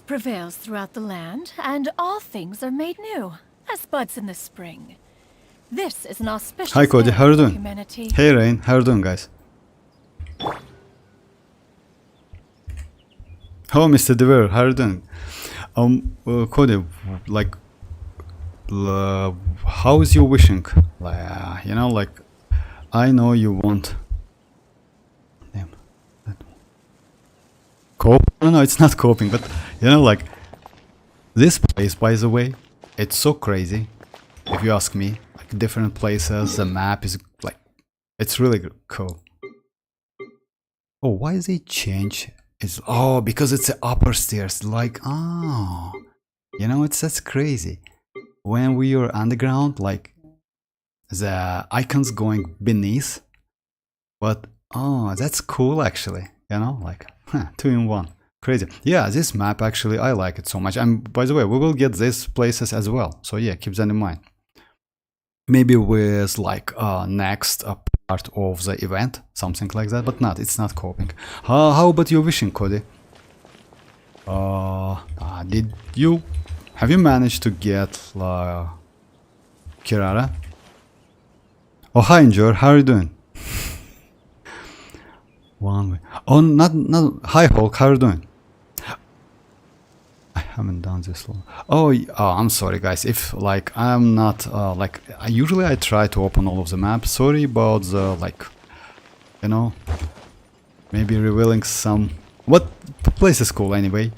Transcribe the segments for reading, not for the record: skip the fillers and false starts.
prevails throughout the land, and all things are made new, as buds in the spring. This is an auspicious Hi Cody, day how are you for doing? humanity. Hey Rain, how are you doing, guys? Oh, Mr. Dever, how are you doing? Cody, like, how is your wishing? You know, like, I know you want. Damn. Cope? No, it's not coping, but you know, like, this place, by the way, it's so crazy. If you ask me, like, different places, the map is like, it's really cool. Oh, why they change? It's because it's the upper stairs. Like, you know, that's crazy. When we are underground, like, the icons going beneath, but that's cool actually. You know, like, 2-in-1, crazy. Yeah, this map actually I like it so much. And by the way, we will get these places as well. So yeah, keep that in mind. Maybe with like next part of the event, something like that, but it's not coping. How about your wishing, Cody? Have you managed to get Kirara? Oh, hi Enjoy, how are you doing? One way. Oh, not hi Hulk, how are you doing? I haven't done this long. Oh, I'm sorry guys, if like I'm not like usually I try to open all of the maps. Sorry about the, like, you know, maybe revealing some. What place is cool anyway?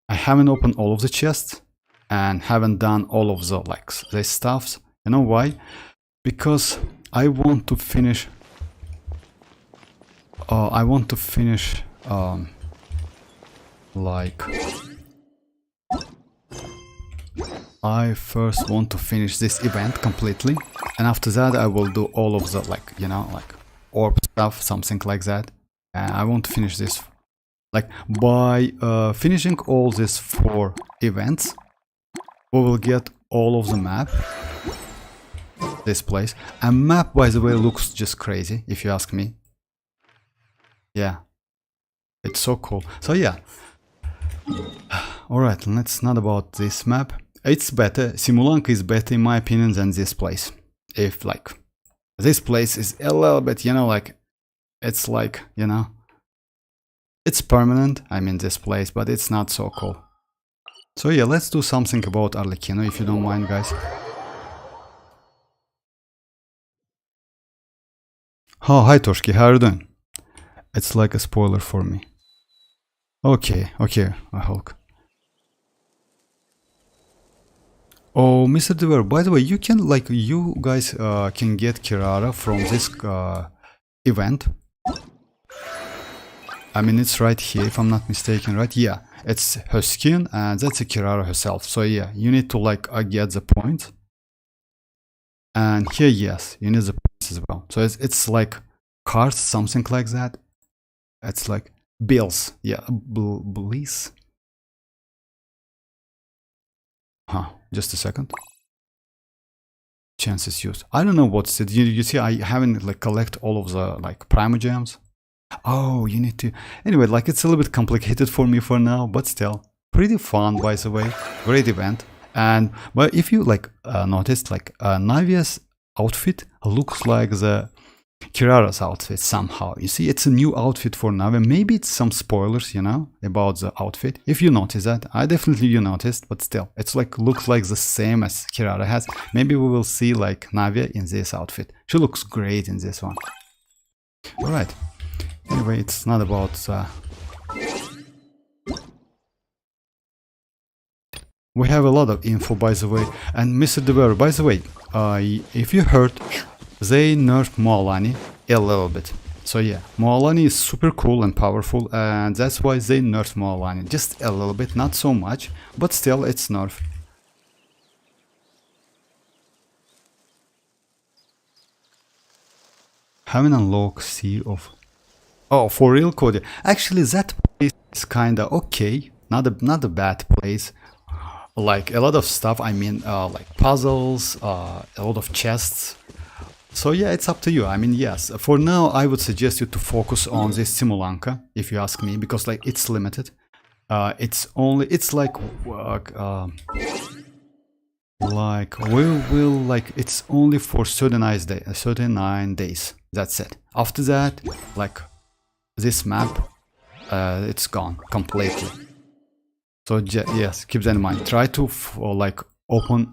I haven't opened all of the chests and haven't done all of the like the stuffs. You know why? Because I want to finish like, I first want to finish this event completely, and after that I will do all of the, like, you know, like orb stuff, something like that. And I want to finish this, like, by finishing all these 4 events, we will get all of the map, this place. And map, by the way, looks just crazy, if you ask me. Yeah, it's so cool. So yeah. Alright, let's not about this map. It's better, Simulanka is better in my opinion than this place. If like, this place is a little bit, you know, like, it's like, you know, it's permanent, I mean this place, but it's not so cool. So yeah, let's do something about Arlecchino, if you don't mind, guys. Oh, hi Toshki, how are you doing? It's like a spoiler for me. Okay, I Hulk. Oh, Mr. Dever, by the way, you can, like, you guys can get Kirara from this event. I mean, it's right here, if I'm not mistaken, right? Yeah, it's her skin, and that's a Kirara herself. So yeah, you need to, like, get the point. And here, yes, you need the points as well. So it's like cards, something like that. It's like bills, yeah, bliss. Just a second. Chances used. I don't know what's it. You see, I haven't like collect all of the like primogems. Oh, you need to. Anyway, like, it's a little bit complicated for me for now, but still pretty fun, by the way. Great event. And but if you like noticed, like Navia's outfit looks like the Kirara's outfit somehow. You see, it's a new outfit for Navia. Maybe it's some spoilers, you know, about the outfit. If you notice that, I definitely you noticed, but still, it's like looks like the same as Kirara has. Maybe we will see like Navia in this outfit. She looks great in this one. All right. Anyway, it's not about. We have a lot of info, by the way. And Mr. Dever, by the way, if you heard, they nerfed Moalani a little bit. So yeah, Moalani is super cool and powerful, and that's why they nerfed Moalani. Just a little bit, not so much, but still it's nerfed. Haven't unlocked Sea of... Oh, for real, Cody? Actually, that place is kinda okay. Not a bad place. Like, a lot of stuff, I mean, like puzzles, a lot of chests. So yeah, it's up to you. I mean, yes, for now I would suggest you to focus on this Simulanka, if you ask me, because like it's limited. it's like we will like it's only for 39 days. That's it. After that, like this map, it's gone completely. So yes, keep that in mind. Try to like open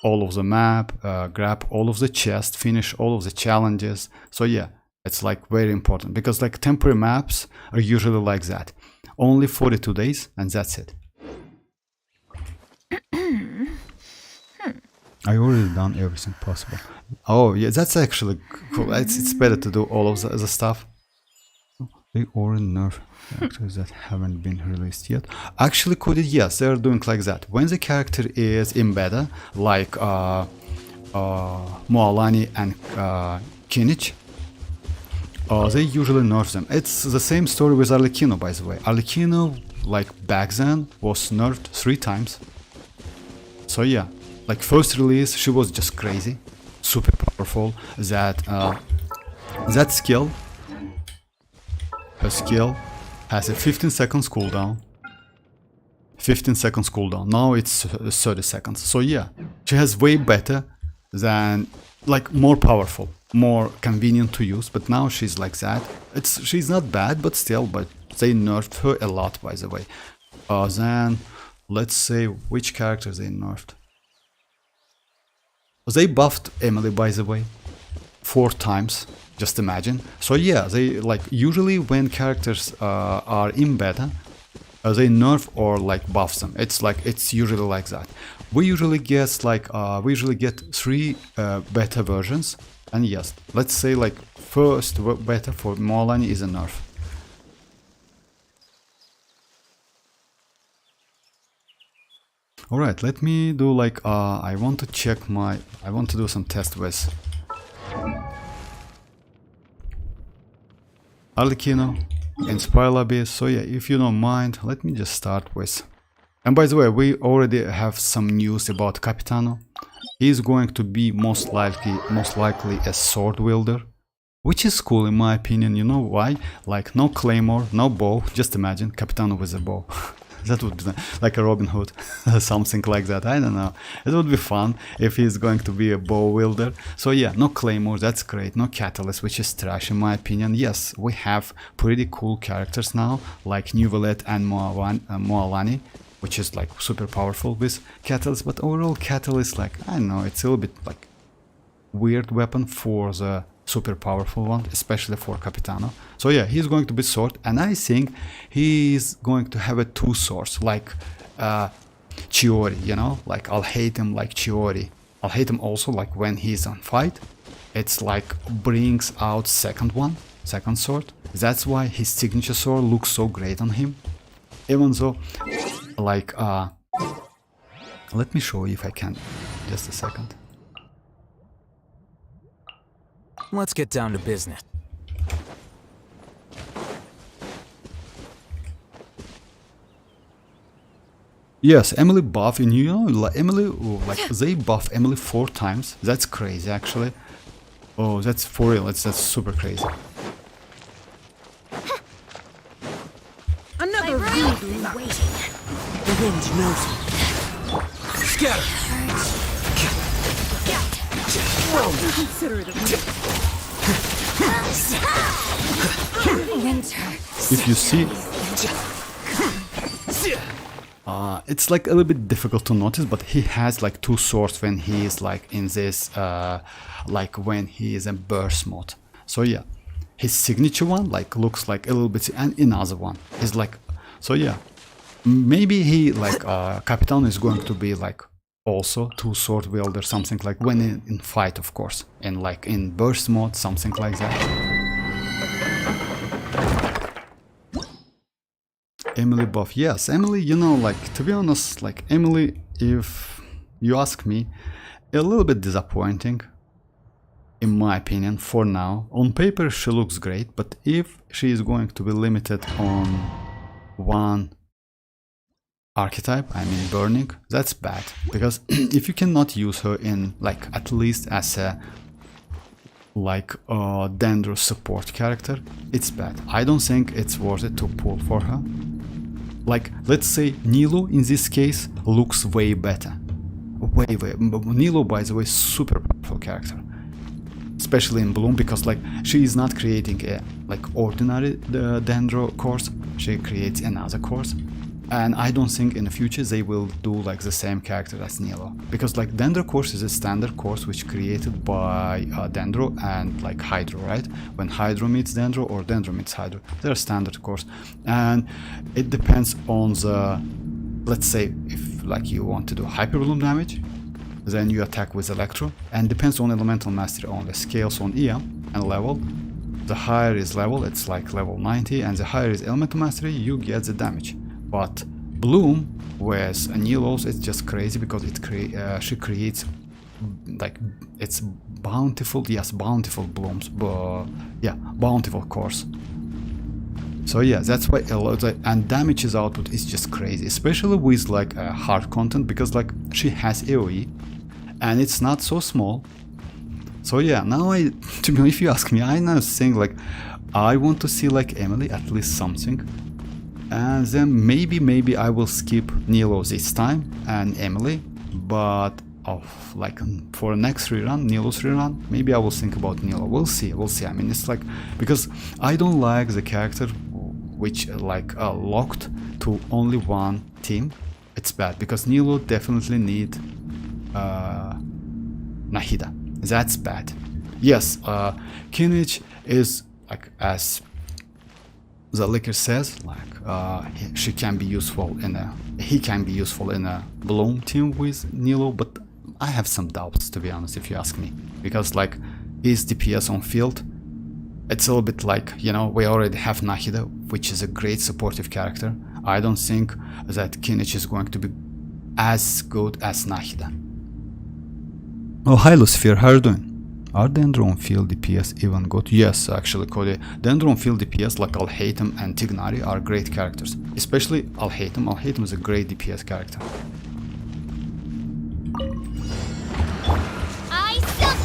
all of the map, grab all of the chests, finish all of the challenges. So yeah, it's like very important because like temporary maps are usually like that. Only 42 days and that's it. I already done everything possible. Oh yeah, that's actually cool. It's better to do all of the stuff. They already nerf characters that haven't been released yet. Actually, coded, yes, they're doing like that. When the character is in beta, like Moalani and Kinich, they usually nerf them. It's the same story with Arlecchino, by the way. Arlecchino, like back then, was nerfed 3 times. So yeah, like first release, she was just crazy, super powerful. That skill, her skill, has a 15 seconds cooldown. 15 seconds cooldown. Now it's 30 seconds. So yeah, she has way better than, like, more powerful, more convenient to use. But now she's like that. She's not bad, but still. But they nerfed her a lot, by the way. Then let's say which characters they nerfed. They buffed Emily, by the way, 4 times. Just imagine. So yeah, they like usually when characters are in beta, they nerf or like buff them. It's usually like that. We usually get 3 beta versions, and yes, let's say like first beta for Moalani is a nerf. All right, let me do like I want to do some test with Arlecchino, Inspire Lobby. So yeah, if you don't mind, let me just start with. And by the way, we already have some news about Capitano. He's going to be most likely a sword wielder, which is cool in my opinion. You know why? Like no claymore, no bow. Just imagine Capitano with a bow. That would be like a Robin Hood, something like that. I don't know. It would be fun if he's going to be a bow wielder. So yeah, no claymore, that's great. No catalyst, which is trash in my opinion. Yes, we have pretty cool characters now, like Neuvillette and Moalani, which is like super powerful with catalyst. But overall, catalyst, like, I don't know, it's a little bit like weird weapon for the super powerful one, especially for Capitano. So yeah, he's going to be sword, and I think he's going to have a 2 swords, like Chiori, you know, like I'll hate him like Chiori. I'll hate him also like when he's on fight. It's like brings out second sword. That's why his signature sword looks so great on him. Even though, like, let me show you if I can. Just a second. Let's get down to business. Yes, Emily buff, and you know, like Emily, like they buff Emily 4 times. That's crazy, actually. Oh, that's for real. That's super crazy. Another rude waiting. The wind knows me. Scatter. Consider it a If you see, it's like a little bit difficult to notice, but he has like 2 swords when he is like in this, like when he is in burst mode. So yeah, his signature one like looks like a little bit, and another one is like, so yeah, maybe he like Capitan is going to be like also 2 sword wielder, something like when in fight, of course, and like in burst mode, something like that. Emily buff, yes, Emily, you know, like, to be honest, like Emily, if you ask me, a little bit disappointing in my opinion for now. On paper she looks great, but if she is going to be limited on one archetype, I mean burning, that's bad, because if you cannot use her in like at least as a like Dendro support character, it's bad. I don't think it's worth it to pull for her. like, let's say Nilo in this case looks way better. Way. Nilo, by the way, super powerful character. Especially in Bloom, because like she is not creating a like ordinary Dendro course, she creates another course. And I don't think in the future they will do like the same character as Nilo, because like Dendro course is a standard course which created by Dendro and like Hydro, right? When Hydro meets Dendro or Dendro meets Hydro, they're a standard course, and it depends on the, let's say if like you want to do hyper bloom damage, then you attack with Electro, and depends on elemental mastery only, scales on EM and level. The higher is level, it's like level 90, and the higher is elemental mastery, you get the damage. But Bloom with Nilos, it's just crazy because it she creates like it's bountiful, yes, bountiful blooms, but yeah, bountiful course. So yeah, that's why a lot of, and damages output is just crazy, especially with like hard content, because like she has AoE and it's not so small. So yeah, now to be, if you ask me, I now think like I want to see like Emily at least something. And then maybe I will skip Nilo this time and Emily, but like for next rerun, Nilo's rerun, maybe I will think about Nilo. We'll see. I mean, it's like, because I don't like the character which like locked to only one team. It's bad, because Nilo definitely need Nahida. That's bad. Yes, Kinich is like, as the Licker says, like he can be useful in a Bloom team with Nilo, but I have some doubts, to be honest, if you ask me, because like his DPS on field, it's a little bit like, you know, we already have Nahida, which is a great supportive character. I don't think that Kinich is going to be as good as Nahida. Oh, hi Lucifer, how are you doing? Are Dendron field DPS even good? Yes, actually, Cody. Dendron field DPS like Alhaitham and Tignari are great characters. Especially Alhaitham. Alhaitham is a great DPS character. I still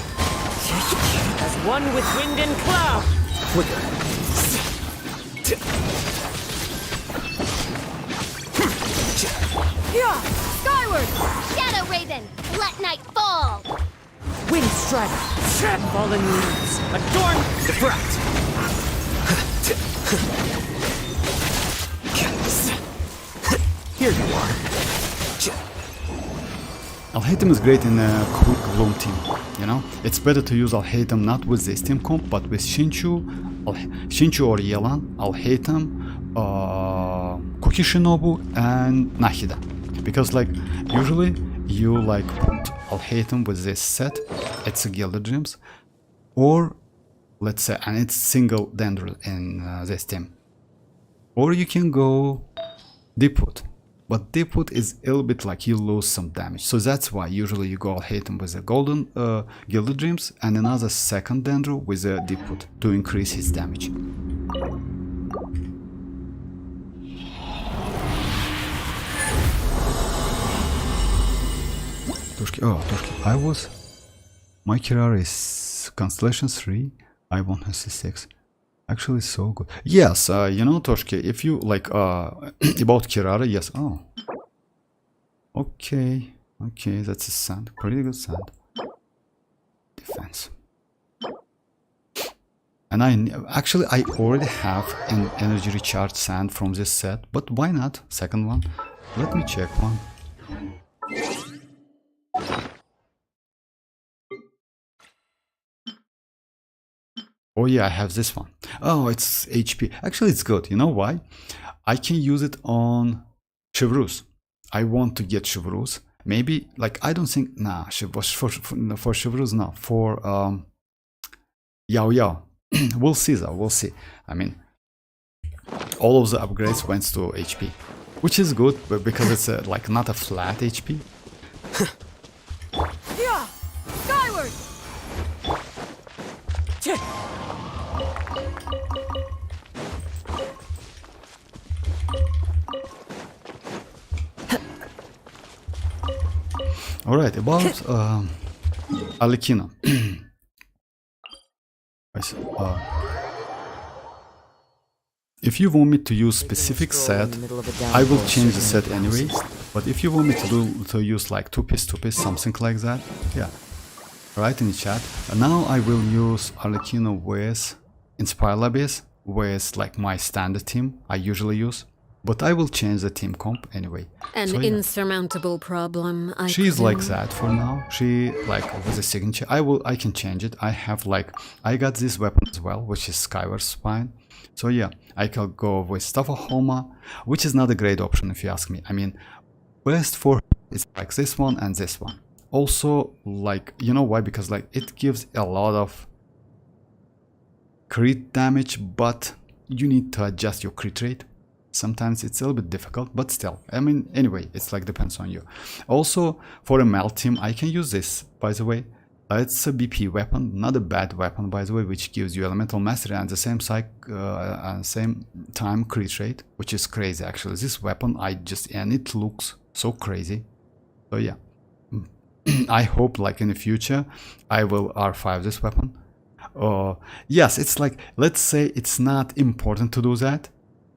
As one with wind and cloud. yeah, skyward. Shadow Raven, let night fall. Wind strider. Fallen leaves. Adorn. Diffract. Here you are. Alhaitham is great in a quick Bloom team, you know? It's better to use Alhaitham not with this team comp, but with Shinchu or Yelan, Alhaitham, Koki Shinobu, and Nahida. Because like, usually you like put Alhaitham with this set, it's a Gilded Dreams, or let's say, and it's single Dendro in this team. Or you can go Deepwood, but Deepwood is a little bit like you lose some damage, so that's why usually you go Alhaitham with a golden Gilded Dreams and another second Dendro with a Deepwood to increase his damage. Toshki, my Kirara is Constellation 3, I want her C6. Actually, so good. Yes, you know, Toshki, if you like about Kirara, yes. Oh, okay, that's a sand, pretty good sand. Defense. And I already have an energy recharge sand from this set, but why not? Second one. Let me check one. Oh yeah, I have this one. Oh, it's HP. Actually, it's good. You know why? I can use it on Chevruz. I want to get Chevruz. Maybe, like, I don't think... Nah, for Chevruz, no. For Yao Yao. We'll see though, we'll see. I mean, all of the upgrades went to HP. Which is good, but because it's like not a flat HP. Yeah, skyward. Alright, about Arlecchino. If you want me to use specific Stroll in set, the middle of a I will downpour change the serving set anyway. houses. But if you want me to use like two-piece, something like that, yeah, write in the chat. And now I will use Arlecchino with Inspire Abyss with like my standard team I usually use. But I will change the team comp anyway. An So, yeah. insurmountable problem. She's like that for now. She like with a signature. I can change it. I have like I got this weapon as well, which is Skyward Spine. So yeah, I can go with Staff of Homa, which is not a great option if you ask me. I mean, best for is like this one and this one. Also, like you know why? Because like it gives a lot of crit damage, but you need to adjust your crit rate. Sometimes it's a little bit difficult, but still, I mean, anyway, it's like depends on you. Also, for a melt team, I can use this, by the way. It's a BP weapon, not a bad weapon, by the way, which gives you elemental mastery and the same same time crit rate, which is crazy actually. This weapon, and it looks so crazy. So yeah, I hope like in the future I will R5 this weapon. Yes, it's like, let's say it's not important to do that.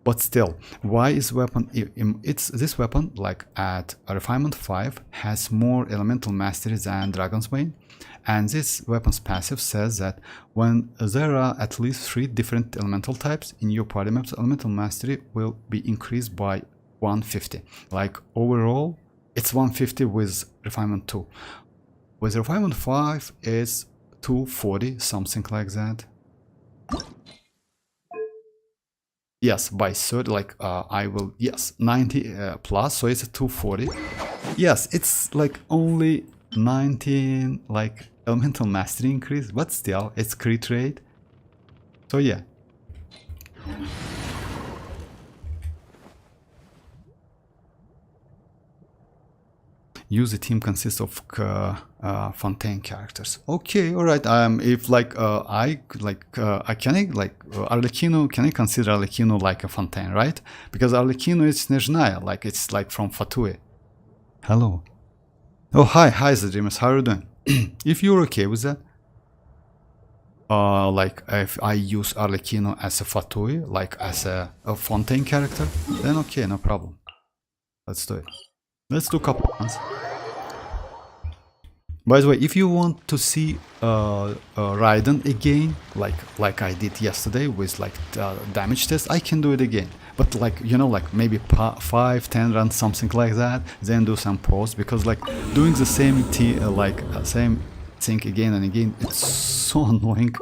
But still, why is weapon? This weapon, like at Refinement 5, has more elemental mastery than Dragon's Bane, and this weapon's passive says that when there are at least 3 different elemental types in your party maps, elemental mastery will be increased by 150. Like overall, it's 150 with Refinement 2. With Refinement 5, it's 240, something like that. Yes, by third, like I will, yes, 90 plus, so it's a 240. Yes, it's like only 19 like elemental mastery increase, but still it's crit rate. So yeah. Use a team consists of Fontaine characters. Okay, all right. If like Arlecchino, can I consider Arlecchino like a Fontaine, right? Because Arlecchino is Snezhnaya, like it's like from Fatui. Hello. Oh hi the dreamers. How are you doing? If you're okay with that, like if I use Arlecchino as a Fatui, like as a Fontaine character, then okay, no problem. Let's do it. Let's do a couple ones. By the way, if you want to see Raiden again, like I did yesterday with like damage test, I can do it again. But like you know, like maybe 5-10 runs, something like that, then do some pause, because like doing the same same thing again and again, it's so annoying.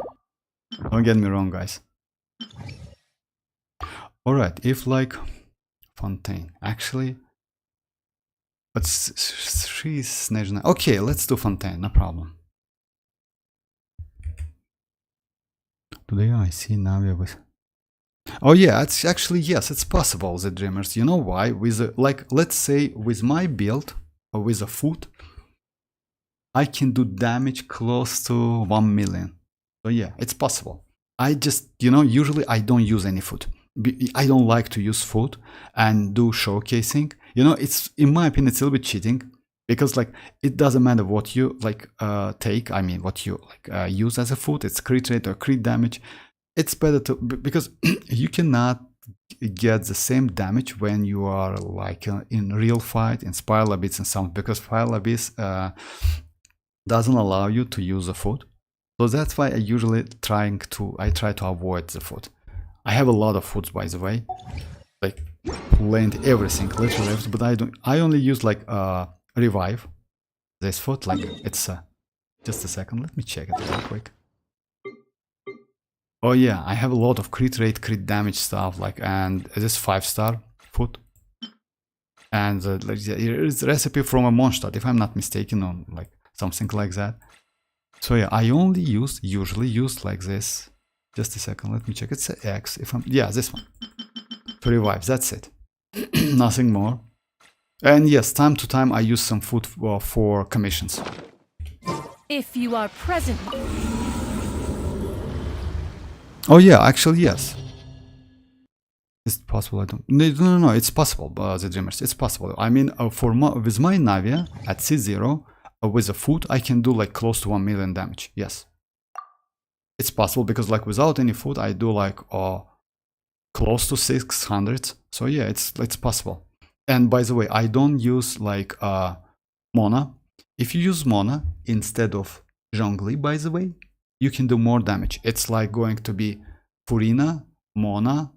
Don't get me wrong, guys. All right, if like Fontaine actually. But 3 Snezhnaya. Okay, let's do Fontaine, no problem. Today I see Navia with... Oh yeah, it's actually, yes, it's possible, the dreamers. You know why? With a, like, let's say with my build, or with a foot, I can do damage close to 1 million. So yeah, it's possible. I just, you know, usually I don't use any foot. I don't like to use foot and do showcasing. You know, it's, in my opinion, it's a little bit cheating, because like it doesn't matter what you like take. I mean, what you like use as a foot. It's crit rate or crit damage. It's better to, because you cannot get the same damage when you are like in real fight, in Spiral Abyss and some, because Spiral Abyss doesn't allow you to use a foot. So that's why I usually try to avoid the foot. I have a lot of foots, by the way, like plenty, everything, literally everything, but I only use like revive this foot, like it's just a second, let me check it real quick. Oh yeah, I have a lot of crit rate, crit damage stuff, like, and this 5-star foot, and it's a recipe from a Mondstadt, if I'm not mistaken, or like something like that. So yeah, I only usually use like this. Just a second, let me check. It's an X. If I'm, yeah, this one to revive. That's it. Nothing more. And yes, time to time I use some food for commissions. If you are present. Oh yeah, actually yes. Is it possible? I don't. No. It's possible. The dreamers. It's possible. I mean, with my Navia at C0 with a foot, I can do like close to 1 million damage. Yes. It's possible, because like without any food I do like close to 600. So yeah, it's possible. And by the way, I don't use like Mona. If you use Mona instead of Zhongli, by the way, you can do more damage. It's like going to be Furina, Mona,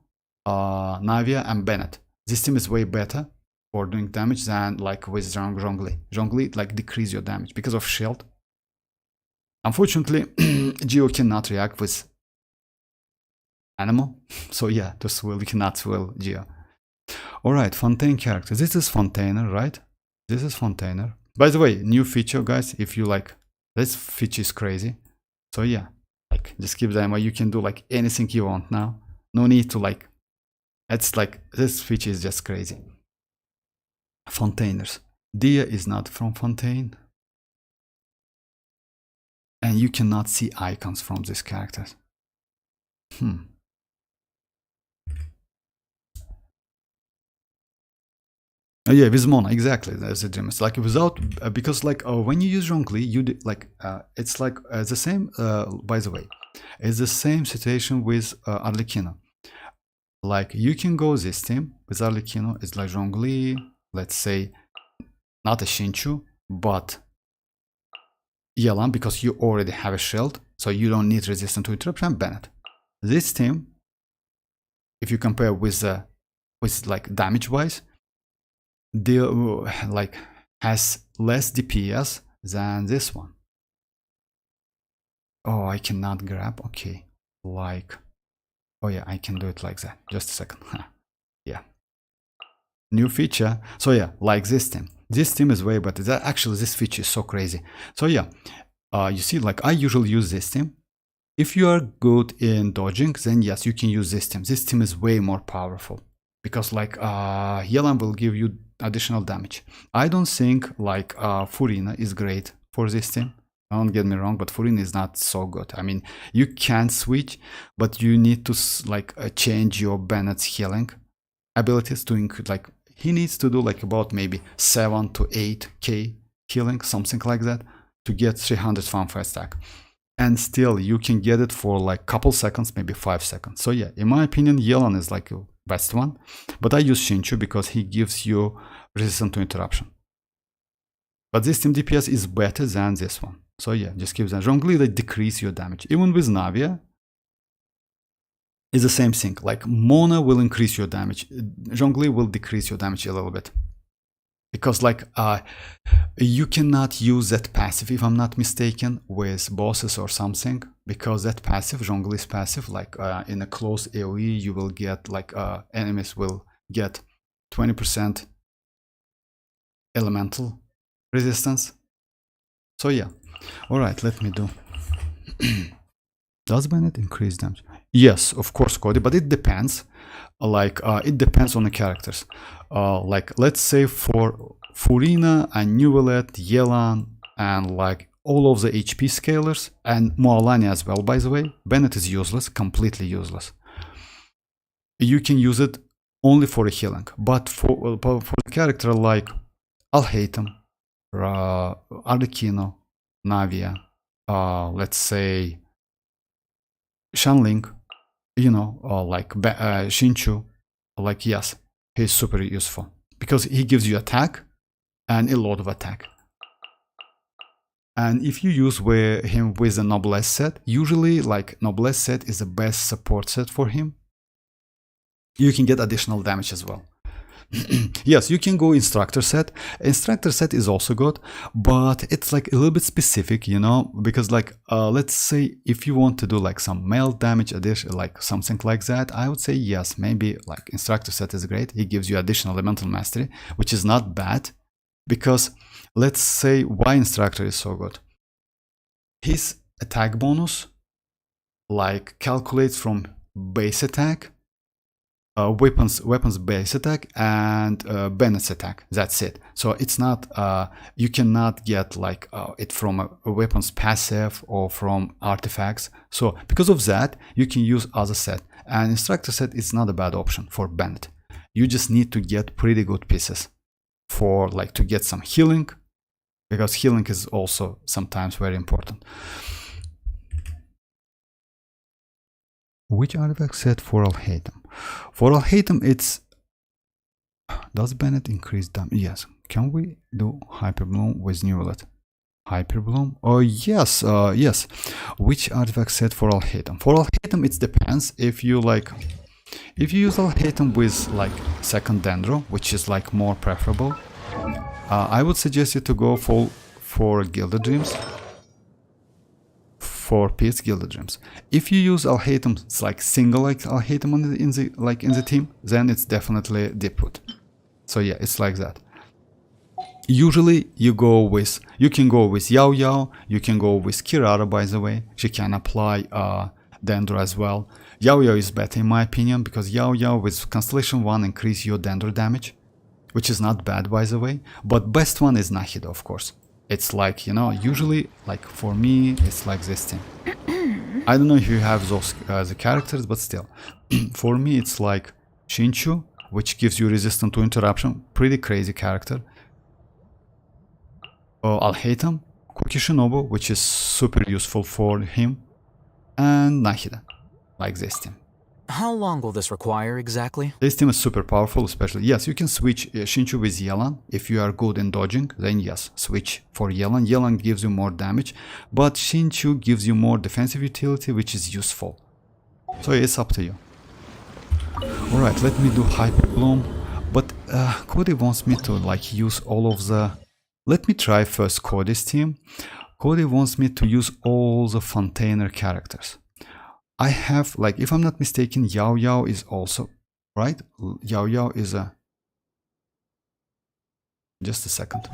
Navia, and Bennett. This team is way better for doing damage than like with Zhongli. Zhongli like decrease your damage because of shield. Unfortunately, Geo cannot react with animal. So yeah, to swill, you cannot swill Geo. Alright, Fontaine character. This is Fontainer, right? This is Fontainer. By the way, new feature, guys, if you like, this feature is crazy. So yeah, like just keep that in mind. You can do like anything you want now. No need to like, it's like, this feature is just crazy. Fontainers. Dia is not from Fontaine. And you cannot see icons from these characters. Yeah, with Mona, exactly. That's the dream. It's like without, because like when you use Zhongli, you like it's like the same. By the way, it's the same situation with Arlecchino. Like you can go this team with Arlecchino. It's like Zhongli, let's say, not a Xinchu, but Yelan, because you already have a shield, so you don't need resistance to interruption. Bennett. This team, if you compare with like damage wise, like has less DPS than this one. Oh, I cannot grab. Okay, like, oh yeah, I can do it like that. Just a second. Yeah, new feature. So yeah, like this team. This team is way better. Actually, this feature is so crazy. So yeah, you see, like I usually use this team. If you are good in dodging, then yes, you can use this team. This team is way more powerful because like Yelan will give you additional damage. I don't think like Furina is great for this team. Don't get me wrong, but Furina is not so good. I mean, you can switch, but you need to like change your Bennett's healing abilities to include like he needs to do like about maybe 7 to 8k healing, something like that, to get 300 fanfare stack. And still you can get it for like couple seconds, maybe 5 seconds. So yeah, in my opinion, Yelan is like the best one. But I use Xinchu because he gives you resistance to interruption. But this team DPS is better than this one. So yeah, just keep that. Zhongli, they decrease your damage. Even with Navia, it's the same thing. Like Mona will increase your damage. Zhongli will decrease your damage a little bit. Because like you cannot use that passive, if I'm not mistaken, with bosses or something. Because that passive, Zhongli's passive, like in a close AoE, you will get like enemies will get 20% elemental resistance. So yeah. Alright, let me do. Does Bennett increase damage? Yes, of course, Cody, but it depends. Like it depends on the characters. Like let's say for Furina and Neuvillette, Yelan, and like all of the HP scalers, and Moalani as well, by the way, Bennett is useless, completely useless. You can use it only for a healing, but for a character like Alhaitham, Arlecchino, Navia, let's say Shanling, you know, like Xinchu, like yes, he's super useful because he gives you attack and a lot of attack. And if you use him with a Noblesse set, usually like Noblesse set is the best support set for him. You can get additional damage as well. Yes, you can go instructor set. Instructor set is also good, but it's like a little bit specific, you know, because like let's say if you want to do like some melt damage addition, like something like that, I would say yes, maybe like instructor set is great. He gives you additional elemental mastery, which is not bad, because let's say why instructor is so good. His attack bonus like calculates from base attack, weapons base attack, and Bennett's attack. That's it. So it's not you cannot get like it from a weapons passive or from artifacts. So because of that, you can use other set, and instructor set is not a bad option for Bennett. You just need to get pretty good pieces for like to get some healing, because healing is also sometimes very important. which artifact set for Alhaitham? For Alhaitham, it's... Does Bennett increase damage? Yes. Can we do Hyperbloom with Neuvillette? Hyperbloom? Oh, yes, yes. Which artifact set for Alhaitham? For Alhaitham, it depends. If you like... If you use Alhaitham with like second Dendro, which is like more preferable, I would suggest you to go for Gilded Dreams. For Pierce Gilded Dreams. If you use Alhaitham, it's like single like Alhaitham in the team, then it's definitely Deepwood. So yeah, it's like that. Usually you can go with Yao Yao, you can go with Kirara, by the way. She can apply Dendro as well. Yao Yao is better in my opinion, because Yao Yao with Constellation 1 increase your Dendro damage, which is not bad by the way, but best one is Nahida, of course. It's like, you know, usually, like for me, it's like this thing. I don't know if you have those the characters, but still. For me, it's like Shinchu, which gives you resistance to interruption, pretty crazy character. Alhaitham, Kuki Shinobu, which is super useful for him, and Nahida, like this team. How long will this require exactly? This team is super powerful, especially, yes, you can switch Shinchu with Yelan. If you are good in dodging, then yes, switch for Yelan. Yelan gives you more damage, but Shinchu gives you more defensive utility, which is useful. So it's up to you. Alright, let me do Hyper Bloom, but Cody wants me to like use all of the... Let me try first Cody's team. Cody wants me to use all the Fontainer characters. I have, like, if I'm not mistaken, Yao Yao is also, right? Yao Yao is a... Just a second.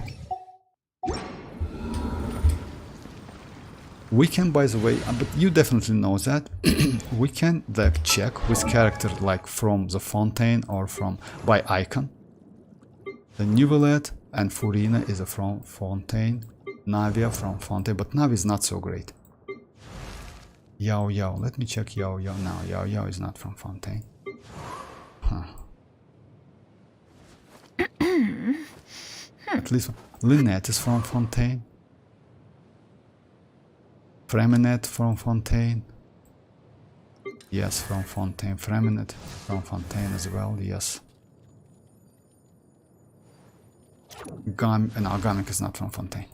We can, by the way, but you definitely know that, we can like check with character like from the Fontaine or from by icon. The Neuvillette and Furina is from Fontaine, Navia from Fontaine, but Navi is not so great. Yao Yao, let me check Yao Yao now. Yao Yao is not from Fontaine. Huh. At least Lynette is from Fontaine. Freminette from Fontaine. Yes, from Fontaine. Freminette from Fontaine as well, yes. No, Gamic is not from Fontaine.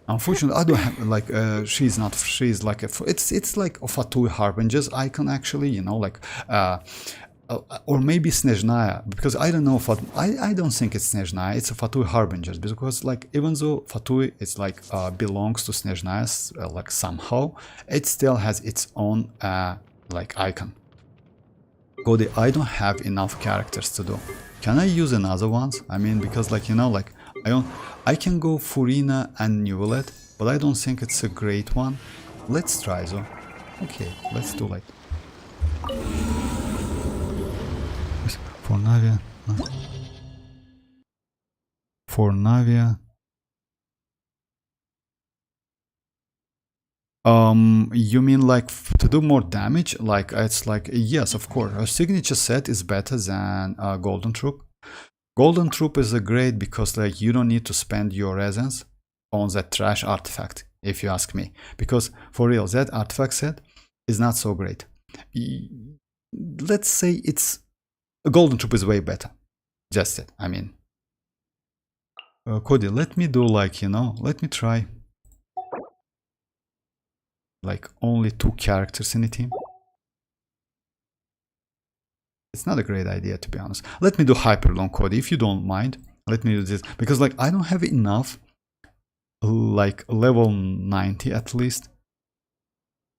Unfortunately, I don't have like she's like a, it's like a Fatui Harbinger's icon actually, you know, like or maybe Snezhnaya, because I don't know, I don't think it's Snezhnaya, it's a Fatui Harbingers, because like even though Fatui is like belongs to Snezhnaya like somehow, it still has its own like icon. Cody, I don't have enough characters to do. Can I use another ones? I mean, because like, you know, like I can go Furina and Neuvillette, but I don't think it's a great one. Let's try though. Okay, let's do like for Navia. For Navia. You mean like to do more damage? Like it's like, yes, of course. A signature set is better than Golden Troop. Golden Troop is a great because like you don't need to spend your essence on that trash artifact, if you ask me. Because for real, that artifact set is not so great. Let's say it's a Golden Troop is way better. Just it. I mean, Cody, let me do like, you know, let me try like only 2 characters in a team. It's not a great idea, to be honest. Let me do Hyperlong, Cody, if you don't mind. Let me do this, because like I don't have enough, like level 90 at least,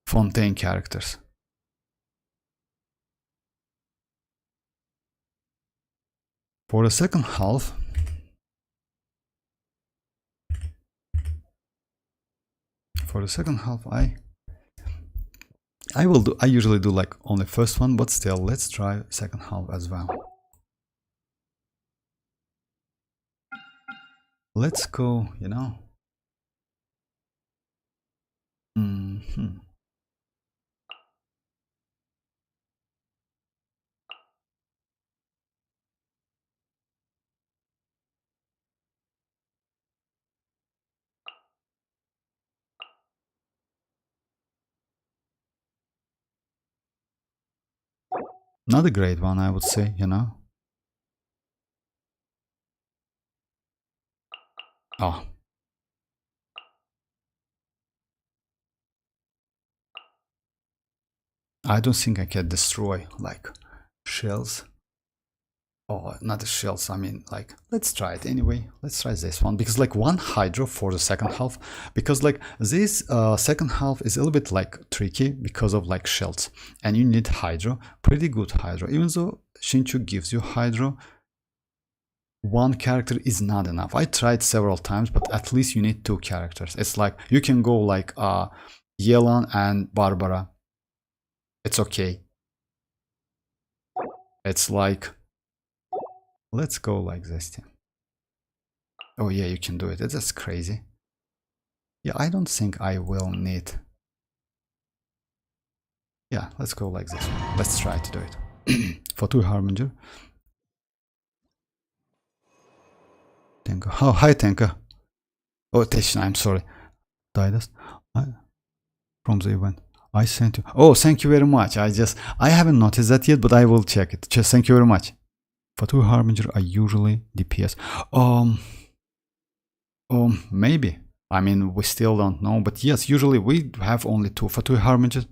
Fontaine characters. For the second half, I usually do like only first one, but still, let's try second half as well. Let's go, you know. Not a great one, I would say, you know. Oh. I don't think I can destroy, like, shells. Oh, not the shells, I mean, like, let's try it anyway. Let's try this one, because, like, one hydro for the second half. Because, like, this second half is a little bit, like, tricky because of, like, shells. And you need hydro, pretty good hydro. Even though Shinchu gives you hydro, one character is not enough. I tried several times, but at least you need 2 characters. It's like you can go like Yelan and Barbara. It's okay. It's like, let's go like this. Oh yeah, you can do it. That's crazy. Yeah, I don't think I will need. Yeah, let's go like this. Let's try to do it. For 2 Harbinger. Tenka. Oh, hi Tenka. Oh, Teshin, I'm sorry. Didas. From the event. I sent you. Oh, thank you very much. I haven't noticed that yet, but I will check it. Just thank you very much. For 2 Harbinger, I usually DPS. Maybe. I mean, we still don't know, but yes, usually we have only 2 for 2 Harbinger.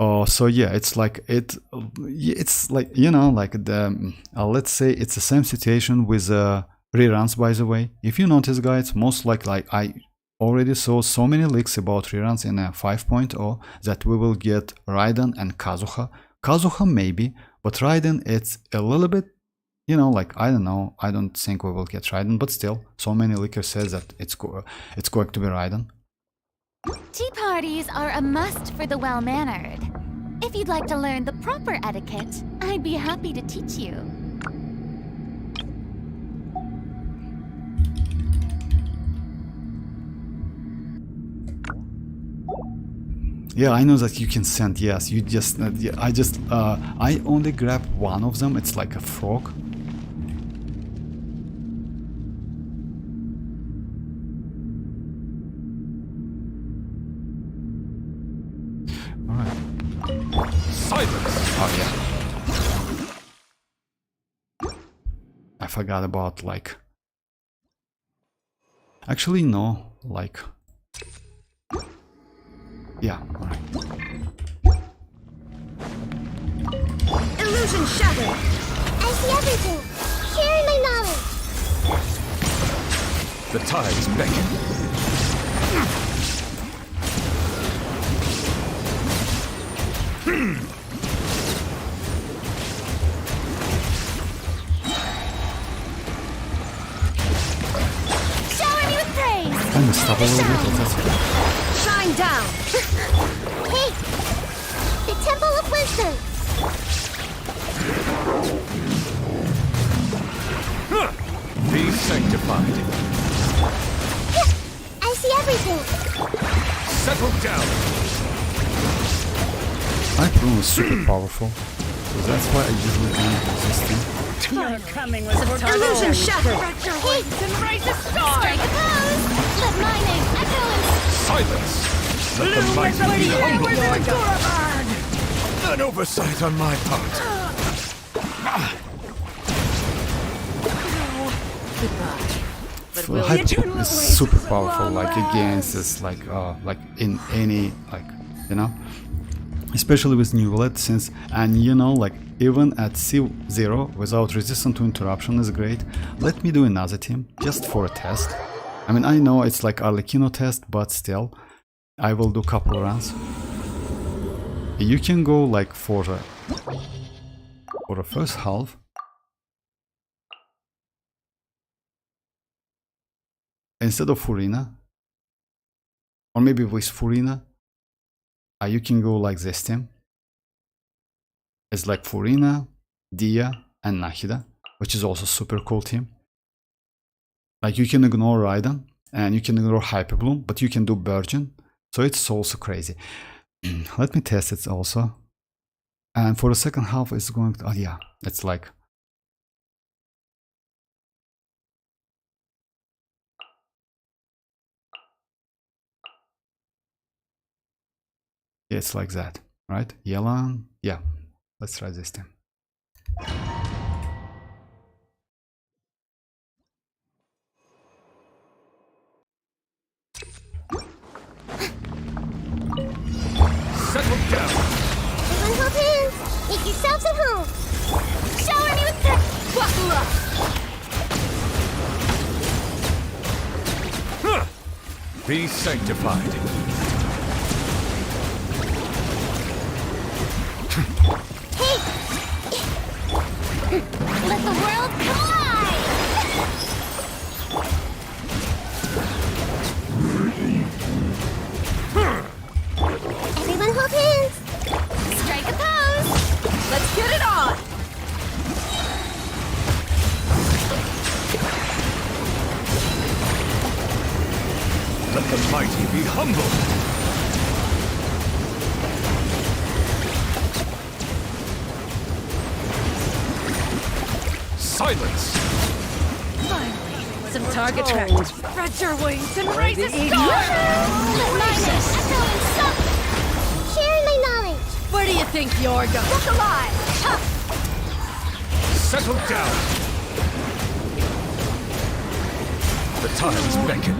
Oh, so yeah, it's like it's like, you know, like the let's say it's the same situation with reruns. By the way, if you notice, guys, most like I already saw so many leaks about reruns in a 5.0 that we will get Raiden and Kazuha. Kazuha maybe, but Raiden, it's a little bit, you know, like, I don't know. I don't think we will get Raiden, but still, so many leakers says that it's going to be Raiden. Tea parties are a must for the well-mannered. If you'd like to learn the proper etiquette, I'd be happy to teach you. Yeah, I know that you can send. Yes, you just. Yeah, I only grabbed one of them. It's like a frog. All right. Silence! Oh yeah. I forgot about, like. Actually, no. Like. Yeah. All right. Illusion shattered! I see everything! Sharing my knowledge! The tides beckon. Shower me with praise! Kind of stop a little bit, but that's okay. Shine down! Hey! The Temple of Wisdom! Be sanctified. I see everything! Settle down. Hyperroom is super powerful, so that's why I usually don't resist him. You're coming with illusion shattered! Hey! Strike a pose! Let my name echo in Silence! Let the mighty be humbled. An oversight on my part. Hyperroom is super powerful, like against this, like in any, like, you know, especially with Neuvillette, since, and you know, like even at C0 without resistance to interruption is great. Let me do another team just for a test. I mean, I know it's like Arlecchino test, but still, I will do couple runs. You can go like for the first half. Instead of Furina, or maybe with Furina, you can go like this team. It's like Furina, Dia, and Nahida, which is also super cool team. Like you can ignore Raiden, and you can ignore Hyperbloom, but you can do Virgin, so it's also crazy. Let me test it also. And for the second half, it's going to, oh yeah, it's like, yeah, it's like that, right? Yelan, yeah, let's try this time. Settle down. Everyone hold hands. Make yourselves at home. Shower me with that. Buckle up! Huh. Be sanctified. Let the world collide! Everyone hold hands. Strike a pose! Let's get it on! Let the mighty be humble. Silence. Finally, some target practice. Spread your wings and raise a star! Sharing my knowledge. Where do you think you're going? Look alive! Huh. Settle down. The times beckon.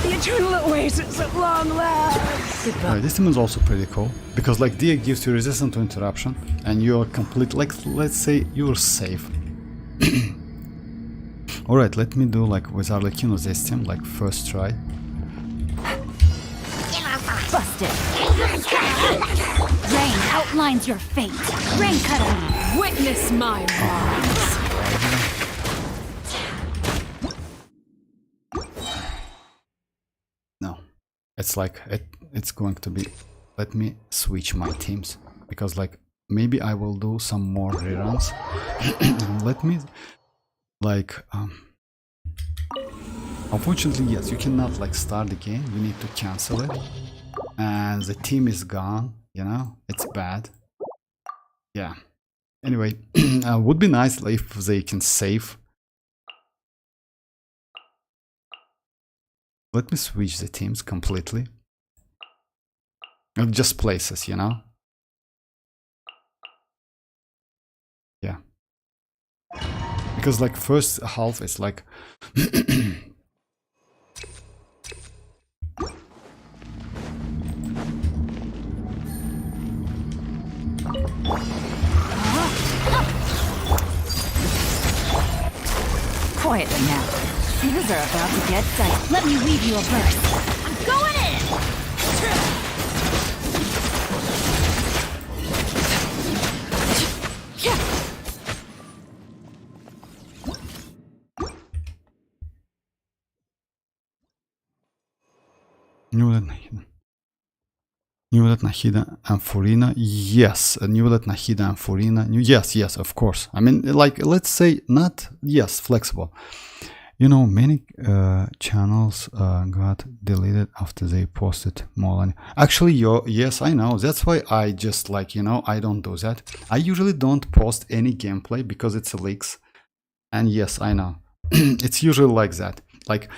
The eternal oasis at long last! This team is also pretty cool because like Dia gives you resistance to interruption and you're complete, like let's say you're safe. Alright, let me do like with Arlecchino this team, like first try. Busted! Rain outlines your fate. Rain cutter! Witness my wrongs! No, it's like it's going to be. Let me switch my teams because like maybe I will do some more reruns. Let me like unfortunately yes, you cannot like start the game. You need to cancel it, and the team is gone. You know, it's bad. Yeah. Anyway, would be nice if they can save. Let me switch the teams completely. Just places, you know? Yeah. Because like first half is like Quietly now. Things are about to get tight. Let me weave you a verse. I'm going in! Neuvillette, Nahida, and Furina. Yes, Neuvillette, Nahida, and Furina. Yes, of course. I mean, like, let's say not, yes, flexible. You know, many channels got deleted after they posted more. Actually, yes, I know. That's why I just like, you know, I don't do that. I usually don't post any gameplay because it's leaks. And yes, I know. It's usually like that. Like,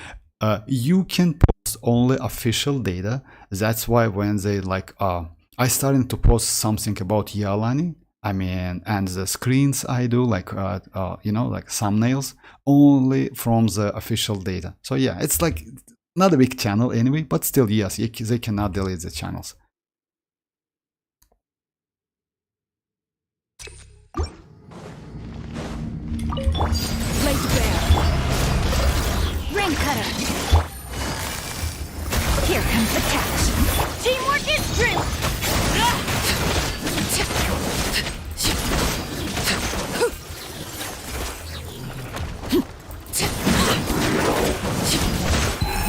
you can post only official data. That's why when they like, I started to post something about Yalani. I mean, and the screens I do, like, you know, like thumbnails, only from the official data. So yeah, it's like not a big channel anyway, but still, yes, they cannot delete the channels. Blade bear! Ring cutter! Here comes the catch! Teamwork is drill!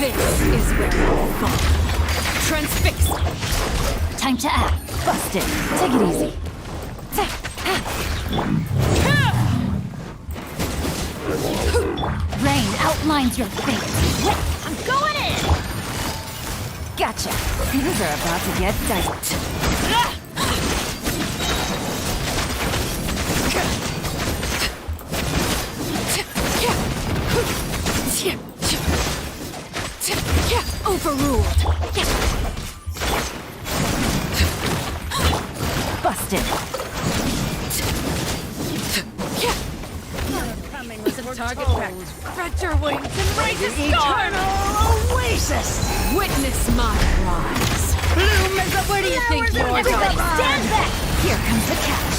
This is where I'll fall. Transfixed! Time to act. Busted. Take it easy. Rain outlines your fate. I'm going in! Gotcha. Things are about to get tight. Overruled! Busted. Some target practice. Spread your wings and raise a storm! Oasis! Witness my rise. Bloom as a Where do you think you're Everybody going? stand back! Here comes the catch.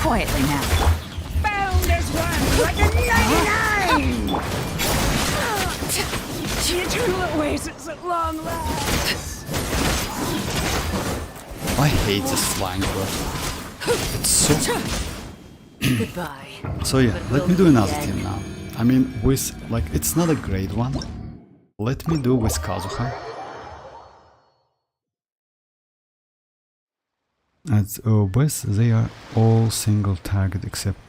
Quietly now. Bound as one like a 99! The eternal oasis at long last. I hate this slang word. It's so... Goodbye. So yeah, let me do another team now. I mean, with, like, it's not a great one. Let me do with Kazuha. As both they are all single target except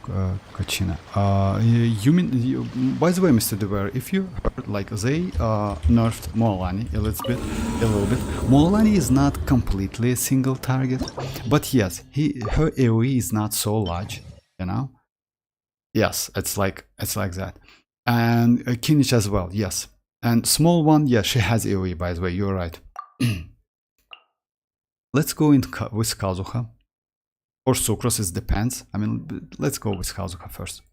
Kachina. You mean, by the way, Mr. Dever, if you heard, like, they nerfed Moalani a little bit. Moalani is not completely a single target, but yes, her AoE is not so large, you know. Yes, it's like that, and Kinich as well. Yes, and small one, yeah, she has AoE. By the way, you're right. Let's go with Kazuha. Or Sucrose, it depends. I mean, let's go with Kazuha first.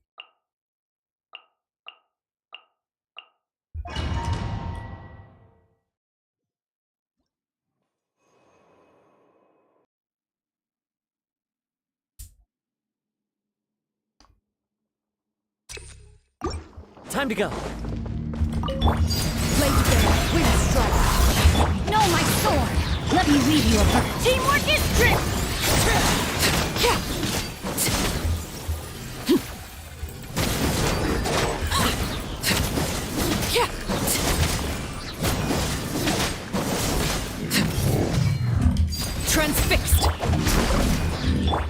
Time to go. No, my sword! Let me read you a book. Teamwork is trick! Transfixed!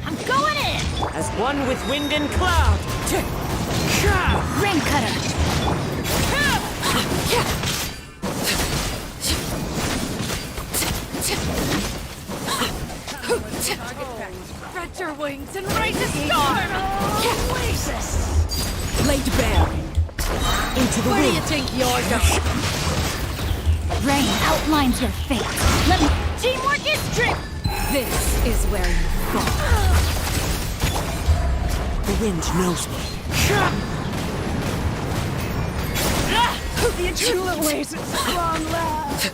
I'm going in! As one with wind and cloud. Rain cutter! Spread your wings and raise a storm! Oasis! Laid bare. Into the Where do wind. you think you're going? Rain outlines your fate. Let me... Teamwork is trick! This is where you fall. The wind knows me. The eternal oasis at long last.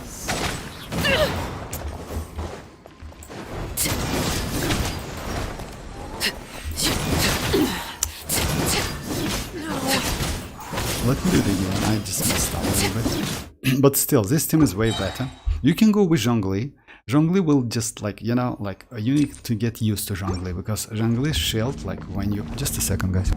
Let me do it again. I just messed up a little bit. But still, this team is way better. You can go with Zhongli. Zhongli will just, like, you know, like, you need to get used to Zhongli, because Zhongli's shield, like, when you... Just a second, guys.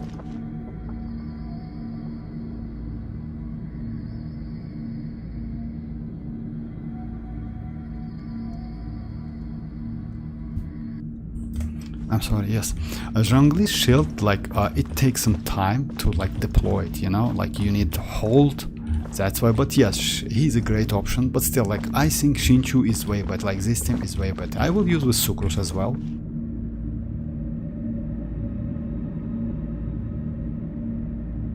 I'm sorry, yes. Zhongli's shield, like, it takes some time to, like, deploy it, you know? Like, you need to hold. That's why, but yes, he's a great option, but still, like, I think Xianyun is way better, like, this team is way better. I will use with Sucrose as well.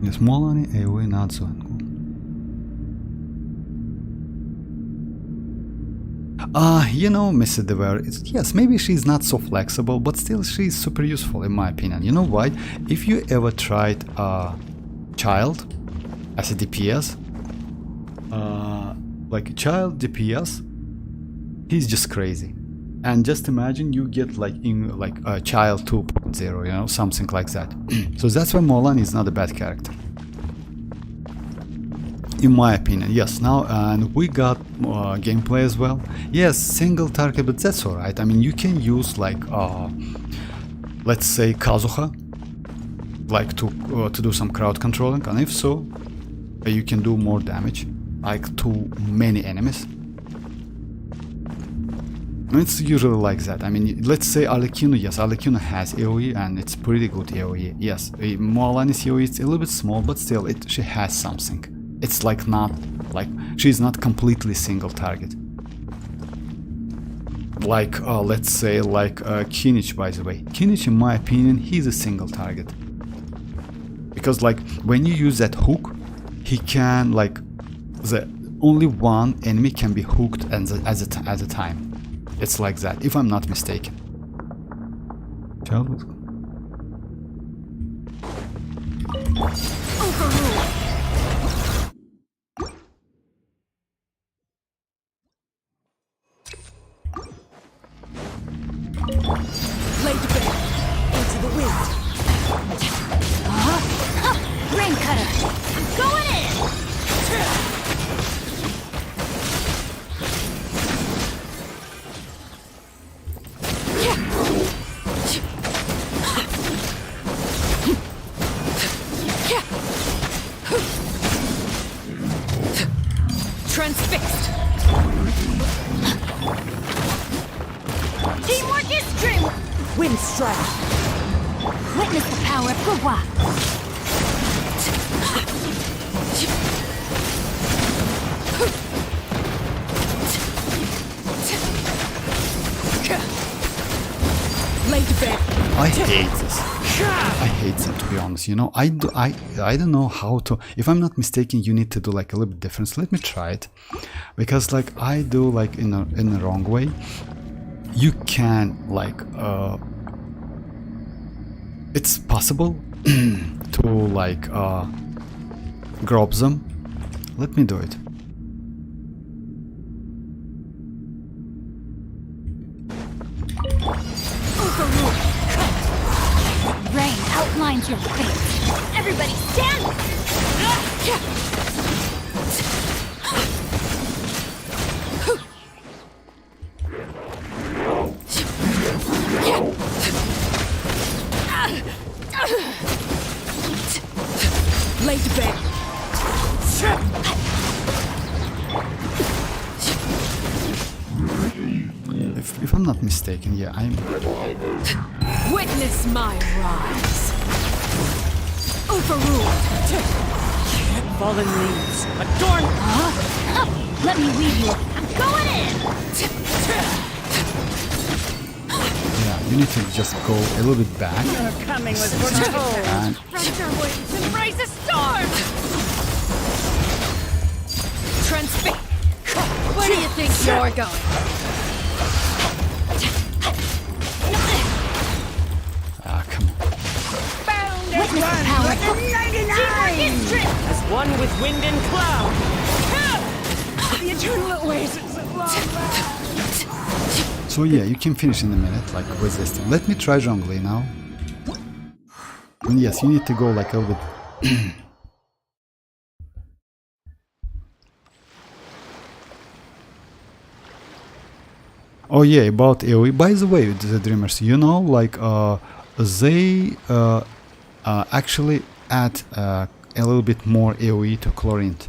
Yes, Moalani, AoE, not so cool. You know, Mr. Dever, yes, maybe she's not so flexible, but still she's super useful in my opinion. You know why? If you ever tried Child as a DPS, like Child DPS, he's just crazy. And just imagine you get like in like a Child 2.0, you know, something like that. So that's why Moalani is not a bad character, in my opinion. Yes, now, and we got gameplay as well. Yes, single target, but that's alright. I mean, you can use like let's say Kazuha, like to do some crowd controlling, and if so, you can do more damage, like to many enemies. It's usually like that. I mean, let's say Arlecchino. Yes, Arlecchino has AoE and it's pretty good AoE. Yes, Moalani's AoE is a little bit small, but still, she has something. It's like not, like, she's not completely single target. Like, let's say, like Kinich, by the way. Kinich, in my opinion, he's a single target. Because, like, when you use that hook, he can, like, only one enemy can be hooked at a time. It's like that, if I'm not mistaken. Overruled. Laid bare. Into the wind. Rain cutter. I'm going in. Transfixed. Teamwork is dream. Wind strike. Witness the power of Gua. Laid bare. I hate this. I hate them, to be honest. You know, I don't know how to. If I'm not mistaken, you need to do like a little bit different. So let me try it, because like I do like in the wrong way. You can like it's possible to like grab them. Let me do it. Rain outlines your fate. Everybody stand! Laid bare. If I'm not mistaken, yeah, I'm. Witness my rise. Overruled. Fallen leaves. Adorn. Let me lead you. I'm going in! Yeah, you need to just go a little bit back. Coming was And Raptor wings and raise a storm. Transfix. Where do you think you're going? come on. Witness the power of Teamwork is dream. As one with wind and cloud. The eternal oasis at long last. So yeah, you can finish in a minute, like with this thing. Let me try Zhongli now. And yes, you need to go like a little bit. Oh yeah, about AoE. By the way, the Dreamers, you know, like they actually add a little bit more AoE to Chlorint.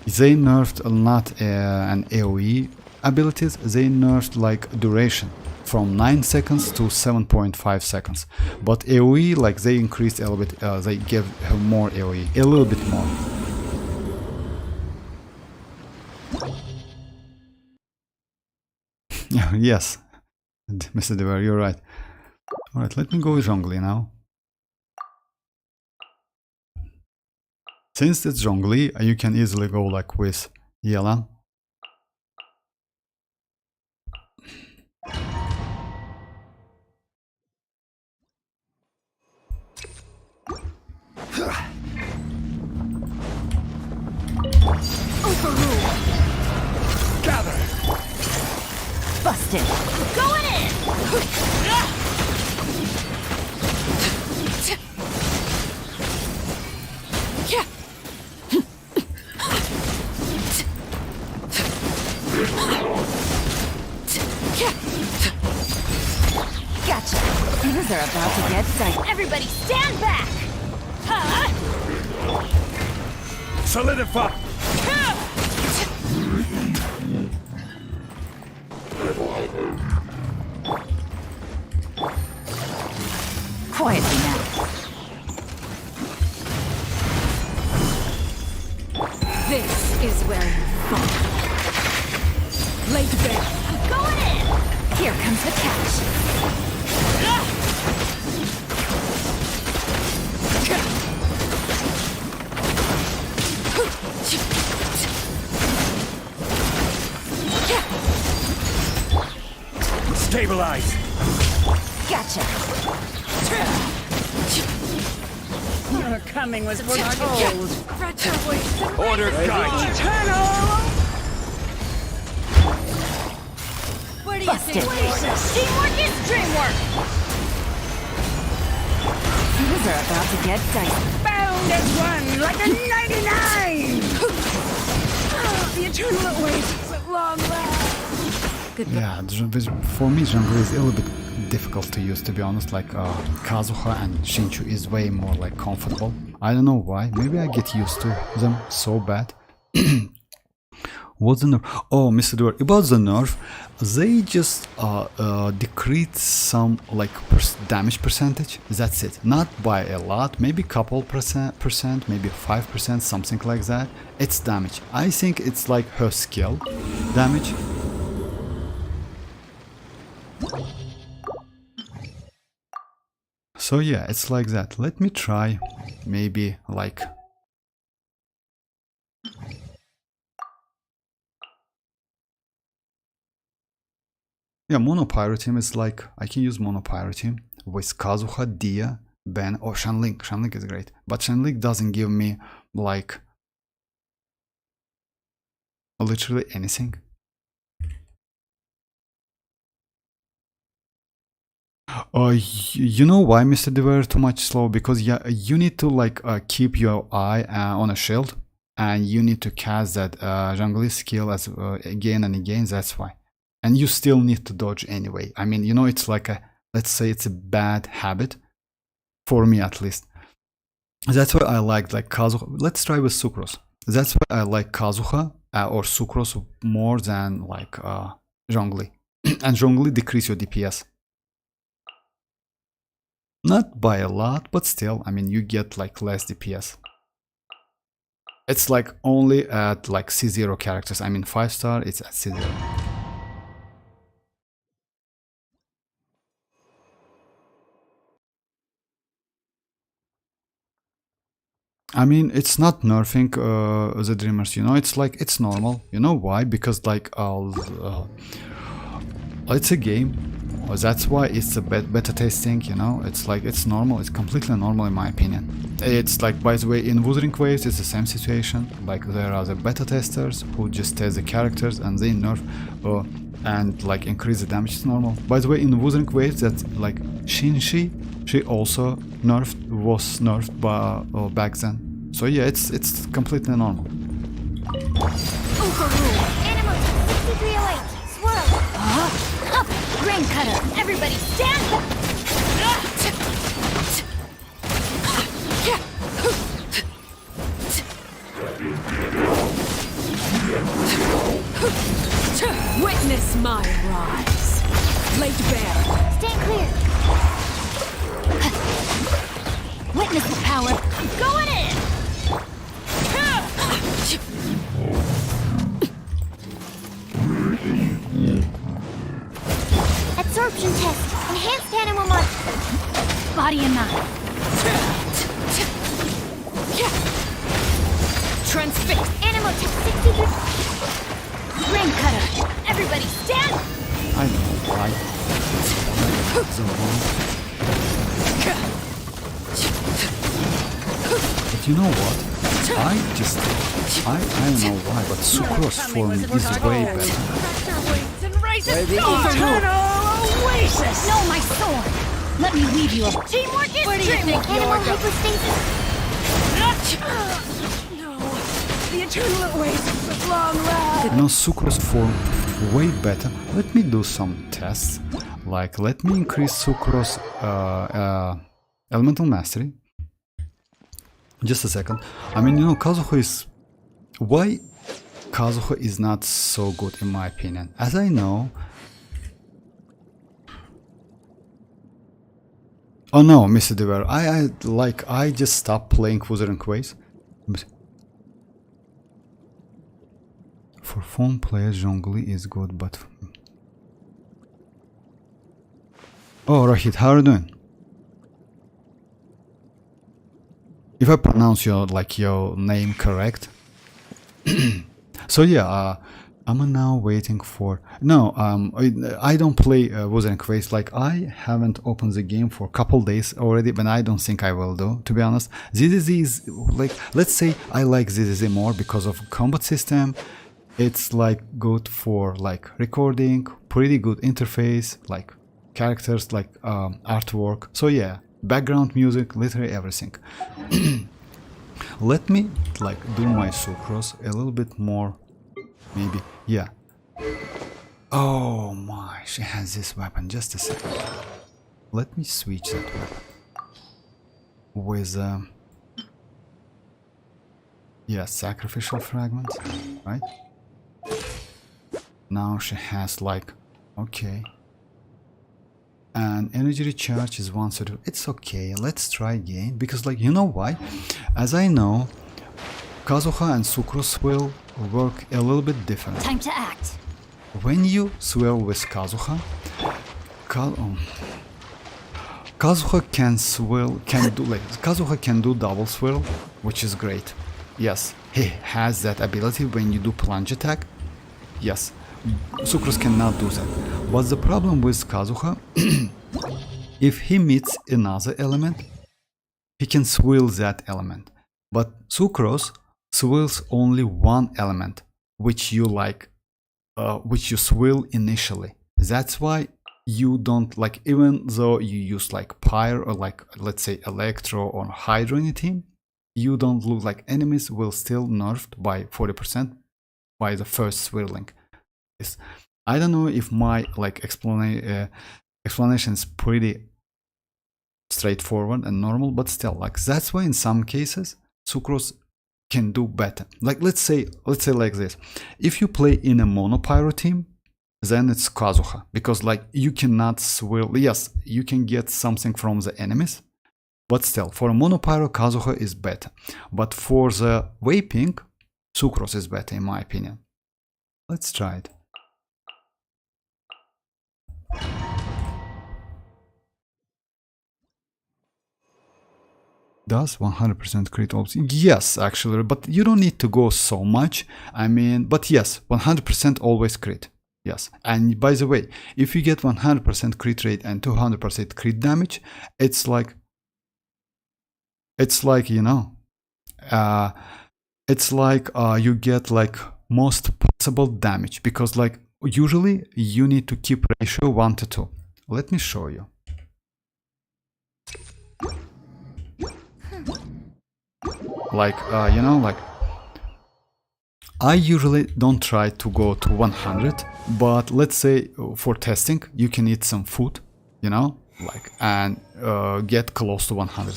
They nerfed not an AoE abilities, they nerfed like duration from 9 seconds to 7.5 seconds. But AoE, like they increased a little bit, they give her more AoE, a little bit more. Yes, Mr. Dever, you're right. Alright, let me go with Zhongli now. Since it's Zhongli, you can easily go like with Yelan. Overruled. Gather! Busted. Going in! Gotcha. Things are about to get dicey. Everybody stand back! Solidify! Quietly now. This is where you fall. Laid bare. I'm going in! Here comes the catch. Stabilize! Gotcha. Coming was foretold. Spread your wings and Order raise a guide. storm. Eternal! Where do you think you're going? Teamwork is dreamwork! Things are about to get dicey. Bound as one like a 99! The eternal awaits at long last. Yeah, for me jungle is a little bit difficult to use, to be honest. Like Kazuha and Shinchu is way more like comfortable. I don't know why. Maybe I get used to them so bad. What's the nerf? Oh, Mr. Dwyer, about the nerf, they just decrease some like damage percentage. That's it. Not by a lot, maybe couple percent, maybe 5%, something like that. It's damage. I think it's like her skill damage. So yeah, it's like that. Let me try maybe like yeah, Mono Pyro Team is like, I can use Mono Pyro Team with Kazuha, Dia, Ben, or Shanling. Shanling is great, but Shanling doesn't give me like literally anything. You know why, Mr. Dever, too much slow? Because yeah, you need to like keep your eye on a shield, and you need to cast that Zhongli skill as again and again. That's why. And you still need to dodge anyway. I mean, you know, it's like a, let's say it's a bad habit, for me at least. That's why I like Kazuha. Let's try with Sucrose. That's why I like Kazuha or Sucrose more than like Zhongli. And Zhongli decrease your DPS. Not by a lot, but still, I mean, you get like less DPS. It's like only at like C0 characters. I mean, 5-star, it's at C0. I mean, it's not nerfing the Dreamers, you know, it's like, it's normal. You know why? Because like, it's a game. That's why it's a beta testing, you know, it's like, it's normal, it's completely normal in my opinion. It's like, by the way, in Wuthering Waves, it's the same situation. Like, there are the beta testers who just test the characters and they nerf and like increase the damage. It's normal. By the way, in Wuthering Waves, that's like Shinshi, she also was nerfed by, back then. So yeah, it's completely normal. Animal 6308. Swirl. Up. Grain cutter. Everybody stand up. Witness my rise. Laid bare. Stand clear. Witness the power. I'm going in. Absorption test. Enhanced animal mod. Body and mind. Transfix. Animal test 63. Grain cutter. Everybody stand. I know why. But you know what? I don't know why, but Sucrose for me is way better. Spread your wings and raise a The storm. eternal oasis! No, my sword. Let me leave you. Teamwork is Where do you dreamwork. think you're Animal going? hypostasis. No. The eternal oasis at long last! You know, Sucrose for way better. Let me do some tests. Like, let me increase Sucrose elemental mastery. Just a second. I mean, you know, Kazuha is... Why Kazuha is not so good in my opinion? As I know... Oh no, Mr. Dever, I just stopped playing Wuthering Waves. For phone players, Zhongli is good, but... Oh, Rahid, how are you doing? If I pronounce your name correct. So yeah, I'm now waiting for... No, I don't play Wuthering Waves. Like, I haven't opened the game for a couple days already, but I don't think I will do, to be honest. ZZZ is, like, let's say I like ZZZ more because of combat system. It's, like, good for, like, recording, pretty good interface, like, characters, like, artwork. So, yeah, background music, literally everything. Let me, like, do my sucrose a little bit more... Maybe, yeah. Oh my, she has this weapon. Just a second. Let me switch that weapon with, yeah, sacrificial fragment, right? Now she has like, okay. And energy recharge is 132. It's okay. Let's try again because, like, you know why? As I know, Kazuha and Sucrose will work a little bit different. Time to act. When you swirl with Kazuha, Kazuha can do double swirl, which is great. Yes, he has that ability when you do plunge attack. Yes, Sucrose cannot do that. But the problem with Kazuha, if he meets another element, he can swirl that element. But Sucrose swirls only one element, which you like, which you swirl initially. That's why you don't, like, even though you use like Pyre or like, let's say, Electro or Hydro in a team, you don't look like enemies will still nerfed by 40% by the first swirling. Yes. I don't know if my like explanation is pretty straightforward and normal, but still, like, that's why in some cases Sucrose can do better. Like, let's say like this. If you play in a mono pyro team, then it's Kazuha, because like you cannot swirl. Yes, you can get something from the enemies, but still, for a mono pyro, Kazuha is better. But for the vaping, Sucrose is better in my opinion. Let's try it. Does 100% crit ops? Yes, actually, but you don't need to go so much. I mean, but yes, 100% always crit. Yes, and by the way, if you get 100% crit rate and 200% crit damage, it's like, you know, it's like you get like most possible damage, because like usually you need to keep ratio 1 to 2. Let me show you. Like, you know, like, I usually don't try to go to 100, but let's say for testing, you can eat some food, you know, like, and get close to 100.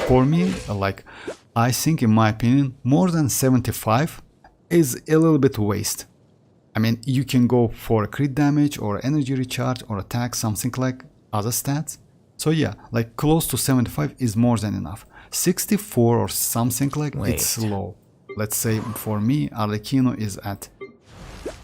For me, like, I think, in my opinion, more than 75 is a little bit waste. I mean, you can go for crit damage or energy recharge or attack, something like other stats. So yeah, like close to 75 is more than enough. 64 or something like it's low. Let's say for me, Arlecchino is at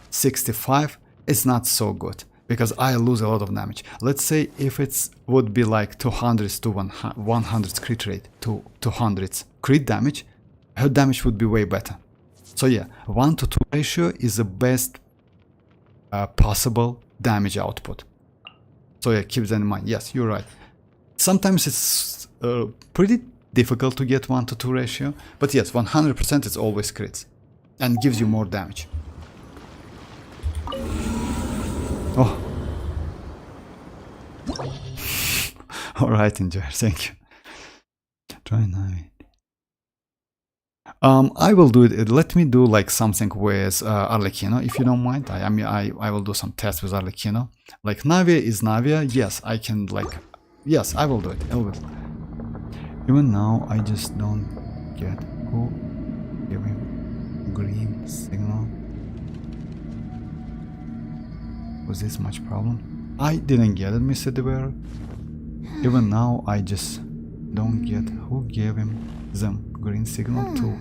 65. It's not so good because I lose a lot of damage. Let's say if it would be like 200 to 100 crit rate to 200 crit damage, her damage would be way better. So yeah, 1 to 2 ratio is the best possible damage output. So yeah, keep that in mind. Yes, you're right. Sometimes it's pretty difficult to get 1 to 2 ratio, but yes, 100% is always crits and gives you more damage. Oh. Alright, enjoy. Thank you. Try now. I will do it. Let me do like something with Arlecchino, if you don't mind. I will do some tests with Arlecchino. Like, Navia is Navia. Yes, I can, like, yes, I will do it. I will. Even now, I just don't get who gave him green signal. Was this much problem? I didn't get it, Mr. DeBear. Even now, I just don't get who gave him them green signal to.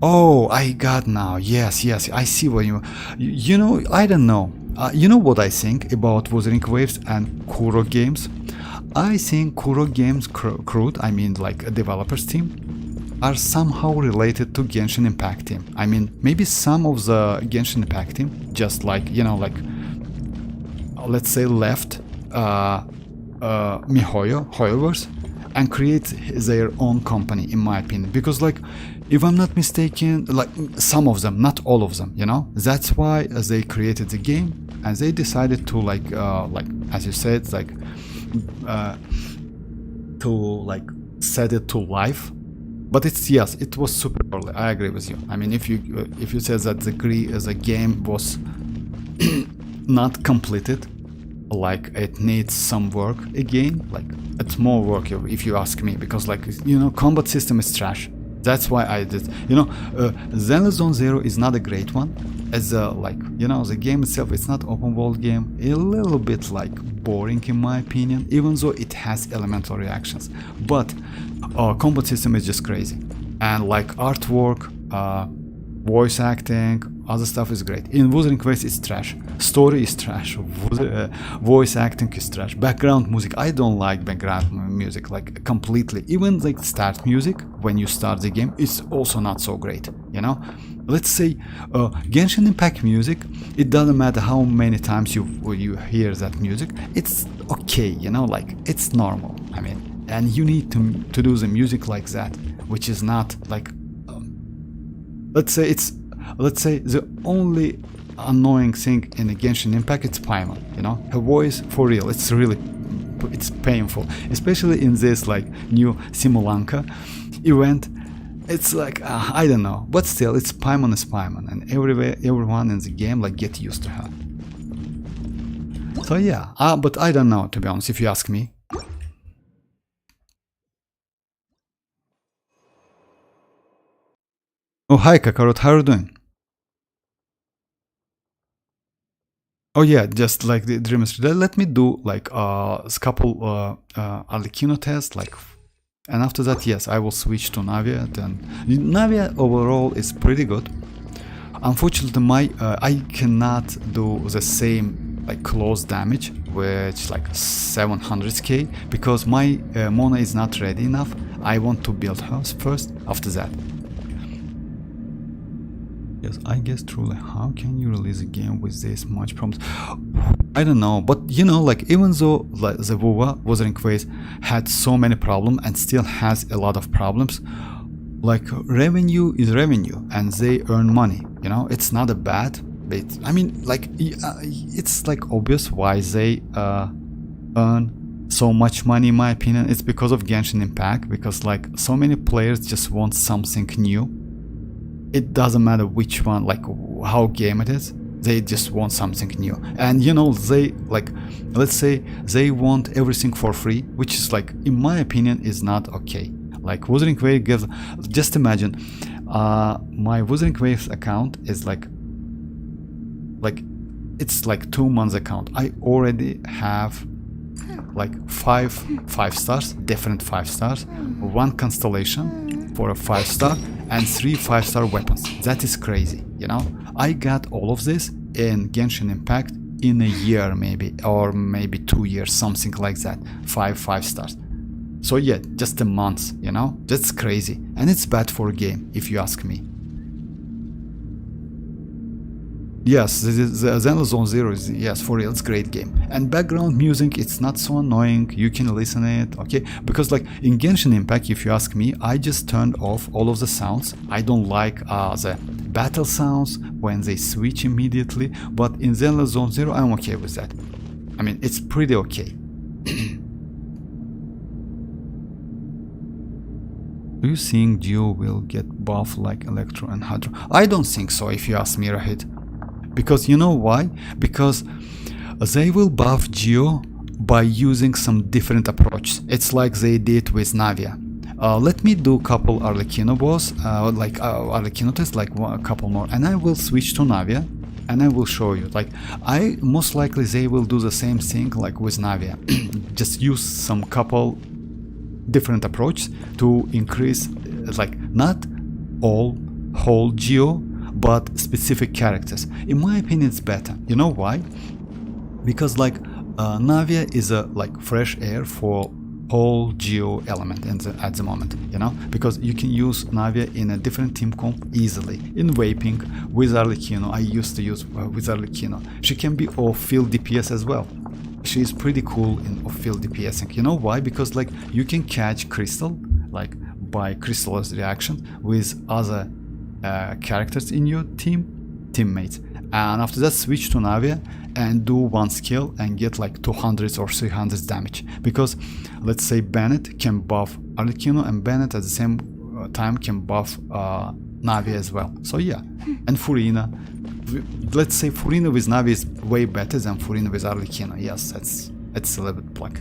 Oh, I got now. Yes, yes, I see what you know, I don't know. You know what I think about Wuthering Waves and Kuro Games? I think Kuro Games crowd, I mean like a developers team, are somehow related to Genshin Impact team. I mean, maybe some of the Genshin Impact team just like, you know, like, let's say left Mihoyo, Hoyoverse, and create their own company, in my opinion. Because like, if I'm not mistaken, like some of them, not all of them, you know, that's why they created the game, and they decided to like as you said, like to like set it to life. But it's, yes, it was super early. I agree with you. I mean, if you said that the game was not completed, like it needs some work again, like it's more work if you ask me, because like, you know, combat system is trash. That's why I did, you know, Zenless Zero is not a great one as a, like, you know, the game itself, it's not open world game, a little bit like boring in my opinion, even though it has elemental reactions, but combat system is just crazy, and like artwork, voice acting, other stuff is great. In Wuthering Waves it's trash, story is trash, voice acting is trash, background music, I don't like background music like completely, even like start music when you start the game is also not so great, you know. Let's say Genshin Impact music, it doesn't matter how many times you hear that music, it's okay, you know, like it's normal. I mean, and you need to do the music like that, which is not like let's say the only annoying thing in a Genshin Impact, it's Paimon, you know, her voice, for real, it's painful, especially in this like new Simulanka event. It's like I don't know, but still, it's Paimon is Paimon, and everyone in the game like get used to her. So yeah, but I don't know, to be honest, if you ask me. Oh, hi Kakarot, how are you doing? Oh yeah, just like the Dreamers. Let me do like a couple Arlecchino tests, like, and after that, yes, I will switch to Navia. Then Navia overall is pretty good. Unfortunately, I cannot do the same like close damage, which like 700k, because my Mona is not ready enough. I want to build her first. After that. Yes, I guess truly, how can you release a game with this much problems? I don't know, but you know, like even though like, the WoW Wuthering Waves had so many problems and still has a lot of problems, like revenue is revenue and they earn money, you know, it's not a bad, but I mean, like it's like obvious why they earn so much money, in my opinion. It's because of Genshin Impact, because like so many players just want something new. It doesn't matter which one, like how game it is, they just want something new. And you know, they like, let's say they want everything for free, which is like, in my opinion, is not okay. Like Wuthering Waves gives, just imagine, my Wuthering Waves account is like it's like 2 months account. I already have like five stars, different 5 stars, 1 constellation for a 5-star, and 3 5-star weapons. That is crazy, you know. I got all of this in Genshin Impact in a year, maybe, or maybe 2 years, something like that. 5 stars. So yeah, just a month, you know. That's crazy, and it's bad for a game, if you ask me. Yes, this is the Zenless Zero is, yes, for real, it's a great game. And background music, it's not so annoying, you can listen it, okay? Because like in Genshin Impact, if you ask me, I just turned off all of the sounds. I don't like the battle sounds when they switch immediately, but in Zenless Zero, I'm okay with that. I mean, it's pretty okay. Do you think Geo will get buff like Electro and Hydro? I don't think so, if you ask me, Rahid. Because you know why? Because they will buff Geo by using some different approach. It's like they did with Navia. Let me do a couple Arlecchino boss, like Arlecchino tests, like a couple more, and I will switch to Navia, and I will show you. Like, I most likely they will do the same thing like with Navia. Just use some couple different approach to increase, like not whole Geo, but specific characters. In my opinion, it's better. You know why? Because like Navia is a like fresh air for whole geo element at the moment, you know, because you can use Navia in a different team comp easily. In vaping with Arlecchino, I used to use with Arlecchino. She can be off-field DPS as well. She is pretty cool in off-field DPSing. You know why? Because like you can catch crystal like by crystal's reaction with other characters in your teammates, and after that switch to Navia and do one skill and get like 200 or 300 damage, because let's say Bennett can buff Arlecchino and Bennett at the same time can buff Navia as well. So yeah, and Furina, let's say Furina with Navia is way better than Furina with Arlecchino. Yes, that's a little bit pluck.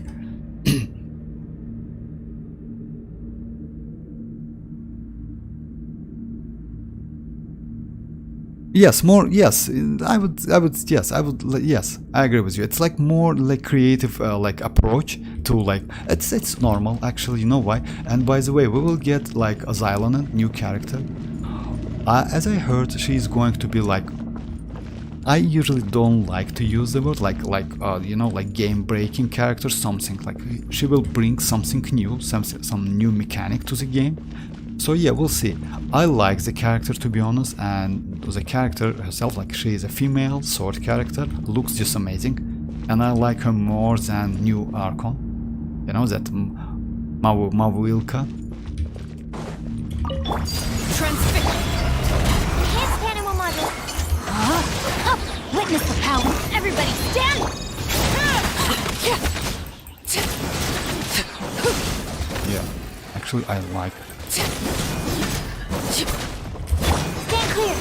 Yes, more. Yes, I would. Yes, Yes, I agree with you. It's like more like creative, like approach to like. It's normal actually. You know why? And by the way, we will get like a Xianyun, new character. As I heard, she's going to be like. I usually don't like to use the word like you know, like game breaking character, something like she will bring something new, some new mechanic to the game. So yeah, we'll see. I like the character, to be honest, and the character herself, like she is a female sword character, looks just amazing, and I like her more than new Archon. You know, that Mawilka. Animal model. Up! Witness the power! Everybody stand! Yeah, actually I like. Stand clear.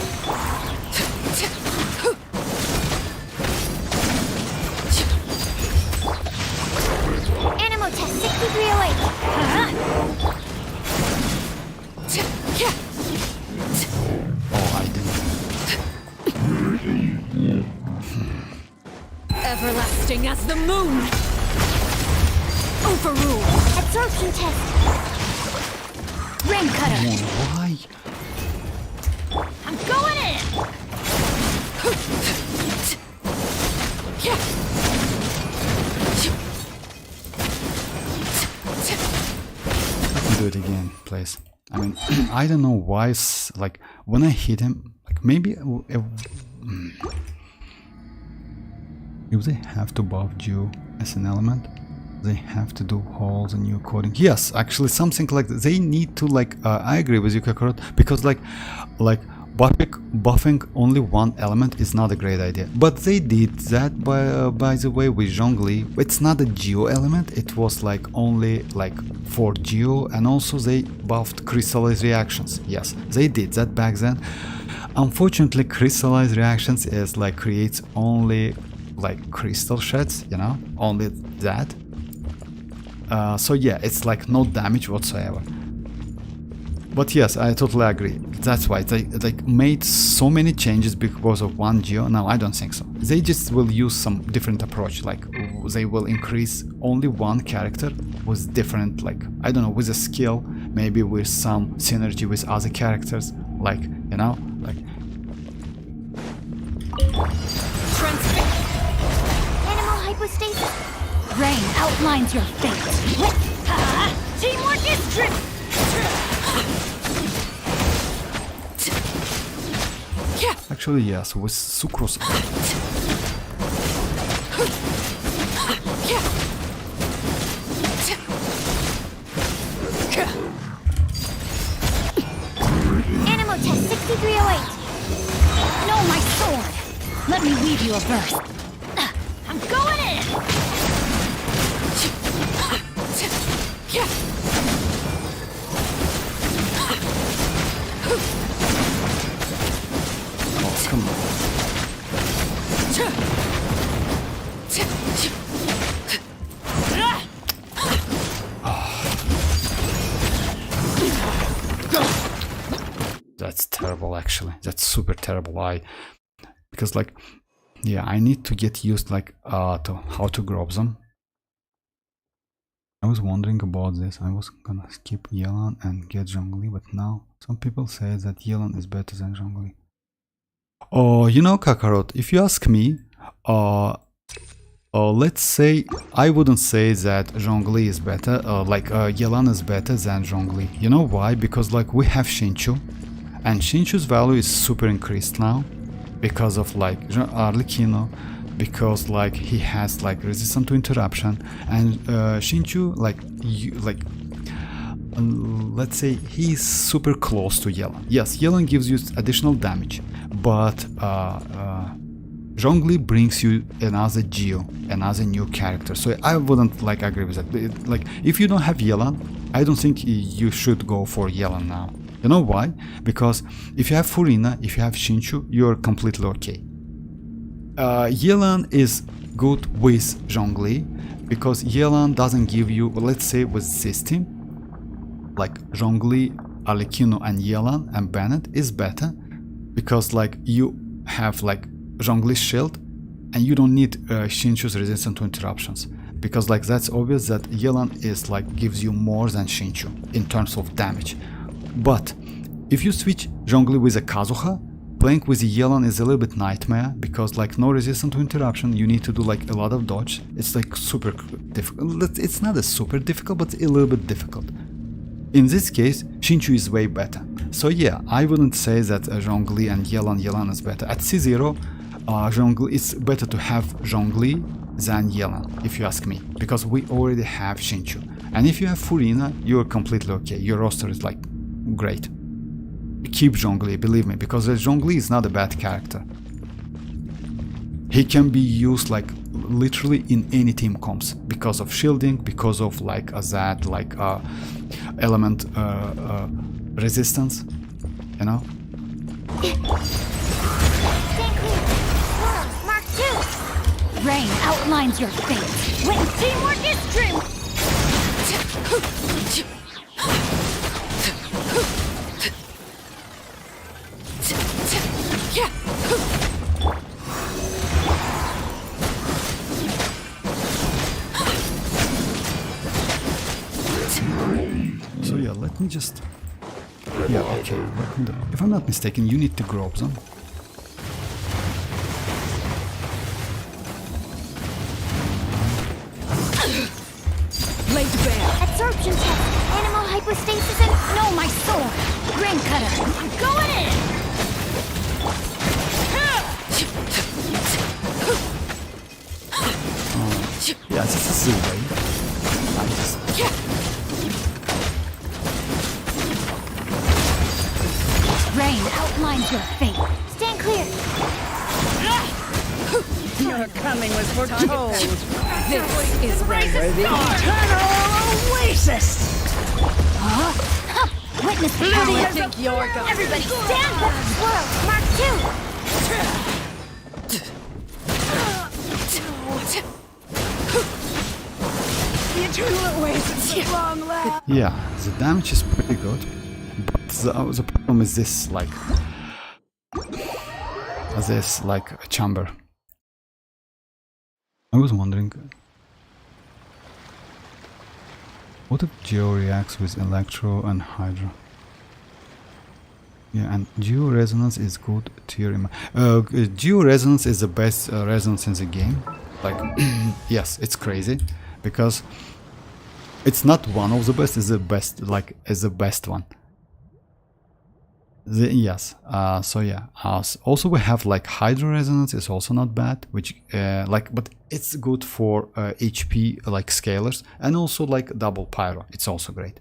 Animal test 6308. Oh, I didn't. Everlasting as the moon. Overrule. Absorption test. Rain cutter! Why? I'm going in! Do it again, please. I mean, I don't know why. Like when I hit him, like maybe if they have to buff Geo as an element, they have to do holes in new coding. Yes, actually something like that. They need to like. I agree with you, Kakarot, because like buffing only one element is not a great idea. But they did that by the way with Zhongli. It's not a Geo element. It was like only like for Geo, and also they buffed crystallized reactions. Yes, they did that back then. Unfortunately, crystallized reactions is like creates only like crystal shards, you know, only that. So yeah, it's like no damage whatsoever. But yes, I totally agree. That's why they made so many changes because of one Geo. No, I don't think so. They just will use some different approach. Like they will increase only one character with different, like, I don't know, with a skill, maybe with some synergy with other characters. Like, you know, like. Animal hypostasis. Rain outlines your fate. Teamwork is true. Actually, yes, with Sucrose. Animal test 6308. Know my sword! Let me weave you a verse. I'm going in! Oh, come on. That's terrible, actually. That's super terrible. Because like, yeah, I need to get used like to how to grab them. I was wondering about this. I was gonna skip Yelan and get Zhongli, but now some people say that Yelan is better than Zhongli. Oh, you know, Kakarot, if you ask me, Let's say I wouldn't say that Zhongli is better, Yelan is better than Zhongli. You know why? Because like we have Xinchu, and Xinchu's value is super increased now because of like Arlecchino, because like he has like resistance to interruption, and Xinchu let's say he's super close to Yelan. Yes, Yelan gives you additional damage, but Zhongli brings you another Geo, another new character. So I wouldn't like agree with that. Like if you don't have Yelan, I don't think you should go for Yelan now. You know why? Because if you have Furina, if you have Xinchu, you're completely okay. Yelan is good with Zhongli because Yelan doesn't give you, let's say with this team, like Zhongli, Arlecchino and Yelan and Bennett is better because like you have like Zhongli's shield and you don't need Xinchu's resistance to interruptions, because like that's obvious that Yelan is like gives you more than Xinchu in terms of damage. But if you switch Zhongli with a Kazuha, playing with Yelan is a little bit nightmare because like no resistance to interruption, you need to do like a lot of dodge. It's like super difficult. It's not a super difficult, but a little bit difficult. In this case, Xinchu is way better. So yeah, I wouldn't say that Zhongli and Yelan is better. At C0, Zhongli, it's better to have Zhongli than Yelan, if you ask me, because we already have Xinchu. And if you have Furina, you're completely okay. Your roster is like great. Keep Zhongli, believe me, because Zhongli is not a bad character. He can be used like literally in any team comps because of shielding, because of like that like element resistance, you know. Mark 2. Rain outlines your fate. When teamwork is strength. So yeah, let me just... Yeah, okay, let me do... If I'm not mistaken, you need to grow them. Laid bare. Absorption test. Animal hypostasis and... No, my sword. Grain cutter. I'm going in. Yeah, this is the way. I just... Rain outlines your fate. Stand clear. Your coming was foretold. This is rain. Eternal oasis! Witness the How power. I think you're going. Everybody stand up. Swirl. Mark 2. The eternal oasis at long last. Yeah, the damage is pretty good, but the problem is this, like a chamber. I was wondering, what if Geo reacts with Electro and Hydra? Yeah, and Geo Resonance is good tier. Geo Resonance is the best resonance in the game. Like, yes, it's crazy because it's not one of the best. It's the best. Like, it's the best one. Yes. So yeah. Also, we have like Hydro Resonance is also not bad, which but it's good for HP like scalers, and also like double pyro. It's also great.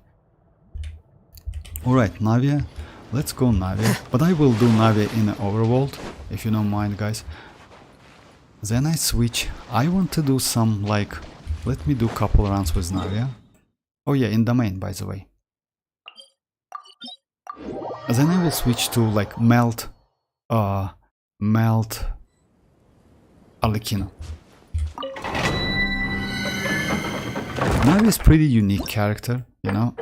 All right, Navia. Let's go Navia. But I will do Navia in the overworld, if you don't mind, guys. Then I switch. I want to do some like. Let me do a couple runs with Navia. Oh yeah, in domain, by the way. Then I will switch to like melt Arlecchino. Navia is pretty unique character, you know.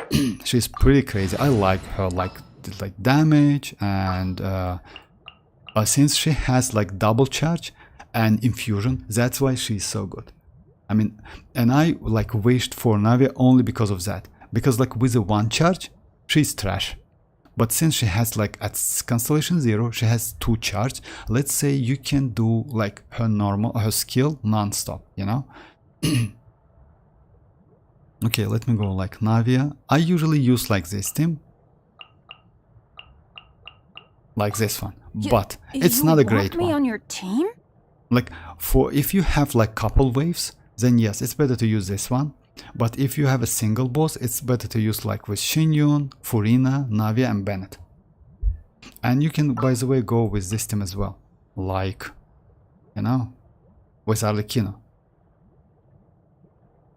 She's pretty crazy. I like her like damage, and since she has like double charge and infusion, that's why she's so good. I mean, and I like wished for Navia only because of that. Because like with the one charge, she's trash. But since she has like at Constellation 0, she has 2 charge. Let's say you can do like her skill non-stop, you know? Okay, let me go like Navia. I usually use like this team. Like this one. But it's not a great me one. on your team? Like for if you have like couple waves, then yes, it's better to use this one. But if you have a single boss, it's better to use like with Xianyun, Furina, Navia and Bennett. And you can, by the way, go with this team as well. Like, you know, with Arlecchino.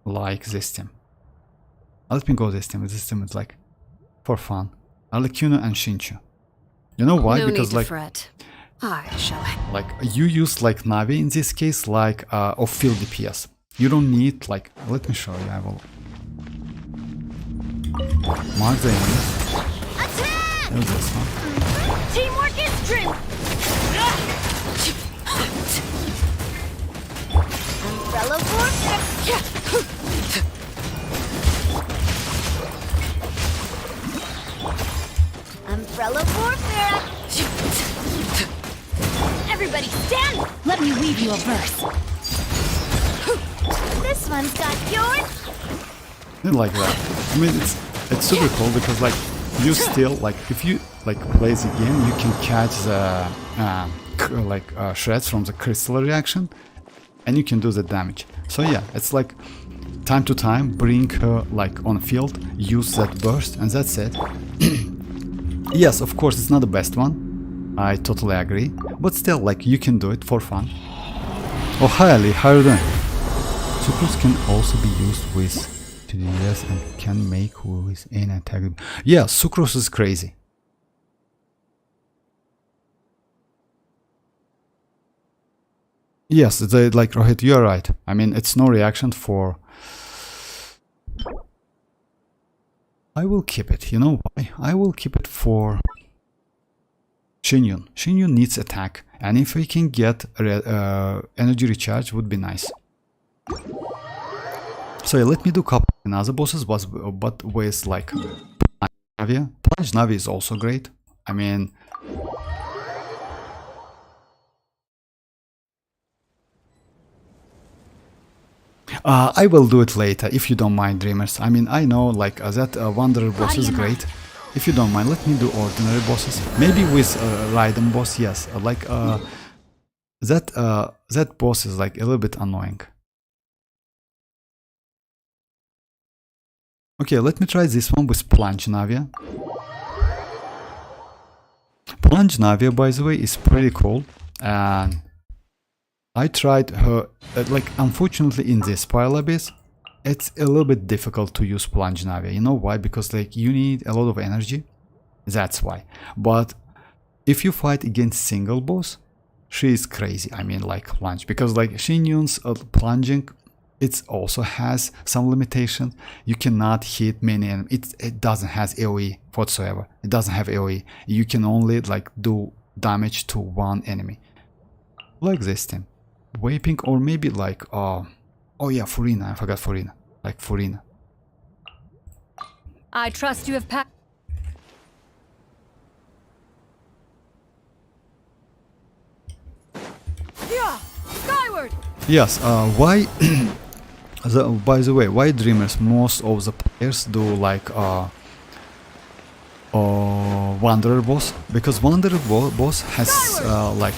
Like this team. Let me go this team. This team is like for fun. Arlecchino and Shinchu. You know why? No Because need to like fret. I shall. like you use like Navi in this case, like of field DPS. You don't need like, let me show you. I will mark the enemy. There's this one. Teamwork is dream. Umbrella warfare. Umbrella warfare. Everybody stand. Let me weave you a verse. This one's got yours. Like that. I mean, it's super cool because like you still like if you like play the game, you can catch the shreds from the crystal reaction, and you can do the damage. So yeah, it's like time to time bring her like on field, use that burst, and that's it. Yes, of course, it's not the best one. I totally agree, but still, like you can do it for fun. Oh, hi Ali, how are you doing? Sucrose can also be used with TDS and can make with any attack. Yeah, Sucrose is crazy. Yes, they, like Rohit, you're right. I mean, it's no reaction for... I will keep it. You know why? I will keep it for Xianyun. Xianyun needs attack, and if we can get energy recharge, would be nice. So yeah, let me do a couple another bosses, but with like Navia. Plunge Navi is also great. I mean, I will do it later if you don't mind, Dreamers. I mean, I know like that Wanderer boss is great. If you don't mind, let me do ordinary bosses. Maybe with Raiden boss, yes. Like that boss is like a little bit annoying. Okay, let me try this one with Plunge Navia. Plunge Navia, by the way, is pretty cool. And I tried her, like, unfortunately in this Spiral Abyss, it's a little bit difficult to use Plunge Navia. You know why? Because, like, you need a lot of energy. That's why. But if you fight against single boss, she is crazy. I mean, like, Plunge. Because, like, Xianyun's plunging, it also has some limitation. You cannot hit many enemies. It doesn't have AoE whatsoever. It doesn't have AoE. You can only, like, do damage to one enemy. Like this thing. Vaping, or maybe like oh yeah, Furina. I forgot Furina. Like Furina. I trust you have packed. Yeah, skyward. Yes. Why? By the way, why Dreamers? Most of the players do like Wanderer boss, because Wanderer boss has like.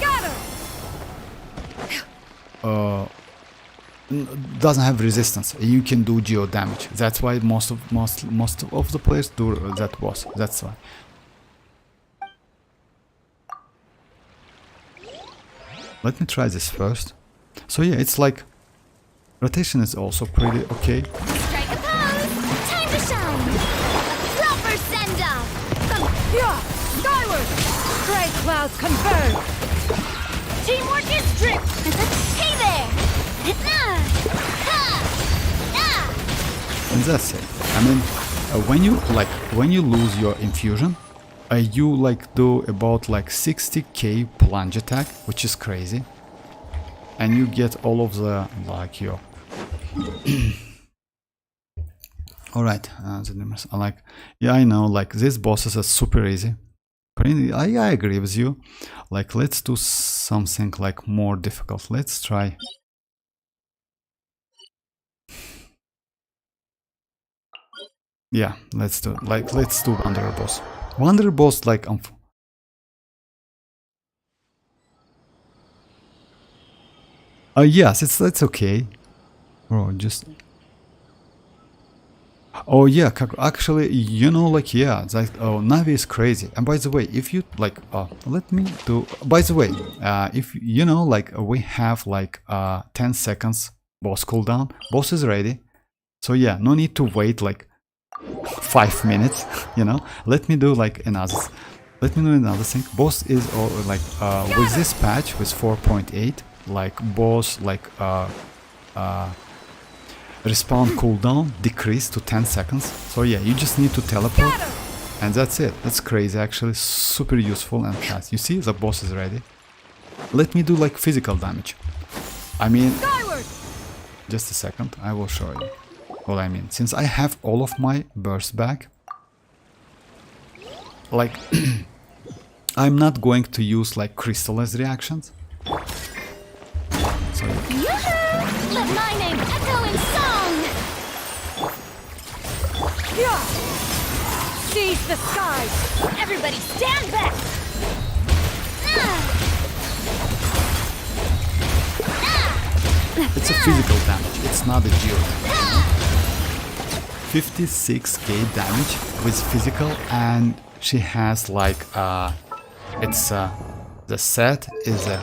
Doesn't have resistance. You can do geo damage. That's why most of the players do that boss. That's why. Let me try this first. So yeah, it's like rotation is also pretty okay. Strike a pose. Time to shine. Proper send off. Yeah, skyward. Gray clouds converge. Teamwork is drip. Hey there. And that's it. I mean, when you lose your infusion, you like do about like 60k plunge attack, which is crazy, and you get all of the like your Alright, I like, yeah, I know, like, these bosses are super easy. I agree with you. Like, let's do something like more difficult. Let's try. Yeah, let's do Wanderer boss. Wanderer boss, like, yes, it's okay. Bro, just. Oh yeah, actually, you know, like, yeah, like, oh, Navi is crazy. And by the way, if you like, let me do. By the way, if you know, like, we have like 10 seconds boss cooldown. Boss is ready, so yeah, no need to wait like 5 minutes. You know, let me do like another. Let me do another thing. Boss is like with this patch with 4.8, like boss like respawn cooldown decreased to 10 seconds. So yeah, you just need to teleport and that's it. That's crazy, actually, super useful and fast. You see, the boss is ready. Let me do like physical damage. I mean, just a second, I will show you what I mean. Since I have all of my bursts back, like I'm not going to use like crystallized reactions. So, Let my name echo in song! Seize the skies! Everybody stand back! it's a physical damage, it's not a geo damage. 56k damage with physical, and she has like it's the set is a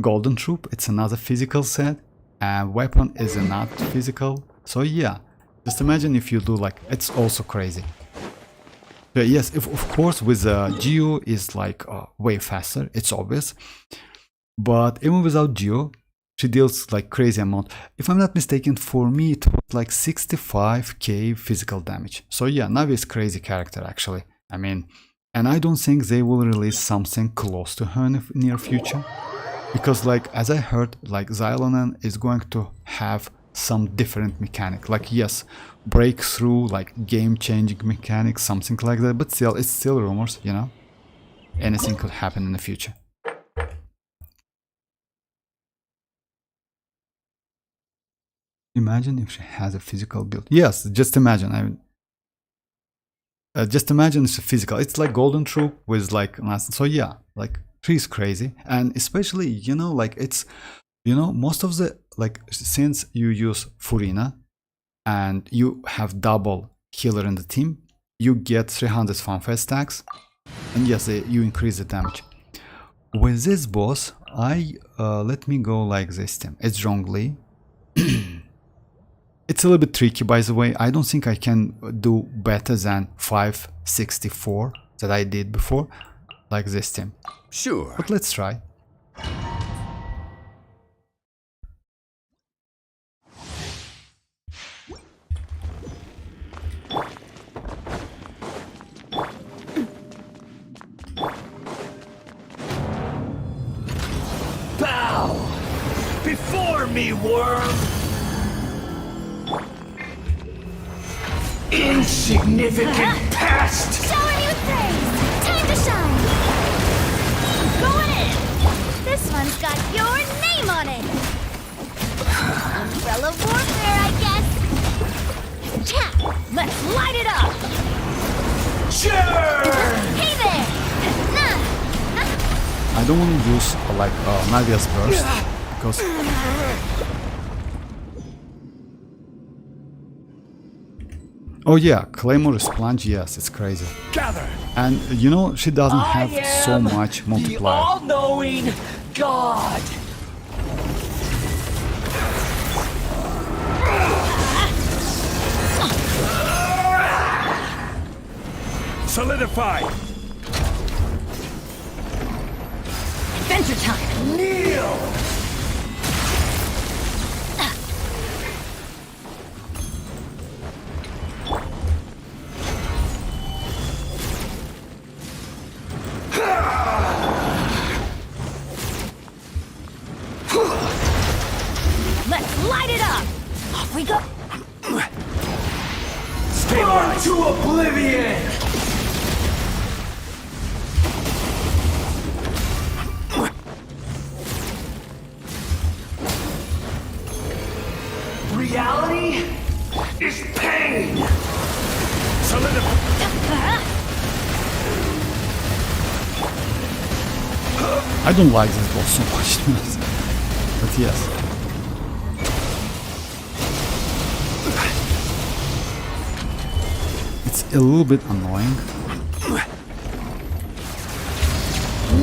golden troop, it's another physical set, and weapon is not physical. So yeah, just imagine if you do like, it's also crazy. Yes, if, of course with Geo is like way faster, it's obvious, but even without Geo she deals like crazy amount. If I'm not mistaken, for me it was like 65k physical damage. So yeah, Navi is crazy character actually. I mean, and I don't think they will release something close to her in the near future. Because like, as I heard, like Xianyun is going to have some different mechanic. Like, yes, breakthrough, like game-changing mechanics, something like that. But still, it's still rumors, you know? Anything could happen in the future. Imagine if she has a physical build. Yes, just imagine. I mean, just imagine it's a physical. It's like Golden Troop with like, so yeah, like she's crazy. And especially, you know, like it's, you know, most of the, like, since you use Furina and you have double healer in the team, you get 300 fanfare stacks. And yes, you increase the damage. With this boss, let me go like this team. It's Zhongli. It's a little bit tricky, by the way. I don't think I can do better than 564 that I did before, like this team. Sure. But let's try. Bow before me, worm! Insignificant pest! Showing you praise! Time to shine! I'm going in! This one's got your name on it! Umbrella warfare, I guess! Cha! Let's light it up! Sure! Hey there! Nah! I don't want to use like Navia's burst because oh yeah, Claymore is plunge, yes, it's crazy. Gather! And you know, she doesn't have so much The multiplier. all-knowing God! Solidify! Adventure time! Kneel! Let's light it up! Off we go! Burn to oblivion! Reality is pain! I don't like this boss so much, but yes. It's a little bit annoying.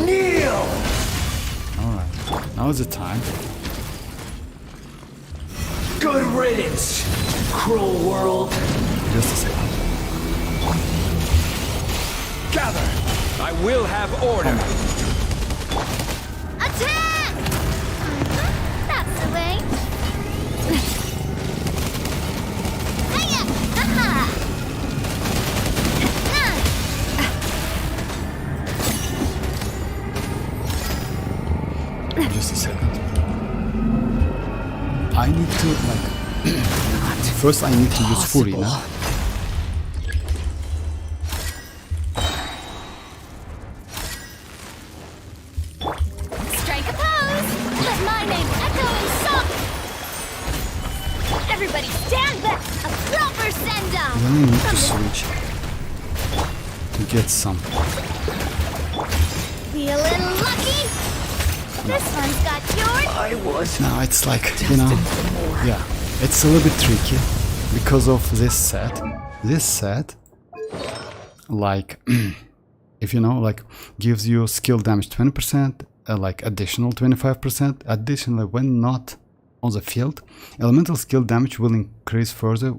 Kneel! Alright, now is the time. Good riddance, cruel world. Just a second. Gather! I will have order! Attack! That's the way. Hiya! Aha! Just a second. I need to like first I need to use Furina. Strike a pose! Let my name echo in song! Everybody stand back! A proper send-off! Then I need to switch to get some. Feeling lucky? This one's got yours! Now it's like, you know, yeah, it's a little bit tricky because of this set. This set, like, if you know, like, gives you skill damage 20%, like additional 25%. Additionally, when not on the field, elemental skill damage will increase further,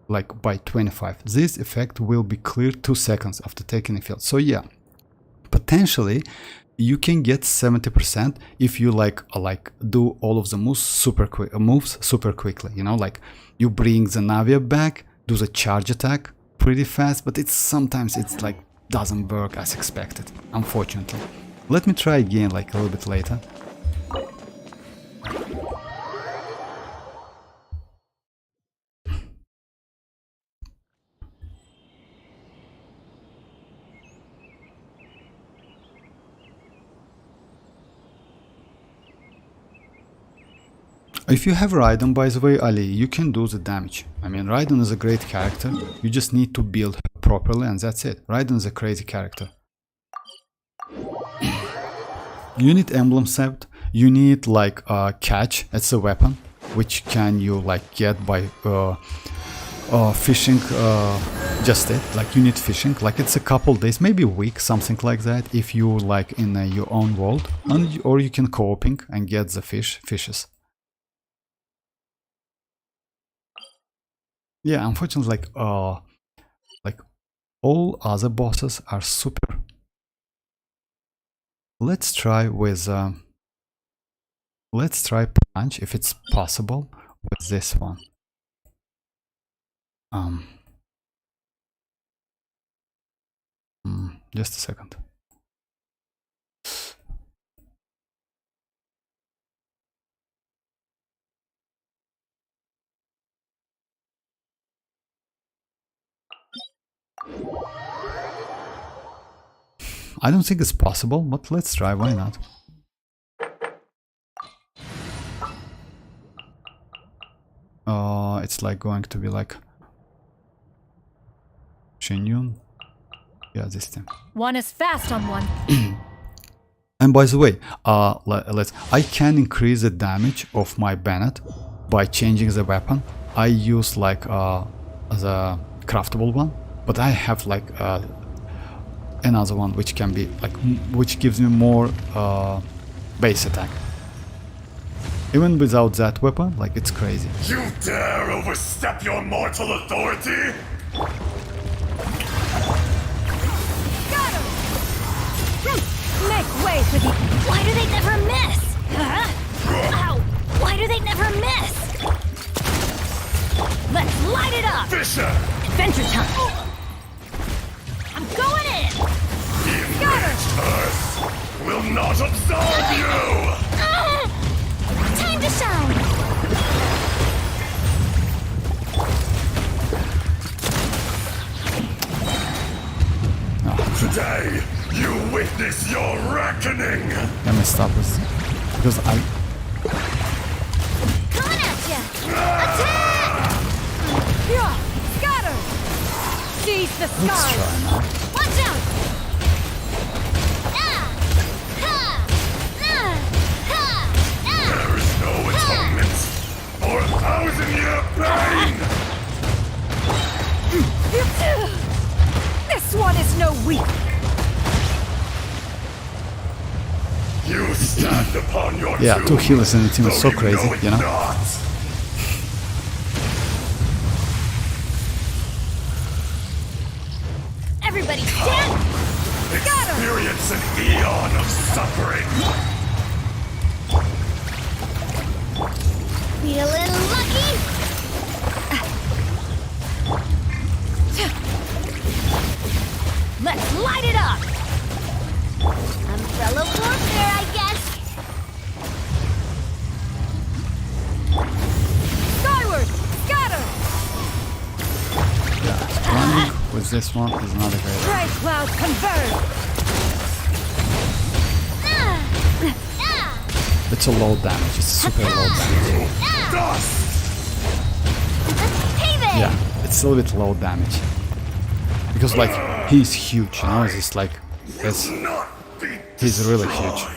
like by 25. This effect will be clear 2 seconds after taking a field. So yeah, potentially you can get 70% if you like do all of the moves super quickly. You know, like you bring the Navia back, do the charge attack pretty fast, but it's sometimes it's like doesn't work as expected, unfortunately. Let me try again like a little bit later. If you have Raiden, by the way, Ali, you can do the damage. I mean, Raiden is a great character. You just need to build her properly and that's it. Raiden is a crazy character. You need emblem set. You need like a catch. It's a weapon which can you like get by fishing. Just it. Like you need fishing. Like it's a couple days, maybe a week, something like that. If you like in your own world, or you can co-oping and get the fishes. Yeah, unfortunately, like all other bosses are super. Let's try with let's try punch if it's possible with this one. Just a second. I don't think it's possible, but let's try, why not? It's like going to be like Xianyun. Yeah, this thing. One is fast on one. And by the way, I can increase the damage of my Bennett by changing the weapon. I use like the craftable one, but I have like another one which can be like which gives me more base attack. Even without that weapon, like it's crazy. You dare overstep your mortal authority? Make way for the... Why do they never miss? Huh? Ow! Why do they never miss? Let's light it up! Fisher! Adventure time! I'm going in! Enraged Earth will not absolve you! Time to shine! Today, you witness your reckoning! Let me stop this. Because I... Coming at ya! Attack! Yeah! Scatter! Seize the Let's sky! try now. Watch out! Ah! Ha! Ah! Ha! Ah! There is no atonement for 1,000-year pain! This one is no weak! You stand upon your Yeah, two tomb, healers in the team is though so crazy, it you know? not. Everybody stand! Experience an eon of suffering! Feeling lucky? Let's light it up! Umbrella warfare, I guess. Skyward! Scatter! Yeah, running with this one is not a great idea. Gray cloud converge! Ah! Ah! It's a low damage, it's super low damage. Dust! Payback! Yeah, it's a little bit low damage. Because like, he's huge, you know, it's just like, it's, Not be he's really huge. destroyed.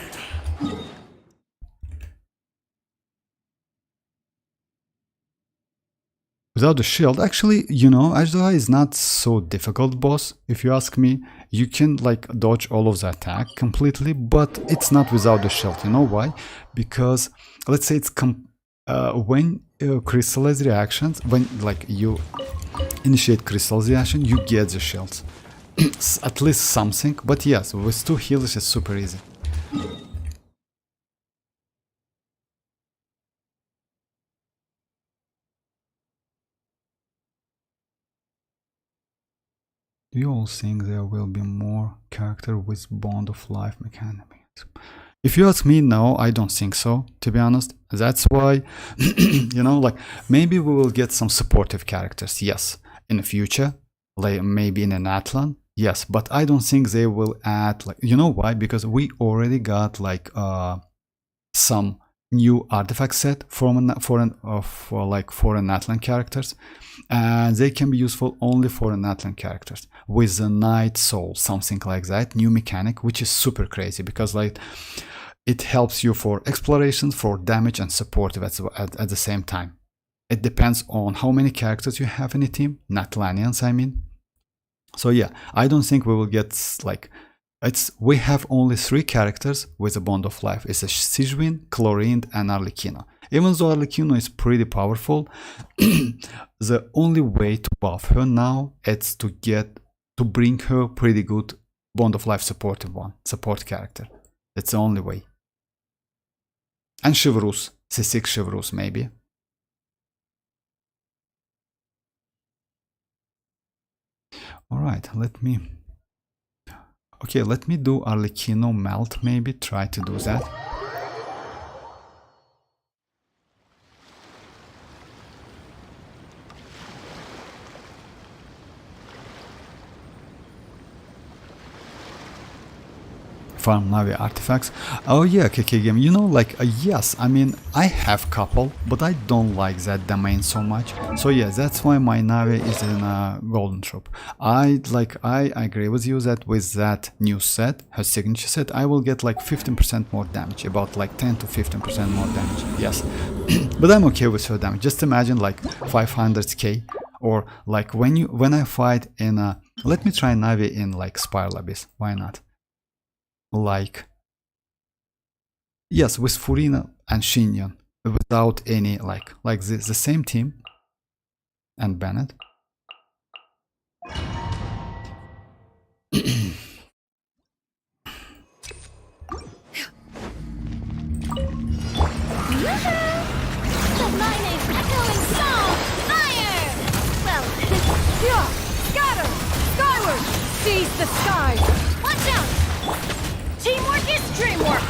Without the shield, actually, you know, Ajda is not so difficult boss, if you ask me. You can like dodge all of the attack completely, but it's not without the shield. You know why? Because let's say it's when crystallize reactions, when like you initiate crystal reaction, you get the shields. At least something, but yes, with two healers it's super easy. Do you all think there will be more character with bond of life mechanics? If you ask me, no, I don't think so, to be honest. That's why, you know, like, maybe we will get some supportive characters, yes, in the future, like maybe in an Atlan, yes, but I don't think they will add, like, you know why? Because we already got, like, some new artifact set for an Atlan characters, and they can be useful only for an Atlan characters with the Night Soul, something like that, new mechanic, which is super crazy because like it helps you for exploration, for damage and supportive at the same time. It depends on how many characters you have in a team, Natlanians I mean. So yeah, I don't think we will get like we have only 3 characters with a bond of life. It's a Xianyun, Chlorine and Arlecchino. Even though Arlecchino is pretty powerful, the only way to buff her now is to bring her pretty good bond of life support character. That's the only way. And Chivalrous, C6 Chivalrous maybe. Alright, let me do Arlecchino melt maybe, try to do that. Farm Navi artifacts. Oh yeah, KK game, you know, like yes, I mean I have couple, but I don't like that domain so much. So yeah, that's why my Navi is in a golden troop. I agree with you that with that new set, her signature set, I will get like 15% more damage, about like 10 to 15% more damage. Yes, but I'm okay with her damage. Just imagine like 500k, or like when I fight in a, let me try Navi in like Spiral Abyss. Why not? Like, yes, with Furina and Xianyun, without any like the same team, and Bennett. The mining echoing song! Fire! Well, Yeah! Scatter! Skyward! Seize the sky! watch out! Teamwork is dreamwork!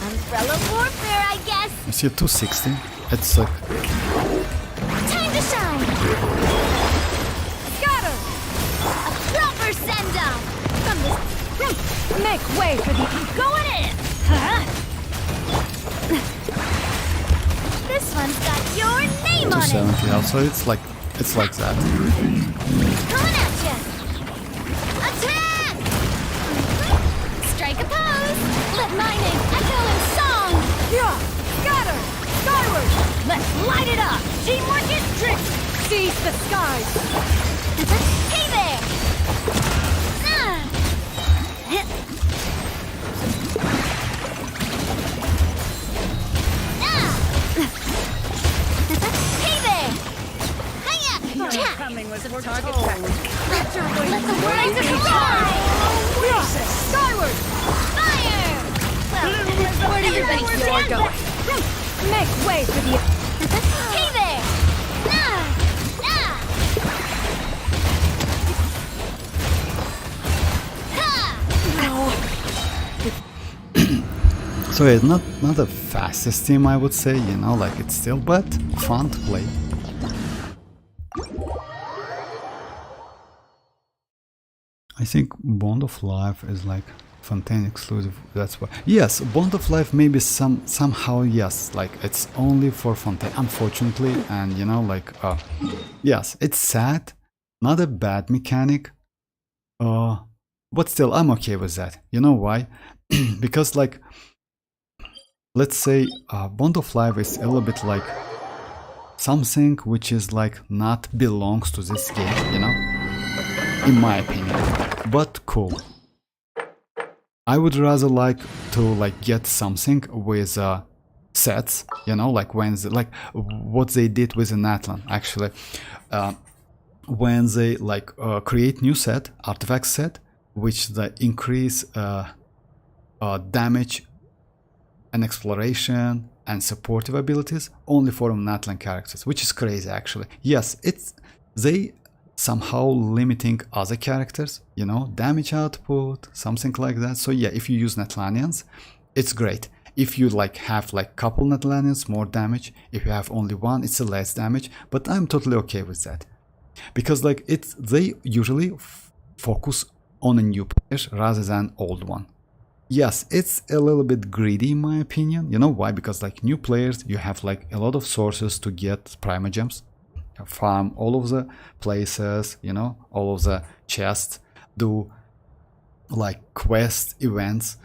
Umbrella warfare, I guess. You see 260. It's like shine! Scatter! A proper send-off! From this... Make way for the... Going in! Huh? This one's got your name on it! 270 also, it's like that. Coming at ya! Attack! Strike a pose! Let my name echo in song! Yeah! Scatter! Skyward! Let's light it up! Teamwork is tricky! Seize the skies! Hey there! Ah. Ah. Hey there! Hiya! Cha! Coming with Some foretold. target practice. Let the words fly! Skyward! Fire! Well, Where do you think you're going? Make way for the... hey there! Ah. Ah. Ha! So it's not the fastest team, I would say, you know, like it's still, but fun to play. I think Bond of Life is like Fontaine exclusive, that's why. Yes, Bond of Life maybe somehow, yes, like it's only for Fontaine, unfortunately, and you know, like, yes, it's sad, not a bad mechanic, but still, I'm okay with that. You know why? Because, like, let's say Bond of Life is a little bit like something which is like not belongs to this game, you know, in my opinion, but cool. I would rather like to like get something with sets, you know, like when like what they did with the Natlan actually, when they like create new set, artifact set, which they increase damage and exploration and supportive abilities only for Natlan characters, which is crazy actually. Yes, it's they somehow limiting other characters, you know, damage output, something like that. So yeah, if you use Natlanians, it's great. If you like have like couple Natlanians, more damage. If you have only one, it's a less damage, but I'm totally okay with that. Because like they usually focus on a new players rather than old one. Yes, it's a little bit greedy in my opinion. You know why? Because like new players, you have like a lot of sources to get primogems, farm all of the places, you know, all of the chests, do like quest events.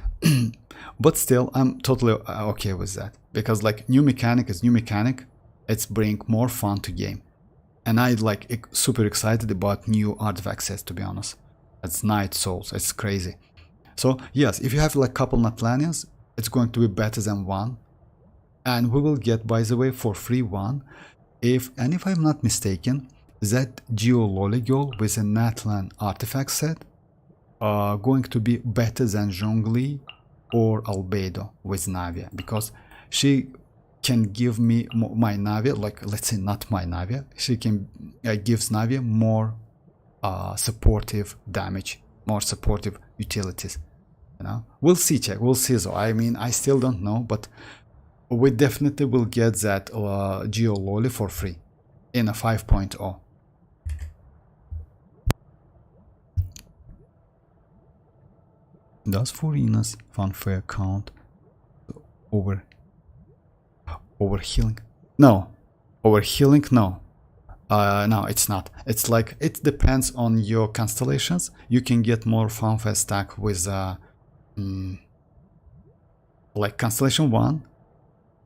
But still, I'm totally okay with that, because like new mechanic is new mechanic. It's bring more fun to game, and I like super excited about new artifact sets, to be honest. It's Night Souls, it's crazy. So yes, if you have like couple Natlanians, it's going to be better than one, and we will get, by the way, for free one. If I'm not mistaken, that Geololi girl with a Natlan artifact set going to be better than Zhongli or Albedo with Navia, because she can give me my Navia, like let's say not my Navia, she can gives Navia more supportive damage, more supportive utilities, you know. We'll see, we'll see though. I mean, I still don't know, but we definitely will get that Geololi for free in a 5.0. Does Furina's fanfare count over healing? No, over healing, no. No, it's not. It's like, it depends on your constellations. You can get more fanfare stack with like constellation 1,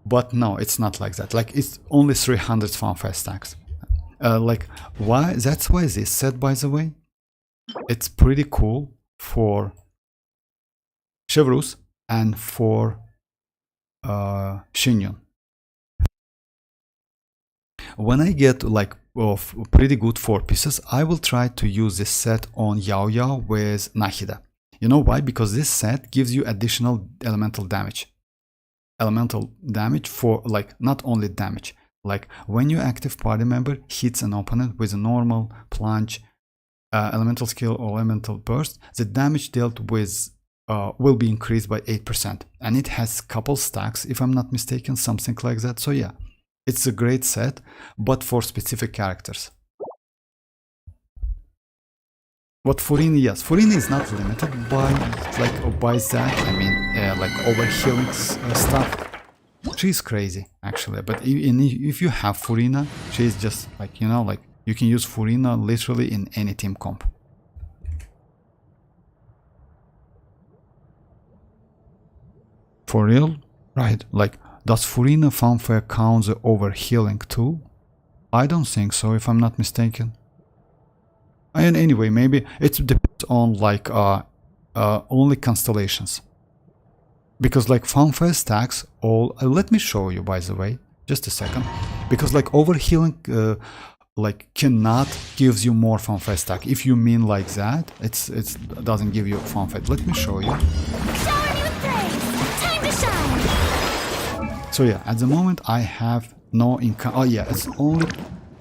but no, it's not like that. Like it's only 300 fanfare stacks. Like why? That's why this set, by the way, it's pretty cool for Chevrus and for Xianyun. When I get like of pretty good 4 pieces, I will try to use this set on Yao Yao with Nahida. You know why? Because this set gives you additional elemental damage. Elemental damage for like not only damage, like when your active party member hits an opponent with a normal plunge, elemental skill or elemental burst, the damage dealt with will be increased by 8%, and it has couple stacks if I'm not mistaken, something like that. So yeah, It's a great set, but for specific characters. But Furina, yes, Furina is not limited by by that. I mean, like overhealing stuff. She's crazy actually, but if you have Furina, she's just like, you know, like you can use Furina literally in any team comp. For real, right? Like, does Furina fanfare count the overhealing too? I don't think so, if I'm not mistaken. And anyway, maybe it depends on like only constellations, because like fanfare stacks all. Let me show you, by the way, just a second, because like overhealing like cannot gives you more fanfare stack. If you mean like that, it doesn't give you fanfare. Let me show you. So yeah, at the moment I have no income. Oh yeah, it's only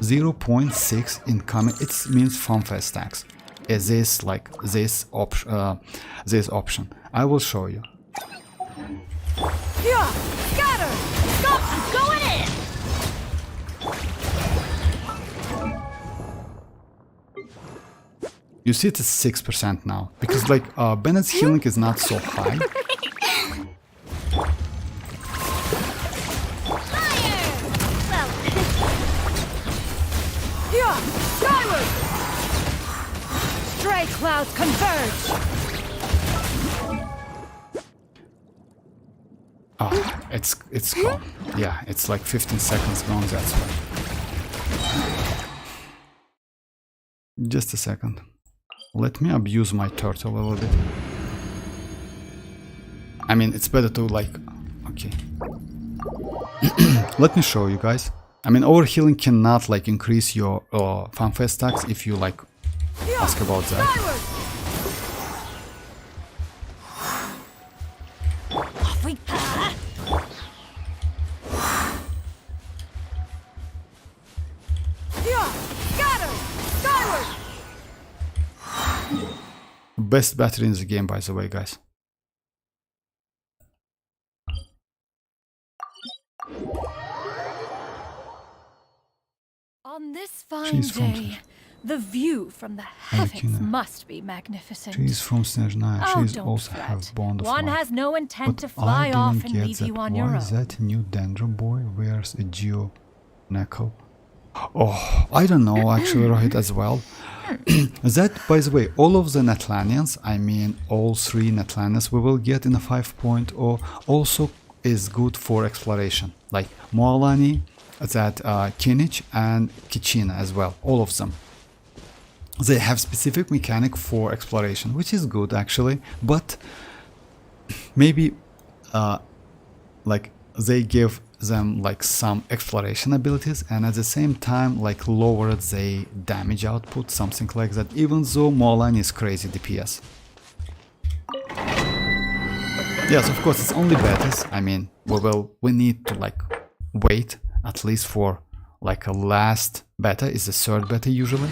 0.6 incoming. It means fanfare stacks. Is this like this option? I will show you. Yeah, got her. Go, I'm going in. You see, it's 6% now because like Bennett's healing is not so high. Skyward! Stray clouds converge! Ah, it's gone. Yeah, it's like 15 seconds gone, that's why. Just a second. Let me abuse my turtle a little bit. I mean, it's better to like... Okay. Let me show you guys. I mean, overhealing cannot like increase your fanfare stacks if you like ask about that. Best battery in the game, by the way, guys. On this fine day, the view from the heavens must be magnificent. She's from Xianyun. Oh, She's don't also fret. have bond of One life. has no intent to But fly I off didn't and get leave that. you on Why your is own. that new Dendro boy wears a geo knuckle? Oh, I don't know actually, Rohit, as well. That, by the way, all of the Netlanians, I mean all 3 Netlanians we will get in a 5.0 also is good for exploration. Like Moalani, that Kinich and Kichina as well, all of them. They have specific mechanic for exploration, which is good actually, but maybe like they give them like some exploration abilities and at the same time like lower the damage output, something like that, even though Moalani is crazy DPS. Yes, of course, it's only betas. I mean, we need to like wait at least for like a last beta, is the 3rd beta usually.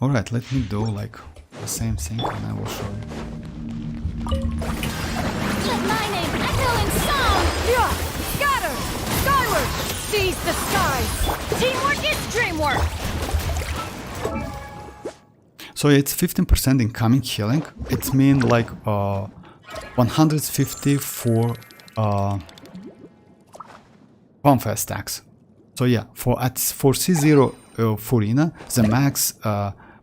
Alright, let me do like the same thing and I will show you. Let my name echo in song! Yeah, scatter! Skyward! Seize the skies! Teamwork is dreamwork! So it's 15% incoming healing. It means like 150 for fanfare stacks. So yeah, for C0 Furina, the max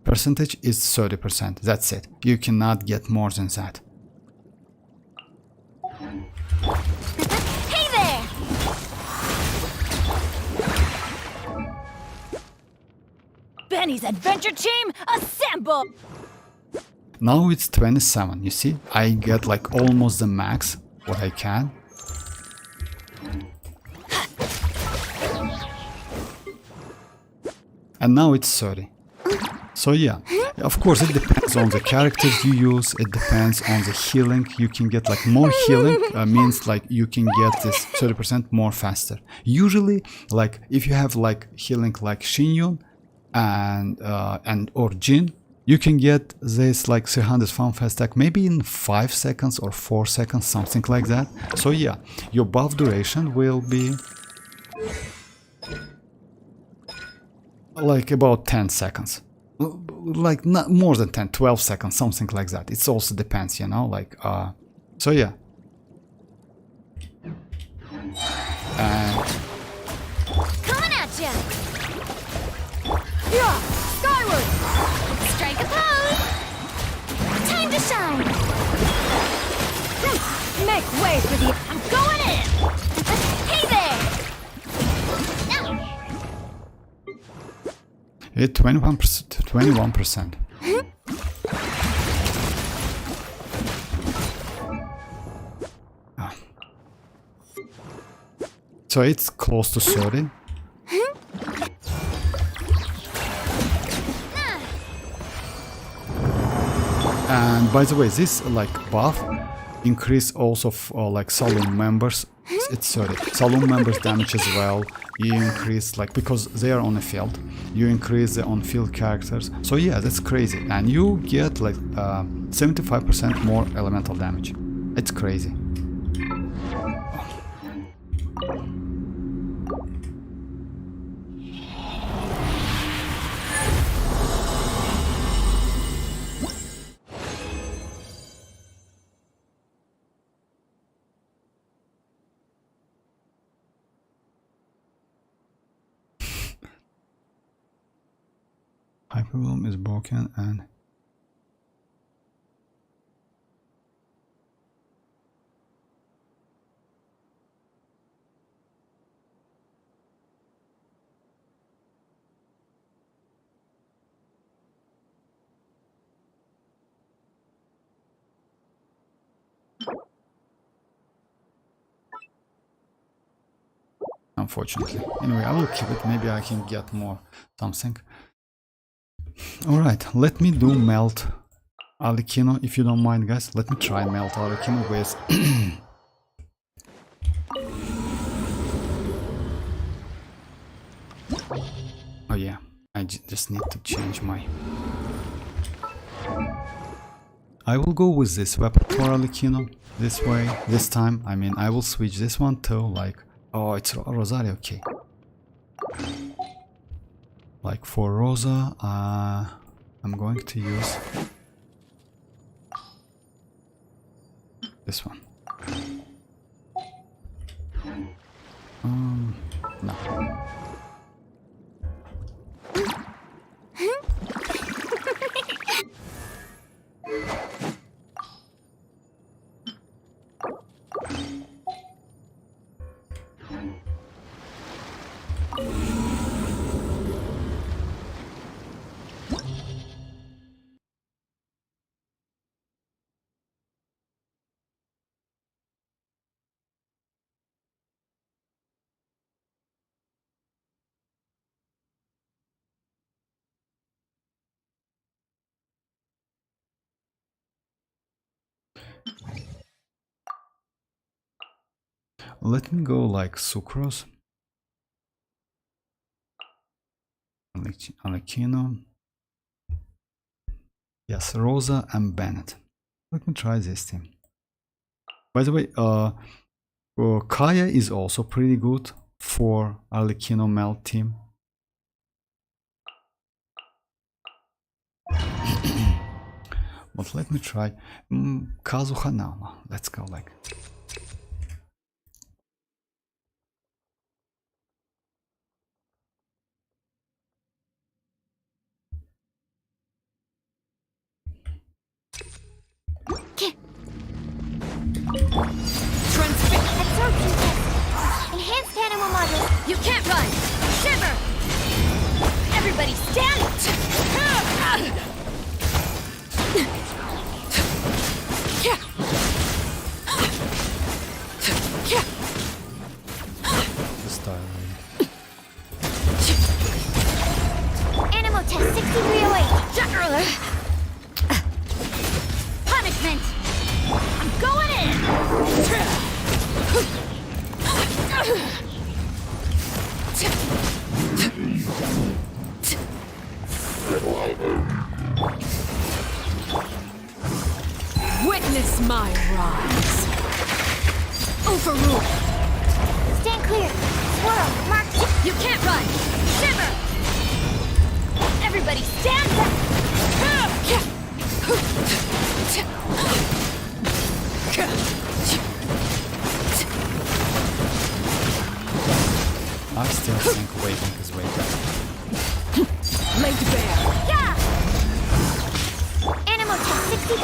percentage is 30%. That's it. You cannot get more than that. Hey there! Benny's adventure team, assemble! Now it's 27, you see? I get like almost the max, what I can. And now it's 30. So yeah, of course it depends on the characters you use, it depends on the healing. You can get like more healing, means like you can get this 30% more faster. Usually, like if you have like healing like Xianyun and or Jin, you can get this like 300 fan fast attack maybe in 5 seconds or 4 seconds, something like that. So yeah, your buff duration will be like about 10 seconds. Like not more than 10, 12 seconds, something like that. It also depends, you know, like so yeah. And Coming at ya! Yeah! Skyward! Strike a pose! Time to shine! Make way for the... I'm going in! Hey there! it 21%. So it's close to 30. And by the way, this like buff increase also like saloon members. It's 30. Saloon members damage as well. You increase like because they are on the field. You increase the on-field characters. So yeah, that's crazy. And you get like 75% more elemental damage. It's crazy. Hyperwhelm is broken and unfortunately. Anyway, I will keep it. Maybe I can get more something. Alright, let me do melt Arlecchino if you don't mind, guys. Let me try melt Arlecchino with oh yeah, I just need to change my... I will go with this weapon for Arlecchino this way, this time. I mean, I will switch this one to like... Oh, it's Rosario, okay. Like for Rosa, I'm going to use this one. No. Let me go like Sucrose, Arlecchino, yes, Rosa and Bennett. Let me try this team. By the way, Kaya is also pretty good for Arlecchino melt team. But let me try Kazuha now. Let's go like... Enhanced animal model. You can't run! Shiver! Everybody stand! This time. Animal test 6308. Juggler! Punishment. I'm going in! Witness my rise. Overrule. Stand clear. Swirl. Mark. You can't run. Shiver. Everybody stand back. I still think waiting is way better. Laid bare. Yeah. Animal test 60.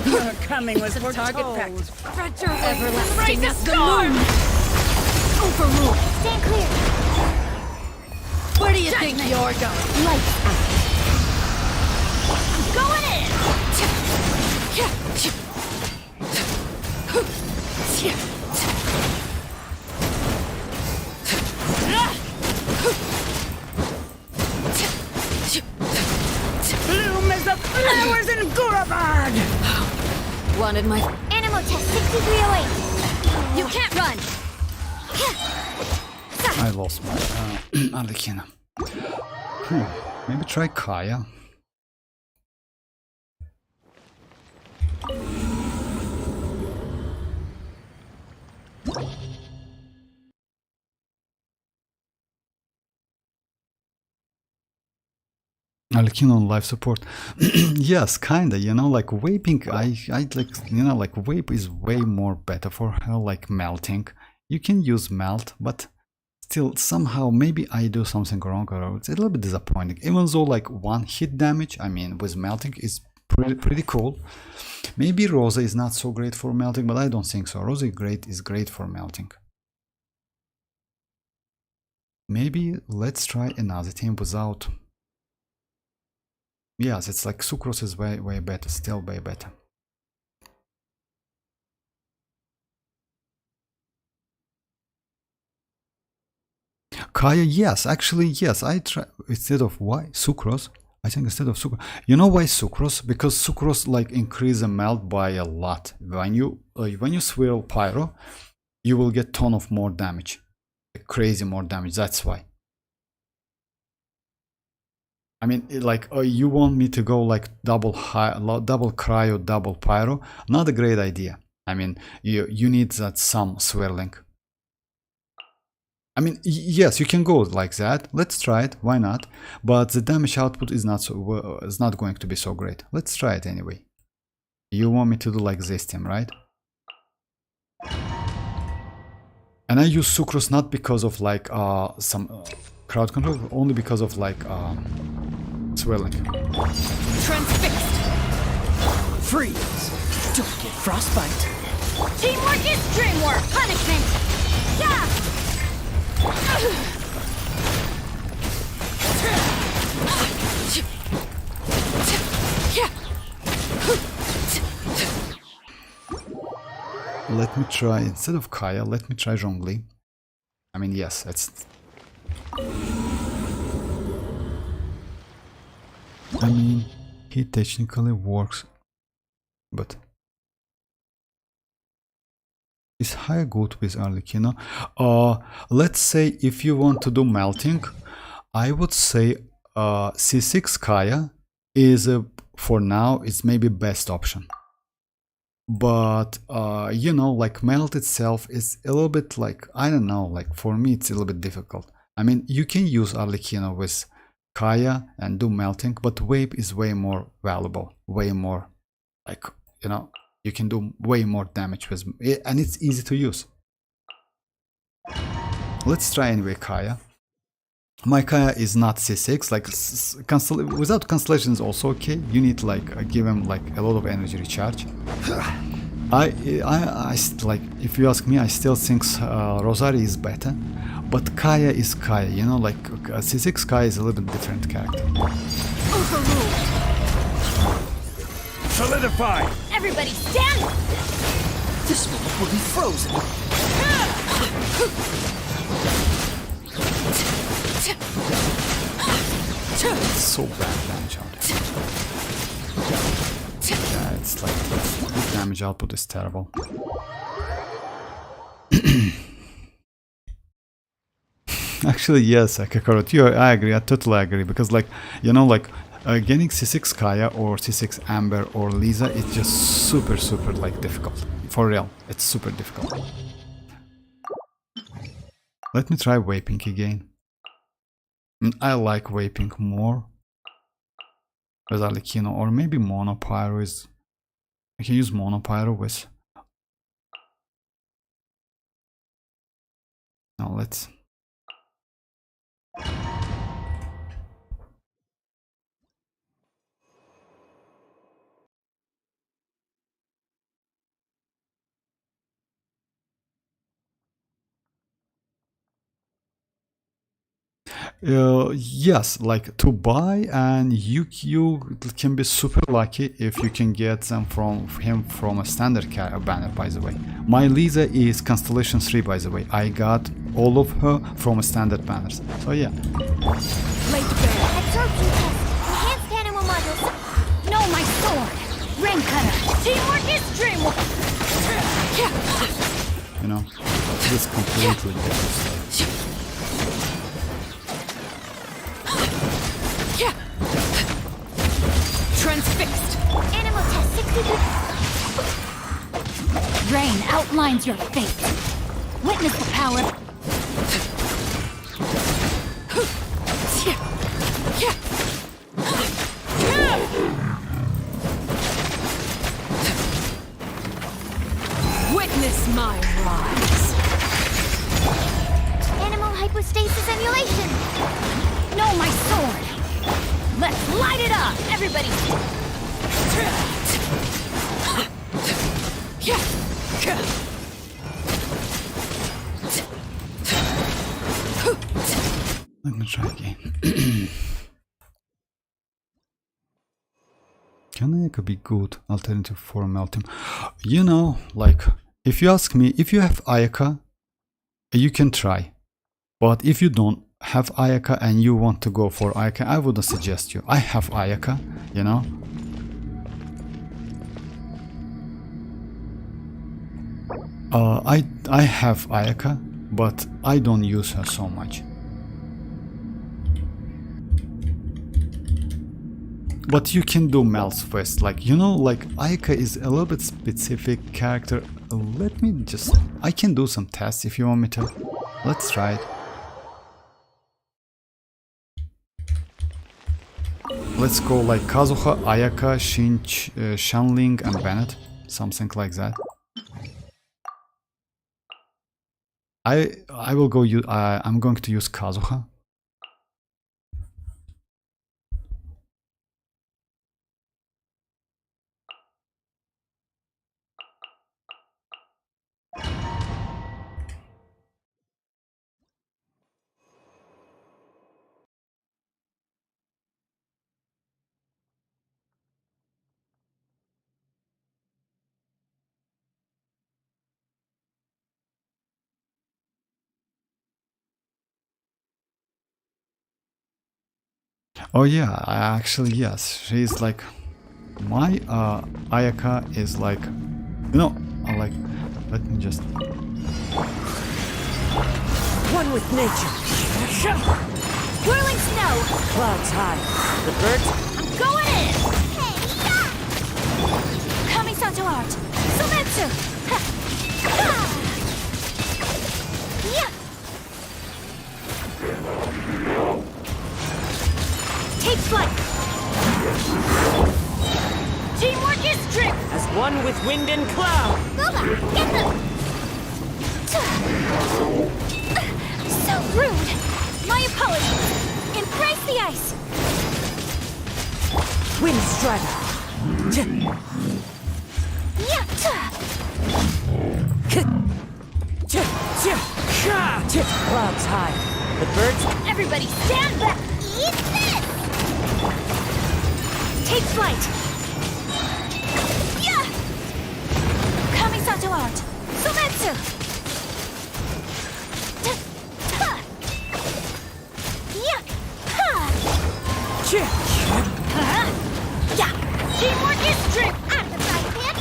Your coming was Some target foretold. practice. Spread your wings. Everlasting Raise a as the storm. moon. Overrule. Stand clear. Where do you think you're going? Lights out. Going in. Bloom as the flowers in Guravad! Wanted my... Animal test 6308. You can't run. I lost my Arlecchino. Maybe try Kaya. Arlecchino on life support. Yes, kinda, you know, like vaping, I like, you know, like vape is way more better for her, like melting. You can use melt, but still somehow maybe I do something wrong or it's a little bit disappointing. Even though like one hit damage, I mean, with melting is pretty cool. Maybe Rosa is not so great for melting, but I don't think so. Rosa is great for melting. Maybe let's try another team without... Yes, it's like Sucrose is way better, still way better. Kaya, yes, actually, yes, I try instead of why Sucrose. I think instead of Sucrose, you know why Sucrose? Because Sucrose like increase the melt by a lot. When you swirl Pyro, you will get ton of more damage, crazy more damage. That's why. I mean, like, you want me to go like double cryo, double pyro? Not a great idea. I mean, you need that some swirling. I mean, yes, you can go like that. Let's try it. Why not? But the damage output is not going to be so great. Let's try it anyway. You want me to do like this team, right? And I use Sucrose not because of like some crowd control, only because of like swirling. Transfixed. Freeze. Don't get frostbite. Teamwork is dreamwork. Punishment. Yeah. Let me try, instead of Kaya, let me try Zhongli. I mean, yes, it's... I mean, he technically works, but... Is high good with Arlecchino? Let's say if you want to do melting, I would say C6 Kaya is, for now, it's maybe best option. But you know, like melt itself is a little bit like, I don't know, like for me it's a little bit difficult. I mean, you can use Arlecchino with Kaya and do melting, but Vape is way more valuable, way more, like, you know, you can do way more damage with it, and it's easy to use. Let's try anyway Kaya. My Kaya is not C6, like without constellation is also okay. You need like give him like a lot of energy recharge. I like, if you ask me, I still think Rosari is better, but Kaya is Kaya, you know, like C6 Kaya is a little bit different character. Solidify! Everybody stand! This one will be frozen. It's so bad damage output. Yeah, it's like the damage output is terrible. Actually, yes, Kakarot, I agree. I totally agree because, like, you know, like getting C6 Kaya or C6 Amber or Lisa, it's just super like difficult. For real, it's super difficult. Let me try Vaping again. I like Vaping more with Arlecchino, or maybe Monopyro is. I can use Monopyro with. Now let's. Yes, like to buy, and you can be super lucky if you can get them from him from a standard banner. By the way, my Lisa is Constellation 3. By the way, I got all of her from a standard banners. So yeah. Absorption test. Enhanced animal modules. No, my sword! Rain cutter! Teamwork is dreamwork! You know, this completely different. Transfixed! Animal test 63. Rain outlines your fate. Witness the power. Witness my rise. Animal hypostasis emulation. No, my sword! Let's light it up, everybody! Let me try again. Can Ayaka be good alternative for Melting? You know, like, if you ask me, if you have Ayaka, you can try. But if you don't have Ayaka and you want to go for Ayaka, I wouldn't suggest you. I have Ayaka, you know. I have Ayaka, but I don't use her so much. But you can do Mel's first, like, you know, like Ayaka is a little bit specific character. Let me just, I can do some tests if you want me to. Let's try it. Let's go like Kazuha, Ayaka, Shanling, and Bennett, something like that. I will go. I'm going to use Kazuha. Oh yeah, actually yes, she's like, my Ayaka is like, you know, I like, let me just. One with nature. Whirling snow! Clouds high. The birds. I'm going in! Kamisato art! Sumetsu! Ha! Ha! Yeah! Take flight! Teamwork is strict! As one with wind and cloud. Booba, get them! So rude! My apologies! Embrace the ice! Wind strider. Clouds high. The birds. Everybody stand back! Eat this! Take flight! Yeah! Kamisato art! Sumetsu! Teamwork is strict! At the fry pan!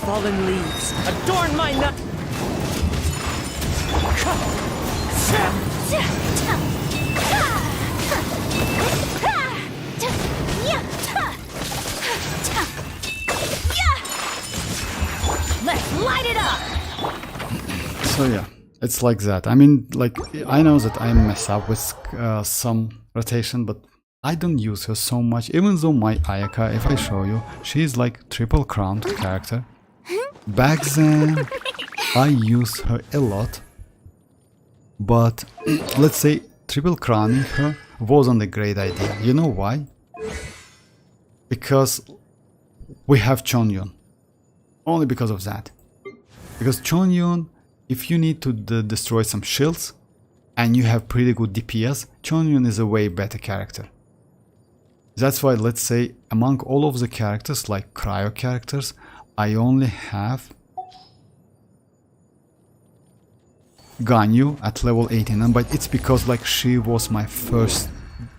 Fallen leaves. Adorn my nut. So yeah, it's like that. I mean, like, I know that I mess up with some rotation, but I don't use her so much. Even though my Ayaka, if I show you, she's like triple crowned character. Back then, I used her a lot. But let's say triple crowning her wasn't a great idea. You know why? Because we have Xianyun. Only because of that. Because Xianyun, if you need to destroy some shields and you have pretty good DPS, Xianyun is a way better character. That's why, let's say, among all of the characters, like cryo characters, I only have Ganyu at level 89, but it's because like she was my first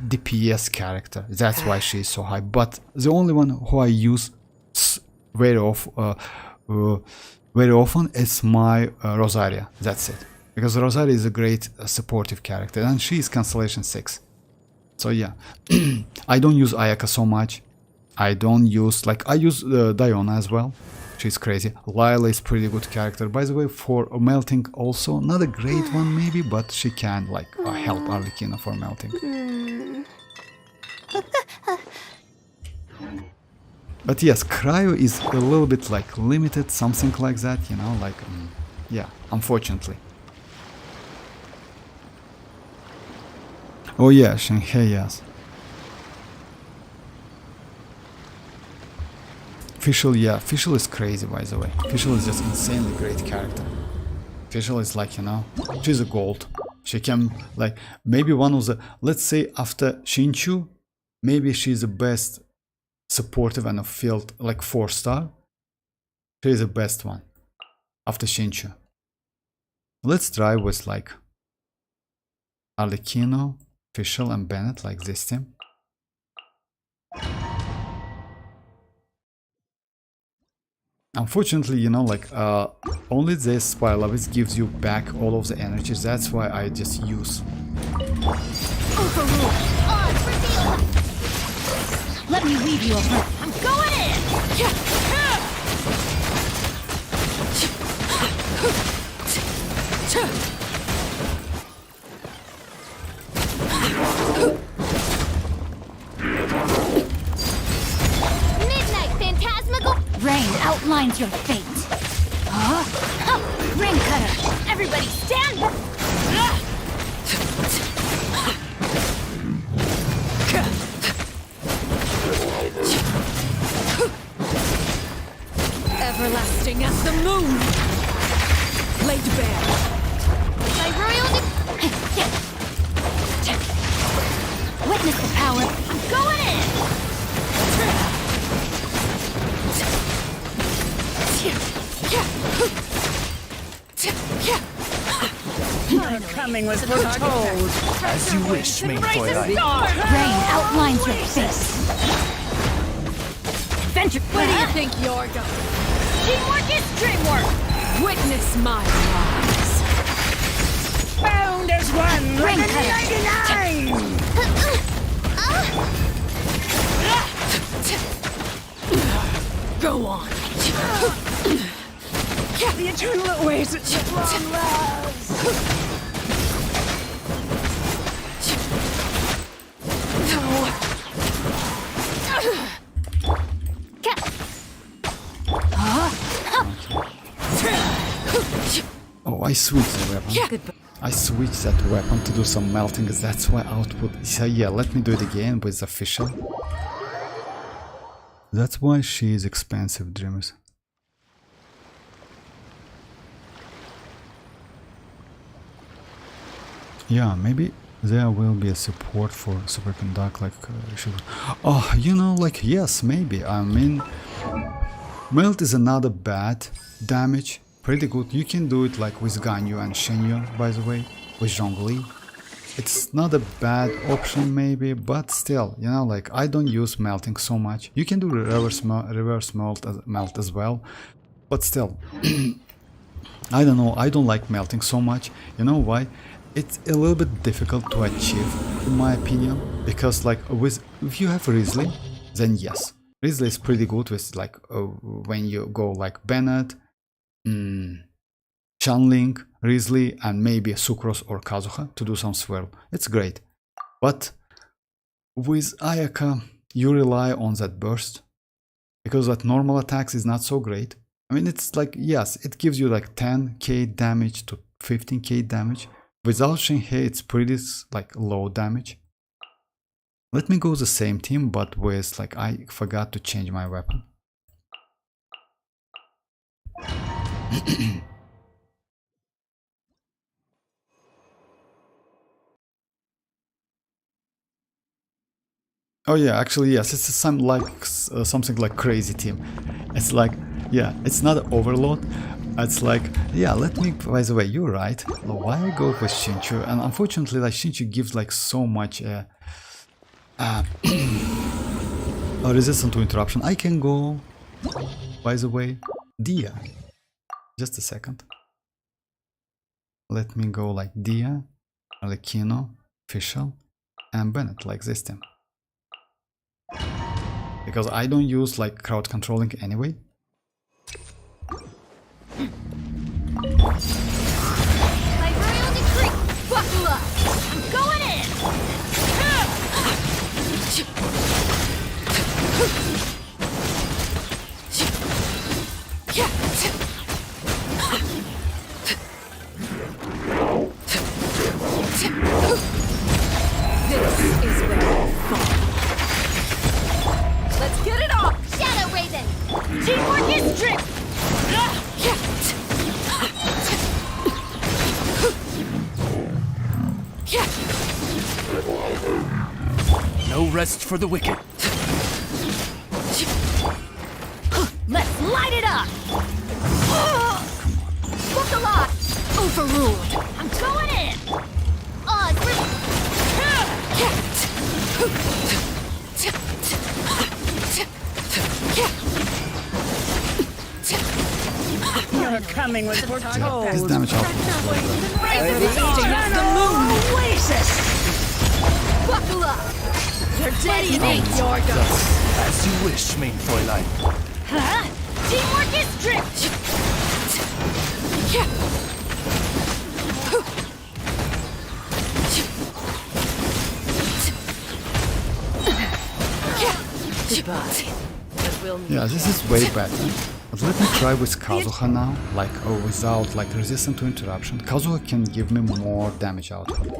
DPS character. That's why she is so high. But the only one who I use very often is my Rosaria. That's it. Because Rosaria is a great supportive character, and she is Constellation 6. So yeah, I don't use Ayaka so much. I don't use, like, I use Diona as well. She's crazy. Lila is pretty good character. By the way, for melting also, not a great one maybe, but she can like help Arlecchino for melting. But yes, cryo is a little bit like limited, something like that, you know, like, yeah, unfortunately. Oh yeah, Shanghai, yes. Fischl, yeah, Fischl is crazy, by the way. Fischl is just insanely great character. Fischl is like, you know, she's a gold. She can, like, maybe one of the, let's say after Xinchu, maybe she's the best supportive and a field, like 4-star. She's the best one after Xinchu. Let's try with like Arlecchino, Fischl and Bennett, like this team. Unfortunately, you know, like, only this Spylavis gives you back all of the energies. That's why I just use. Let me weave you a breath. I'm going in! Midnight Phantasmagal Rain outlines your fate. Ring cutter! Everybody stand! Everlasting as the moon. Laid bare. by royal Witness the power. I'm going in! Coming was foretold. As you wish, Mihoyo. Rain outlines your fate. Venture. Where do you think you're going? Teamwork is dreamwork! Witness my rise. Bound as one like a 99! Go on. The eternal awaits at long last! Oh, I switched the weapon. I switched that weapon to do some melting. That's why output. So yeah, let me do it again with the Fischl. That's why she is expensive, dreamers. Yeah, maybe there will be a support for superconduct, like oh, you know, like, yes, maybe. I mean, melt is another bad damage, pretty good. You can do it like with Ganyu and Xianyun, by the way, with Zhongli. It's not a bad option maybe, but still, you know, like, I don't use melting so much. You can do reverse melt as well, but still, I don't know, I don't like melting so much. You know why? It's a little bit difficult to achieve, in my opinion, because like if you have Risley, then yes, Risley is pretty good with like when you go like Bennett, Chanling, Risley, and maybe Sucrose or Kazuha to do some swirl. It's great. But with Ayaka, you rely on that burst, because that normal attacks is not so great. I mean, it's like, yes, it gives you like 10k damage to 15k damage. Without Shinhei, it's pretty like low damage. Let me go the same team, but with like, I forgot to change my weapon. Oh yeah, actually yes, it's some like something like crazy team. It's like, yeah, it's not overload. It's like, yeah, let me, by the way, you're right. Why I go with Shinchu? And unfortunately, like Shinchu gives like so much resistance to interruption. I can go, by the way, Dia. Just a second. Let me go like Dia, Arlecchino, Fischl, and Bennett, like this team. Because I don't use like crowd controlling anyway. By royal decree, buckle up! I'm going in! This is where I fall. Let's get it on! Shadow Raven! Teamwork is strength! No rest for the wicked. Let's light it up! Look alive! Overruled! I'm going in! Oz, You're coming with foretold. His damage output is really good. The moon oasis! Buckle up! You're dead in Your your As you wish, mein Fräulein. Huh? Teamwork is strict! Goodbye. But we'll meet. Yeah, this is way better. But let me try with Kazuha now, like without like resistance to interruption. Kazuha can give me more damage output.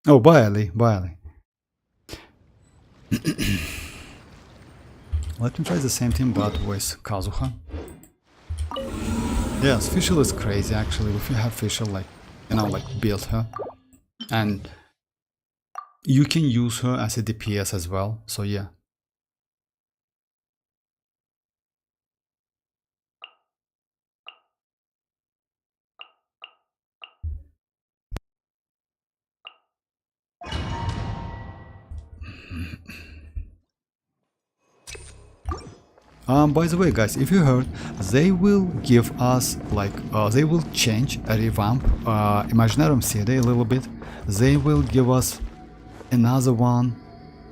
Oh, bye Ali, bye Ali. Let me try the same thing but with Kazuha. Yes, Fischl is crazy actually. If you have Fischl, like, you know, like build her. And you can use her as a DPS as well, so yeah. By the way, guys, if you heard, they will give us like they will change, revamp Imaginarium CD a little bit. They will give us another one,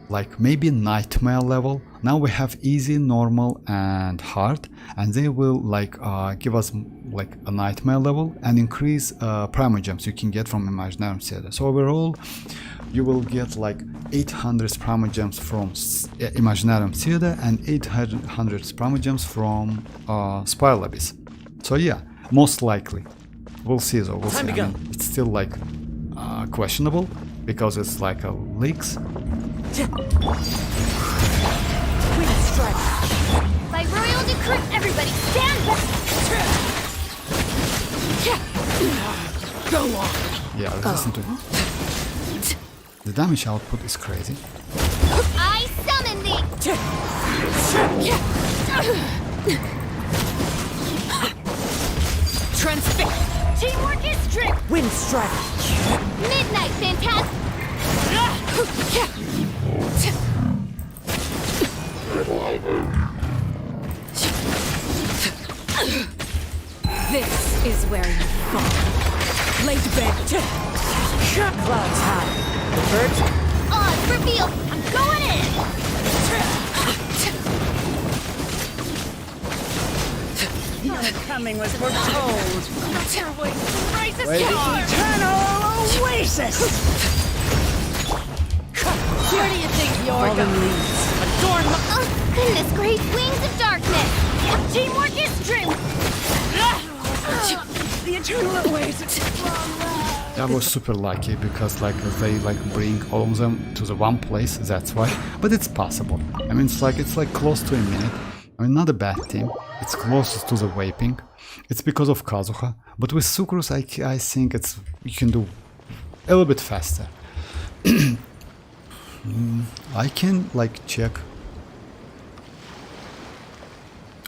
like maybe nightmare level. Now we have easy, normal, and hard, and they will like give us like a nightmare level and increase primal gems you can get from Imaginarium CD. So overall, you will get like 800 primal gems from Imaginarium Theater and 800 primal gems from Spiral Abyss. So yeah, most likely. We'll see though, we'll see. I mean, it's still like questionable because it's like a leaks. by royal decree, everybody stand back! Go on! Yeah, listen to it. The damage output is crazy. I summon thee! Transfix! Teamwork is strict! Wind strike! Midnight Phantasm! This is where you fall. Late bed. Clouds high. The birds Oz, reveal! I'm going in! Coming was foretold. Spread your wings and raise a Where the star! eternal oasis! Where do you think you're going? Adorn my... Oh, goodness, great wings of darkness! Teamwork is true! The eternal oasis! I was super lucky because like they like bring all of them to the one place, that's why. But it's possible. I mean it's like close to a minute. I mean not a bad team. It's closest to the vaping. It's because of Kazuha. But with Sucrose I think it's you can do a little bit faster. I can like check.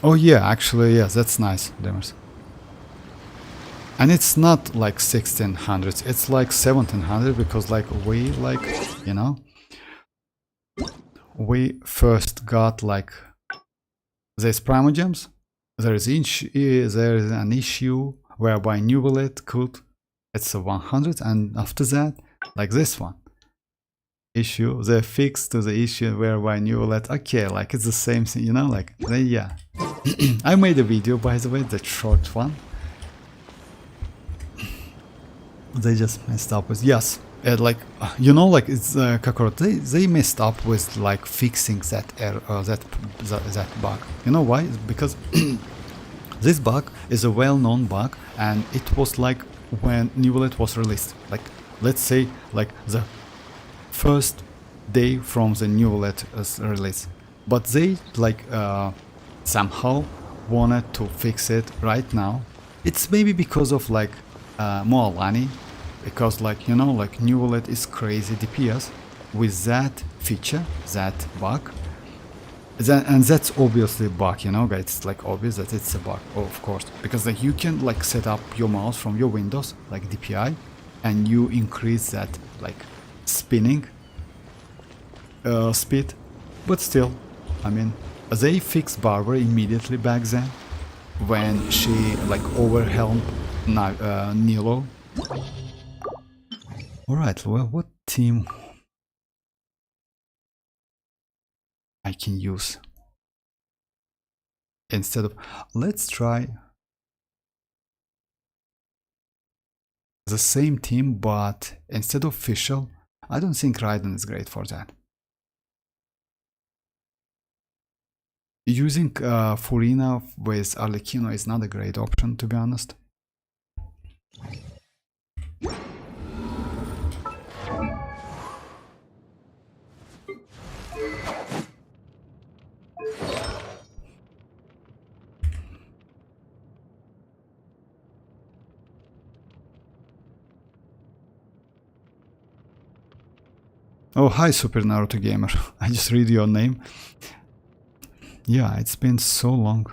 Oh yeah, actually yes, that's nice, Demers. And it's not like 1600s, it's like 1700 because like we like, you know, we first got like these primogems. There is an issue whereby Neuvillette could, it's a 100, and after that, like this one issue, they fixed to the issue whereby Neuvillette, okay, like it's the same thing, you know, like they, yeah. I made a video by the way, that short one. They just messed up with, yes, like you know, like it's Kakarot, they messed up with like fixing that error, that bug. You know why? Because this bug is a well-known bug, and it was like when Neuvillette was released, like let's say like the first day from the Neuvillette release, but they like somehow wanted to fix it right now. It's maybe because of like Moalani, because like you know, like Neuvillette is crazy DPS with that feature, that bug, and that's obviously a bug, you know guys, it's like obvious that it's a bug, of course, because like you can like set up your mouse from your Windows like DPI and you increase that like spinning speed, but still, I mean, they fixed Barber immediately back then when she like overwhelmed Nilo. Alright, well, what team I can use instead of, let's try the same team, but instead of Fischl, I don't think Raiden is great for that. Using Furina with Arlecchino is not a great option, to be honest. Oh, hi Super Naruto Gamer. I just read your name. Yeah, it's been so long.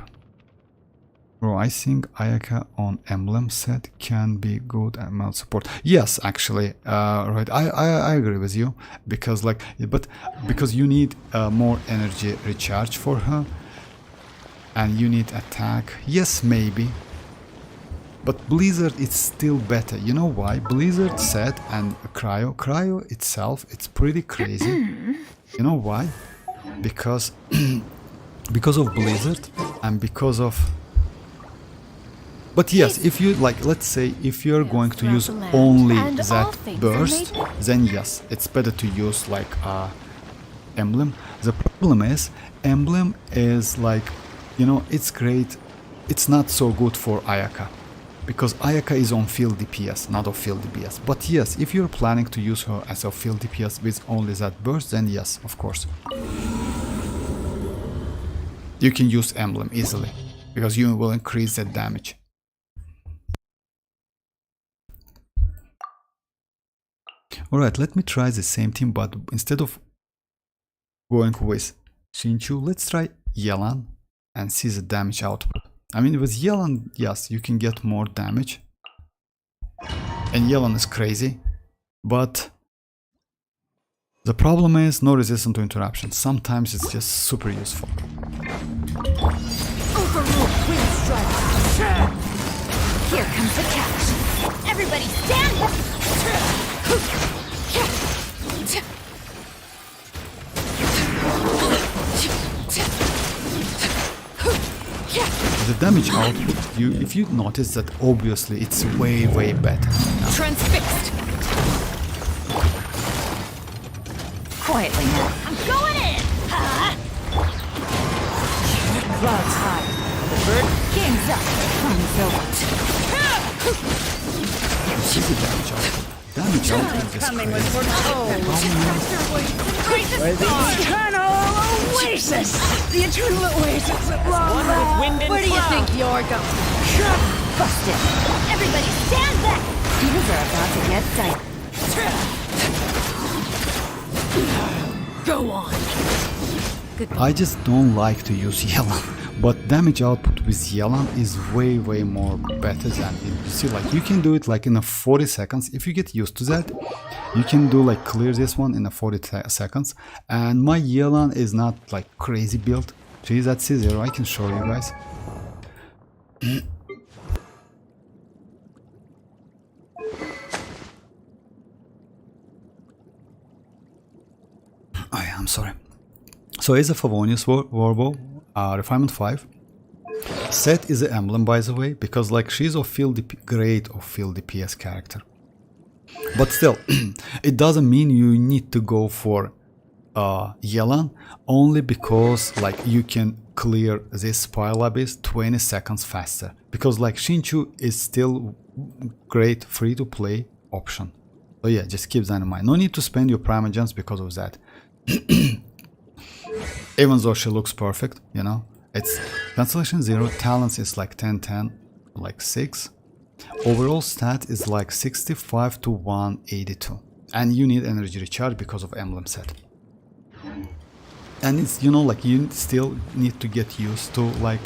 Bro, I think Ayaka on emblem set can be good ML support. Yes, actually, right. I agree with you, because like, but because you need more energy recharge for her, and you need attack. Yes, maybe. But Blizzard is still better. You know why? Blizzard set and Cryo itself, it's pretty crazy. You know why? Because because of Blizzard and because of. But yes, if you like, let's say if you're going to use only that burst, then yes, it's better to use like emblem. The problem is emblem is like, you know, it's great. It's not so good for Ayaka, because Ayaka is on field DPS, not off field DPS. But yes, if you're planning to use her as a field DPS with only that burst, then yes, of course. You can use emblem easily, because you will increase that damage. Alright, let me try the same team, but instead of going with Xianyun, let's try Yelan and see the damage output. I mean, with Yelan, yes, you can get more damage. And Yelan is crazy, but the problem is no resistance to interruption. Sometimes it's just super useful. Overruled wind strike. Here comes the catch. Everybody stand! The damage output, if you notice that obviously it's way better now. Transfixed. Quietly now. I'm going in! Clouds high. The bird game's up. Time's over. See the damage output. Damage output is just crazy. Where the eternal oasis! The eternal oasis at long last! Where do you think you're going? Busted. Everybody stand back! Things are about to get tight. Go on. I just don't like to use Yelan, but damage output with Yelan is way more better than it. You see, like you can do it like in a 40 seconds. If you get used to that, you can do like clear this one in a 40 seconds. And my Yelan is not like crazy build. She's at C0. I can show you guys. Oh yeah, I'm sorry. So it's a Favonius Warbow, Refinement 5. Set is an emblem, by the way, because like she's a great field DPS character. But still, it doesn't mean you need to go for Yelan only because like you can clear this Pile Abyss 20 seconds faster. Because like Xinchu is still great free-to-play option. So yeah, just keep that in mind. No need to spend your Primogems because of that. Even though she looks perfect, you know, it's Cancellation 0, Talents is like 10-10, like 6. Overall stat is like 65 to 182. And you need energy recharge because of emblem set. And it's, you know, like you still need to get used to like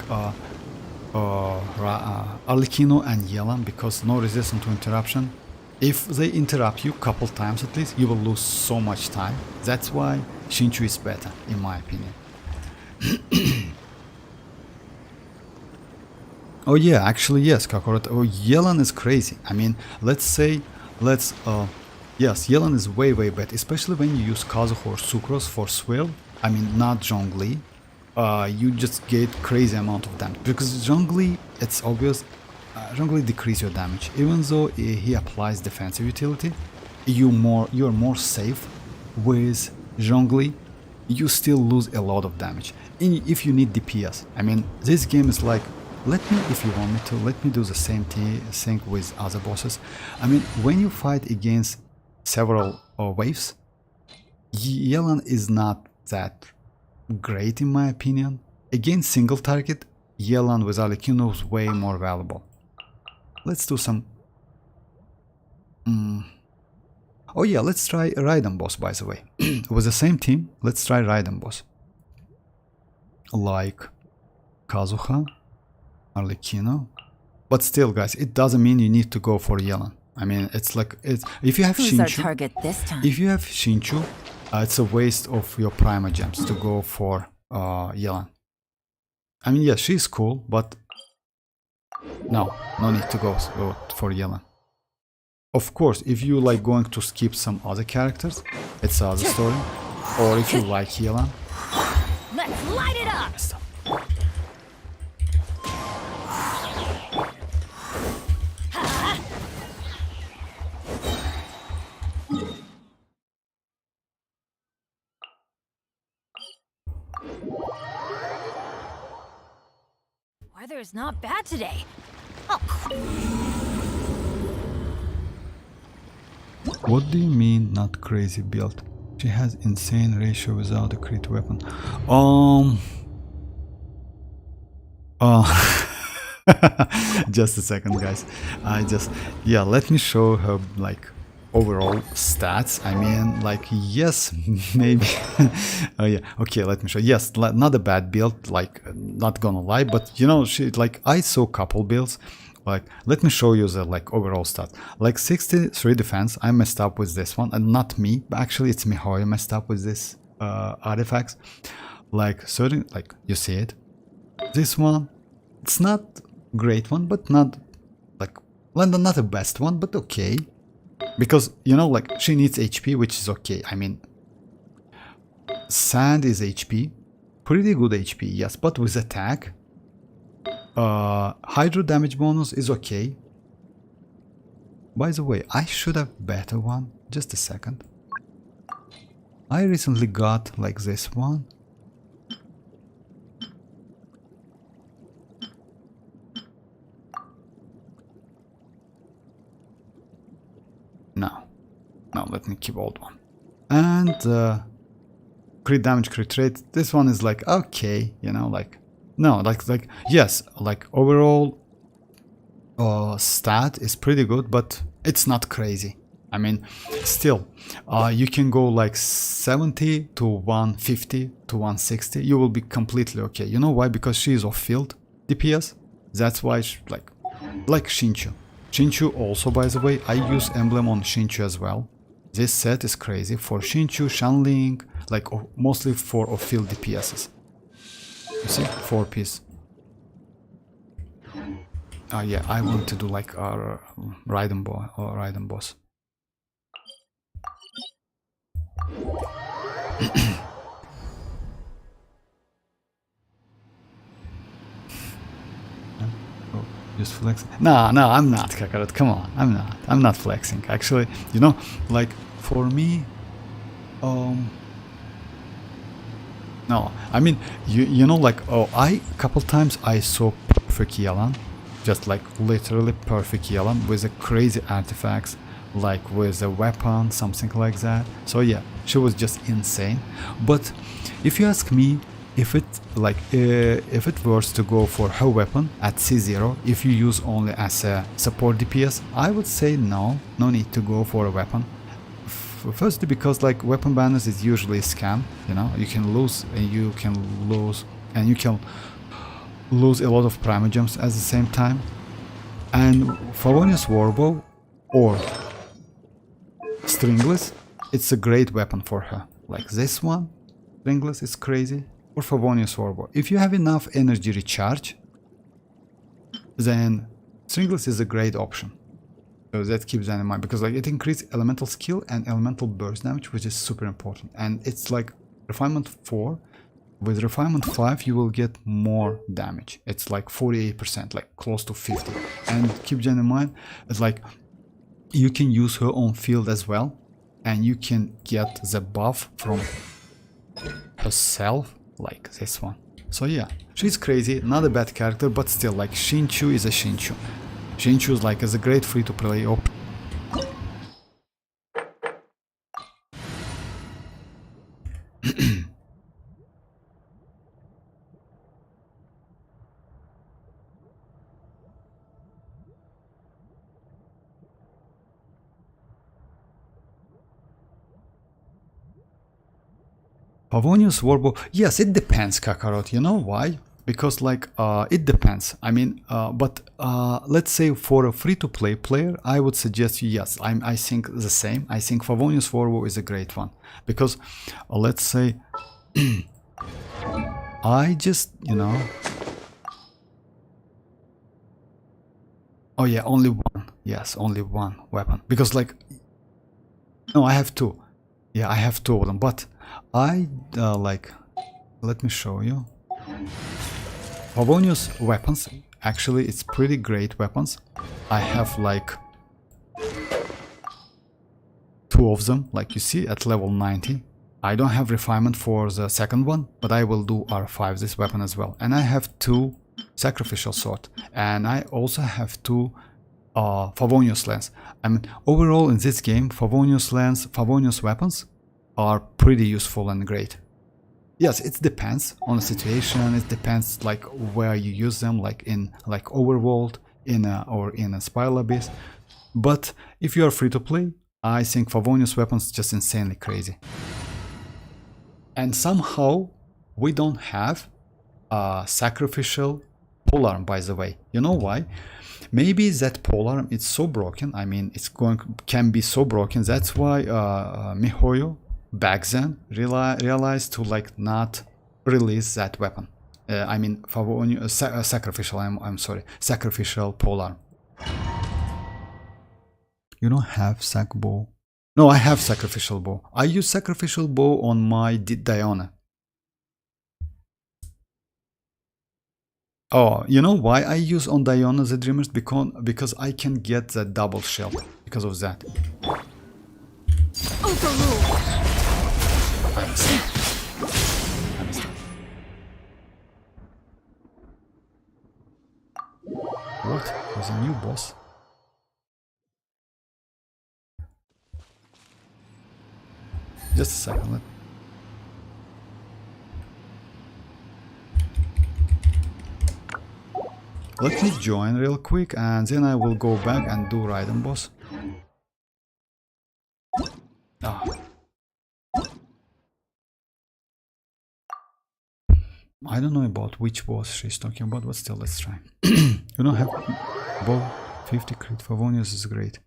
Arlecchino and Yelan because no resistance to interruption. If they interrupt you a couple times at least, you will lose so much time. That's why Xinchu is better, in my opinion. Oh yeah, actually yes, Kakarot. Oh, Yelan is crazy. I mean, yes, Yelan is way better, especially when you use Kazuha or Sucrose for Swill. I mean, not Zhongli. You just get crazy amount of damage because Zhongli, it's obvious. Zhongli decrease your damage, even though he applies defensive utility. You are more safe with Zhongli. You still lose a lot of damage if you need DPS. I mean, this game is like, if you want me to, let me do the same thing with other bosses. I mean, when you fight against several waves, Yelan is not that great in my opinion. Against single target, Yelan with Arlecchino is way more valuable. Let's do some... Oh yeah, let's try Raiden boss, by the way. With the same team, let's try Raiden boss. Like Kazuha, Arlecchino. But still, guys, it doesn't mean you need to go for Yelan. I mean, it's like... if you have Who's our Xinchu... target this time? If you have Xinchu, it's a waste of your Primogems to go for Yelan. I mean, yeah, she's cool, but... No need to go for Yelan. Of course, if you like going to skip some other characters, it's another story. Or if you like Yelan. Let's light it up! Weather is not bad today. What do you mean not crazy build? She has insane ratio without a crit weapon. Just a second, guys. Let me show her like overall stats. I mean, like, yes, maybe. Oh yeah, okay, let me show. Yes, not a bad build, like, not gonna lie, but you know, she, like, I saw couple builds. Like, let me show you the like overall stats. Like 63 defense, I messed up with this one, and not me, but actually it's Mihoyo messed up with this artifacts. Like certain, like you see it. This one, it's not great one, but not like not the best one, but okay. Because you know, like she needs HP, which is okay. I mean, Sand is HP, pretty good HP, yes, but with attack, Hydro damage bonus is okay. By the way, I should have better one. Just a second. I recently got like this one. No, let me keep old one. And crit damage, crit rate. This one is like okay, you know, like no, like yes, like overall stat is pretty good, but it's not crazy. I mean, still, you can go like 70 to 150 to 160. You will be completely okay. You know why? Because she is off field DPS. That's why she, like Xianyun. Xianyun also, by the way, I use emblem on Xianyun as well. This set is crazy for Xianyun, Shanling, like mostly for off-field DPSs. You see, 4-piece. Yeah, I want to do like our Raiden boss. Just flexing? No, I'm not, Kakarot. Come on, I'm not flexing. Actually, you know, like for me, no, I mean, you know, like couple times I saw perfect Yelan, just like literally perfect Yelan with a crazy artifacts, like with a weapon, something like that. So yeah, she was just insane. But if you ask me, if it was to go for her weapon at C0, if you use only as a support DPS, I would say no need to go for a weapon. Firstly, because like weapon banners is usually a scam, you know, you can lose a lot of primogems at the same time. And Favonius Warbow or Stringless, it's a great weapon for her. Like this one, Stringless is crazy. Or Favonius Warbow. If you have enough energy recharge, then Stringless is a great option. So that keeps that in mind, because like it increases elemental skill and elemental burst damage, which is super important. And it's like refinement 4. With refinement 5 you will get more damage. It's like 48%, like close to 50. And keep that in mind, it's like you can use her on field as well, and you can get the buff from herself, like this one. So yeah, she's crazy, not a bad character, but still, like Xianyun is a Xianyun. Xianyun is like a great free-to-play option. Favonius Warbow, yes, it depends, Kakarot. You know why? Because like it depends. I mean, but let's say for a free-to-play player, I would suggest you, yes, I think the same. I think Favonius Warbow is a great one, because let's say I just, you know, oh yeah, only one. Yes, only one weapon, because like, no, I have two. Yeah, I have two of them, but I like, let me show you. Favonius weapons, actually it's pretty great weapons. I have like 2 of them, like you see, at level 90. I don't have refinement for the second one, but I will do R5 this weapon as well. And I have 2 sacrificial sword, and I also have 2 Favonius lance. I mean, overall in this game, Favonius lance, Favonius weapons are pretty useful and great. Yes, it depends on the situation. It depends like where you use them, like in like Overworld, or in a Spiral Abyss. But if you are free to play, I think Favonius weapons just insanely crazy. And somehow we don't have a sacrificial polearm, by the way. You know why? Maybe that polearm is so broken. I mean, can be so broken. That's why Mihoyo back then realized to like not release that weapon. I mean, sacrificial. I'm sorry, sacrificial polearm. You don't have sac bow? No, I have sacrificial bow. I use sacrificial bow on my Diona. Oh, you know why I use on Diona the Dreamers? Because I can get the double shield because of that. Overruled. I understand. What? There's a new boss? Just a second. Let me join real quick and then I will go back and do Raiden boss. Ah. I don't know about which boss she's talking about, but still, let's try. You don't have bow 50 crit Favonius is great.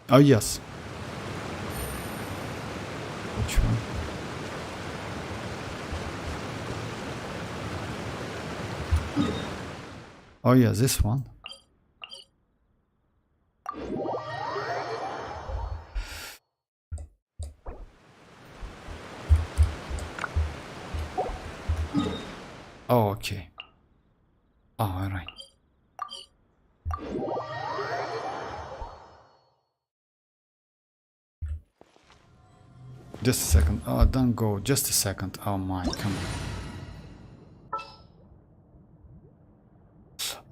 Oh yes. Which one? Oh yeah, this one. Oh, okay. Oh, alright. Just a second. Oh, don't go. Just a second. Oh my, come on.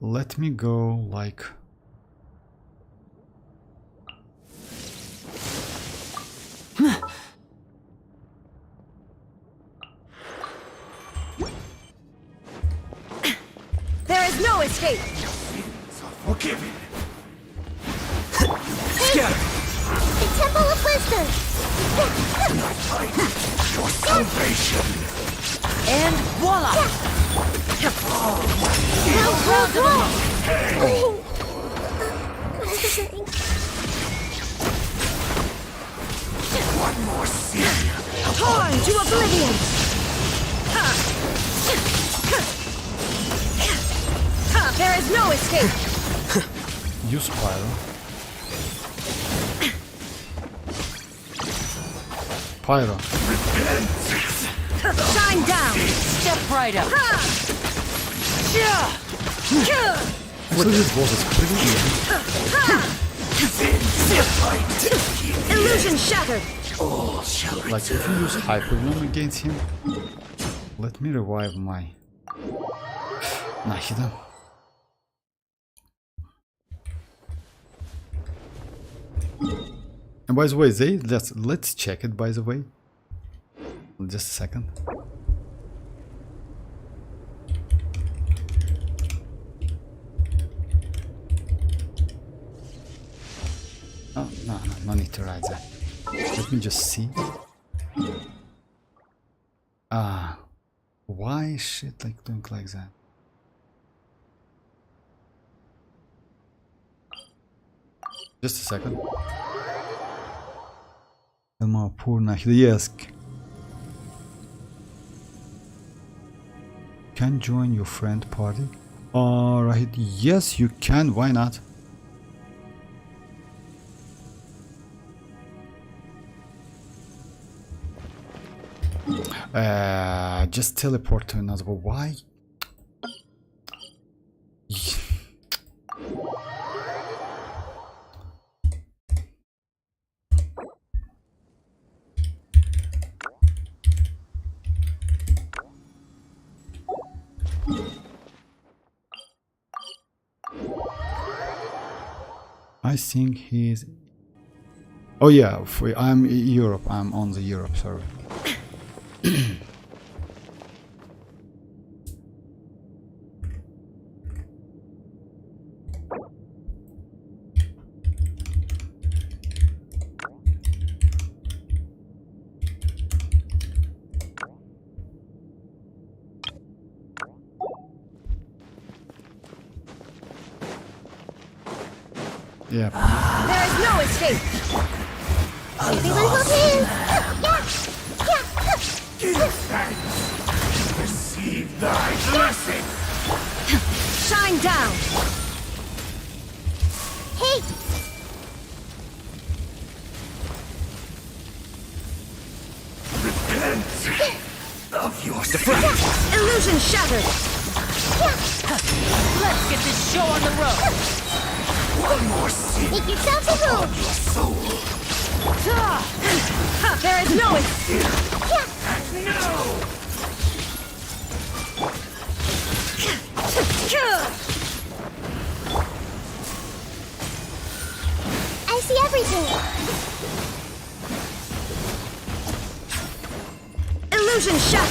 Let me go like... There is no escape! Forgiven. Scatter! The Temple of Wisdom! Your salvation. And voila! One more sin. Torn to oblivion! There is no escape! Use Pyro. Pyro. Shine down! Step right up. So this boss is pretty easy. Illusion shattered! All shall Like if you use Hyper Venom against him. Let me revive my... Nahida. And by the way, let's check it by the way. Just a second. Oh, no need to write that. Let me just see. Ah, why is shit like doing like that? Just a second. Elma poor Nahida, yes. Can join your friend party? Alright, yes you can, why not? Just teleport to another one. Why? I think he's... Oh yeah, I'm Europe. I'm on the Europe server. Yeah. There is no escape! Everyone hold hands! give thanks. Receive thy blessing. Shine down! Hey! Repent of your Illusion bastard! Let's get this show on the road! One more sin Make yourself a upon move. your soul. There is no escape! I see everything. Illusion shot!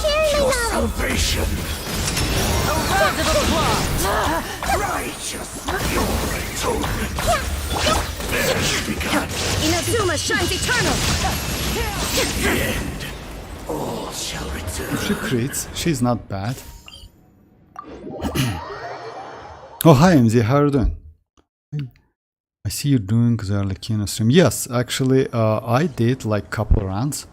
Sharing my Your knowledge. salvation. A round of applause! Righteous. Your atonement. Theirs begun. Inazuma shines eternal! The end. All shall return. If she crits, she's not bad. Oh, hi MZ, how are you doing? I see you doing the Arlecchino stream. Yes, actually, I did like couple rounds.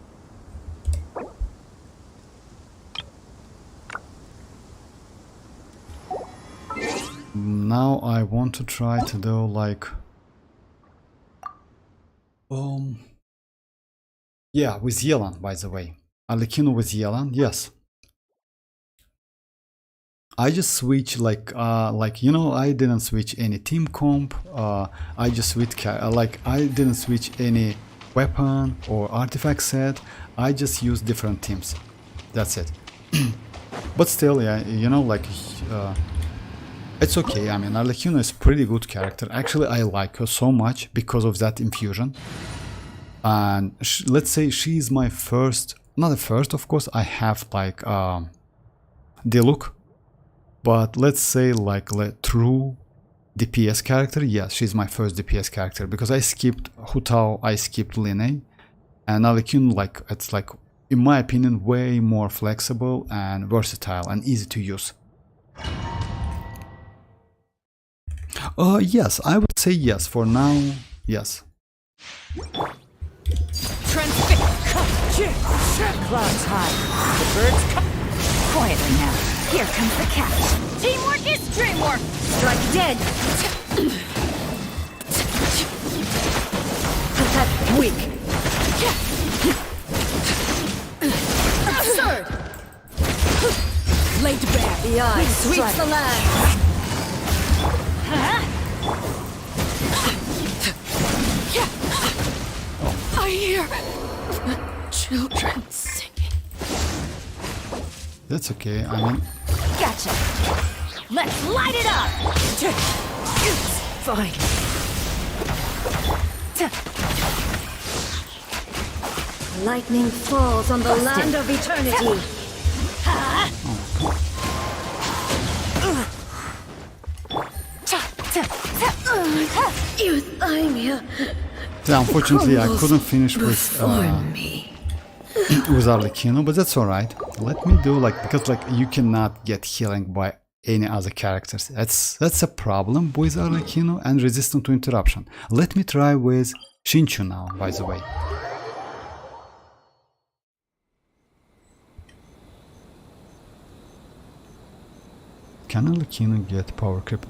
Now I want to try to do like yeah, with Yelan, by the way. Arlecchino with Yelan, yes. I just switch like you know, I didn't switch any team comp. I just switch like I didn't switch any weapon or artifact set. I just use different teams. That's it. But still, yeah, you know, like it's okay. I mean, Arlecchino is pretty good character. Actually, I like her so much because of that infusion. And let's say she's my first, not the first, of course. I have like Diluc. But let's say like true DPS character, yes, she's my first DPS character because I skipped Hu Tao, I skipped Linne, and Arlecchino, like it's like, in my opinion, way more flexible and versatile and easy to use. Yes, I would say yes for now. Yes. Clouds high. The birds come. Quieter now. Here comes the catch. Teamwork is dreamwork. Strike dead! Pathetic, weak. Absurd! Laid bare. The eye sweeps the land! I hear children singing. That's okay. I mean, Gotcha. Let's light it up. Fine. Lightning falls on the land of eternity. Euthymia. unfortunately, I couldn't finish with with Arlecchino, but that's alright. Let me do like, because like you cannot get healing by any other characters. That's a problem with Arlecchino and resistant to interruption. Let me try with Xianyun now, by the way. Can Arlecchino get power creep?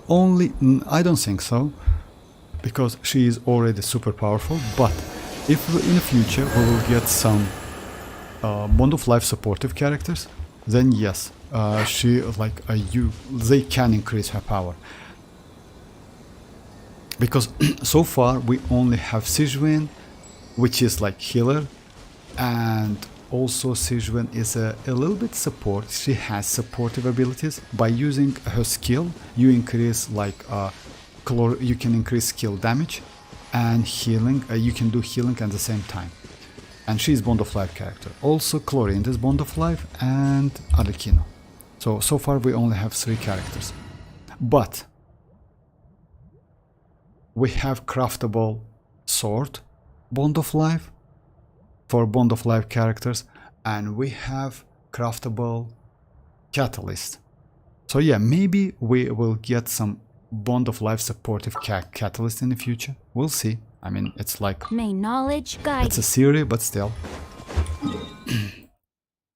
Only, I don't think so, because she is already super powerful. But if in the future we will get some Bond of Life supportive characters, then yes, she like they can increase her power. Because so far we only have Xianyun, which is like healer, and also Xianyun is a little bit support. She has supportive abilities. By using her skill, you increase like you can increase skill damage and healing. You can do healing at the same time. And she is Bond of Life character. Also Chlorine is Bond of Life and Arlecchino. So far we only have 3 characters. But we have craftable sword Bond of Life for Bond of Life characters, and we have craftable catalyst. So yeah, maybe we will get some Bond of Life supportive catalyst in the future. We'll see. I mean, it's like, May knowledge guide it's a theory, but still.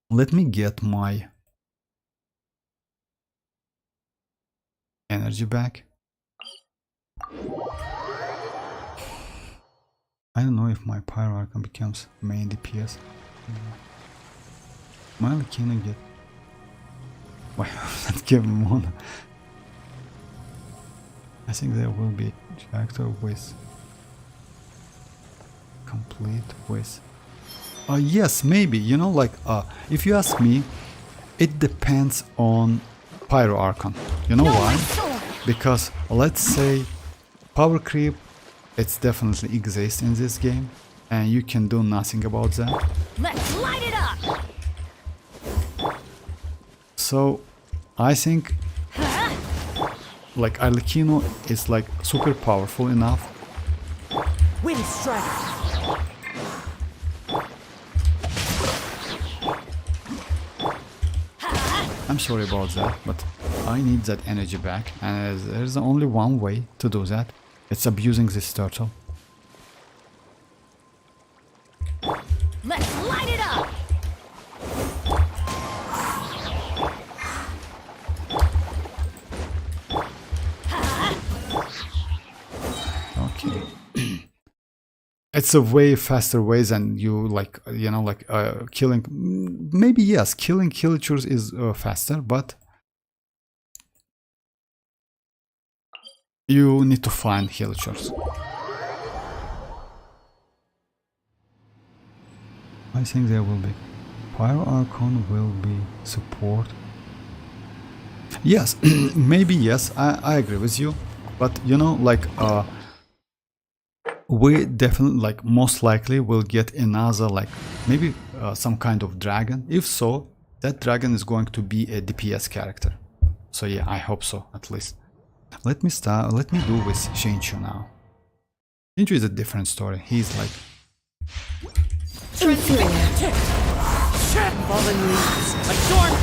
Let me get my energy back. I don't know if my Pyro Archon becomes main DPS. My Arlecchino get Why not give him one? I think there will be reactor with complete with. Yes, maybe. You know, like if you ask me, it depends on Pyro Archon. You know why? Because let's say power creep, it's definitely exists in this game, and you can do nothing about that. Let's light it up! So I think like Arlecchino is like super powerful enough. Wind strike. I'm sorry about that, but I need that energy back, and there's only one way to do that. It's abusing this turtle. Let's light it up! Okay. It's a way faster way than you like, you know, like killing. Maybe yes, killing villagers is faster, but you need to find villagers. I think there will be Pyro Archon will be support. Yes, maybe yes. I agree with you, but you know, like we definitely, like, most likely will get another, like, maybe some kind of dragon. If so, that dragon is going to be a DPS character. So yeah, I hope so, at least. Let me do with Xianyun now. Xianyun is a different story. He's like Fallen leaves. Adorn.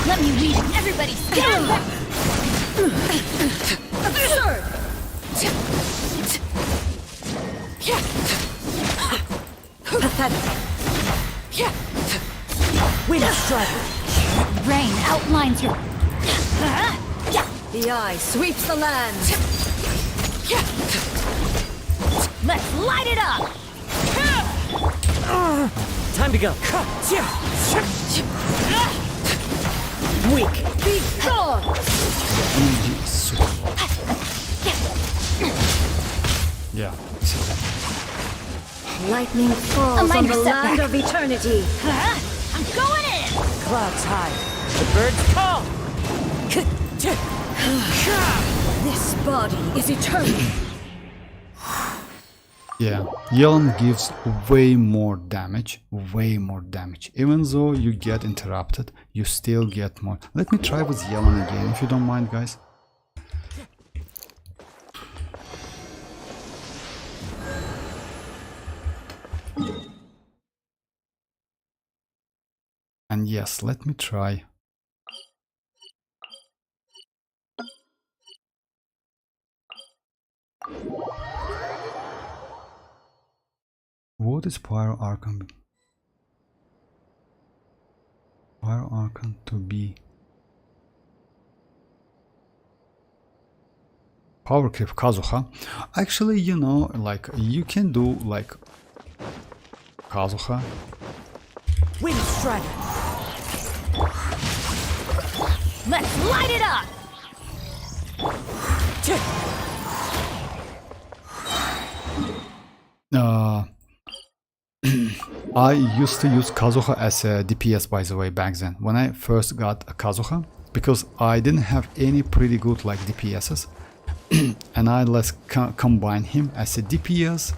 Let me read it. Everybody stand back! Absurd. Pathetic. Wind strike. Rain outlines your... The eye sweeps the land. Let's light it up! Time to go. Weak. Be gone. yeah. Lightning falls on minor the land setback. of eternity. I'm going in! Clouds high. The birds call. This body is eternal. Yeah, Yelan gives way more damage, Even though you get interrupted, you still get more. Let me try with Yelan again, if you don't mind, guys. And yes, let me try. What is Pyro Archon? Pyro Archon to be Power Creep Kazuha. Actually, you know, like, you can do like Kazuha. Wind strike. Let's light it up! I used to use Kazuha as a DPS, by the way, back then, when I first got a Kazuha, because I didn't have any pretty good like DPSs, and I let's combine him as a DPS.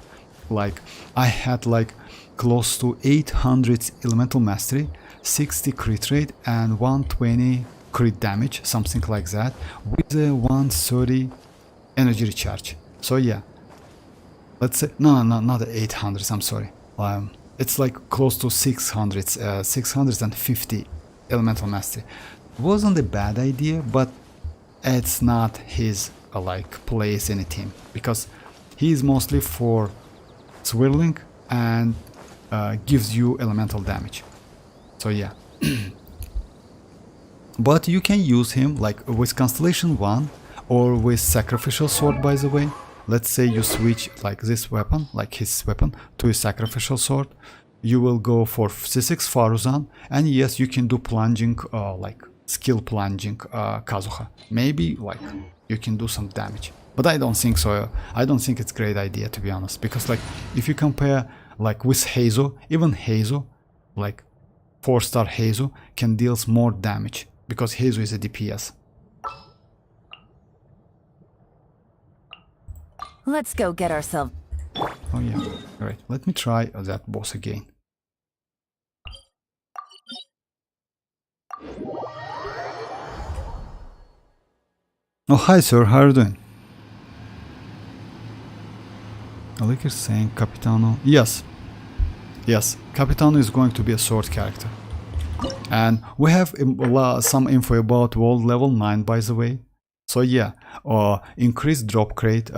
Like, I had like close to 800 elemental mastery, 60 crit rate, and 120 crit damage, something like that, with a 130 energy recharge. So yeah, let's say no, not the 800. I'm sorry. It's like close to 600, 650 elemental mastery. Wasn't a bad idea, but it's not his like place in a team, because he's mostly for swirling and gives you elemental damage. So yeah. But you can use him like with Constellation 1 or with Sacrificial Sword, by the way. Let's say you switch like this weapon, like his weapon, to a Sacrificial Sword. You will go for C6 Faruzan, and yes, you can do plunging like skill plunging Kazuha. Maybe like you can do some damage, but I don't think so. I don't think it's a great idea, to be honest, because like if you compare like with Heizo, even Heizo, like 4-star Heizo can deals more damage because Heizo is a DPS. Let's go get ourselves. Oh yeah, right. Let me try that boss again. Oh, hi sir, how are you doing? Alikir saying Capitano. Yes. Yes, Capitano is going to be a sword character. And we have some info about world level 9, by the way. So yeah, increased drop rate,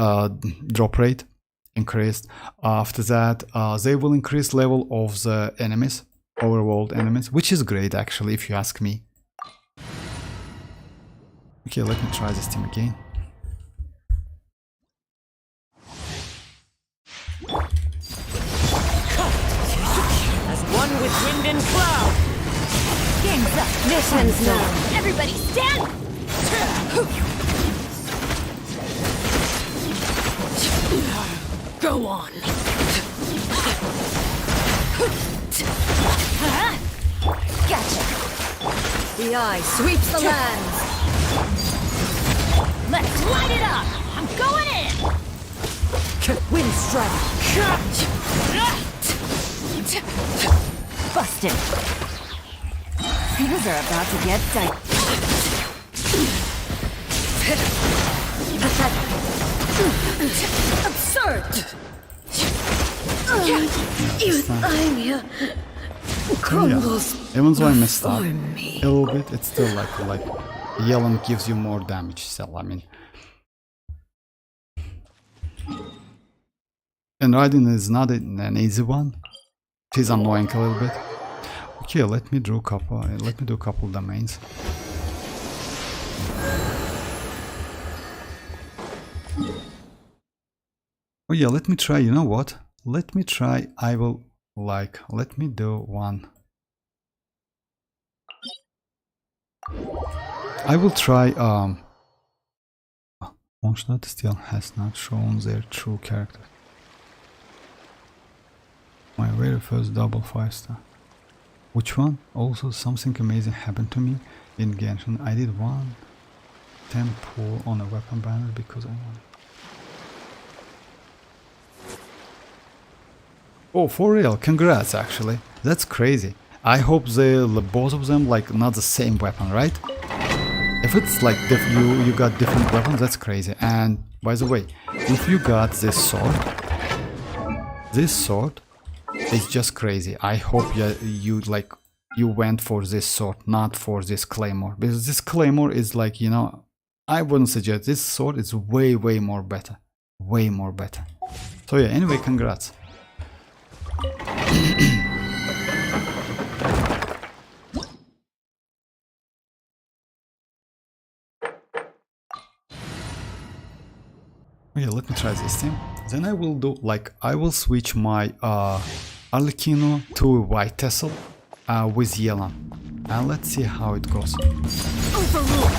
increased. After that, they will increase level of the enemies, overworld enemies, which is great actually, if you ask me. Okay, let me try this team again. As one with wind and cloud. Game's up. Mission's now. Everybody stand! Go on. Gotcha. The eye sweeps the land. Let's light it up! I'm going in! Wind strike. Busted. Things are about to get tight. Absurd! Even Anya crumbles. Even though I messed up a little bit, it's still like yelling gives you more damage still, I mean. And riding is not an easy one. It is annoying a little bit. Okay, let me do a couple domains. Oh yeah, let me try, you know what? Let me try, let me do one. I will try, Monstrat still has not shown their true character. My very first double 5-star. Which one? Also something amazing happened to me in Genshin. I did 110 pull on a weapon banner because I won. Oh, for real, congrats actually. That's crazy. I hope both of them like not the same weapon, right? If it's like you got different weapons, that's crazy. And by the way, if you got this sword is just crazy. I hope you went for this sword, not for this claymore, because this claymore is like, you know, I wouldn't suggest. This sword is way more better, way more better. So yeah, anyway, congrats. Okay, let me try this team. Then I will do I will switch my Arlecchino to a white tassel with yellow, and let's see how it goes. Overruled.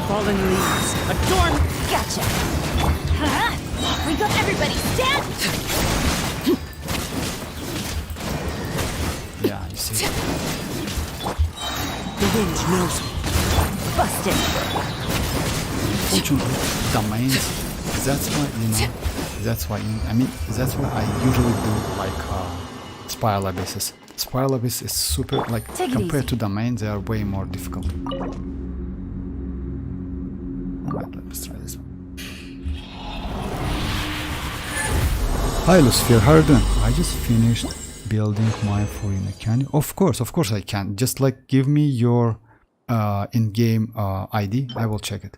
Fallen leaves. Adorn. Gotcha. We got everybody stand! Yeah, you see. The wind knows me. Busted. Fortunately, domains. That's why, you know. That's why I usually do spiral abysses. Spiral abyss is super compared to domain, they are way more difficult. Alright, let's try this one. Hi Lucifer, how are you doing? I just finished building my Furina. Can you? Of course I can. Just give me your in-game ID. I will check it.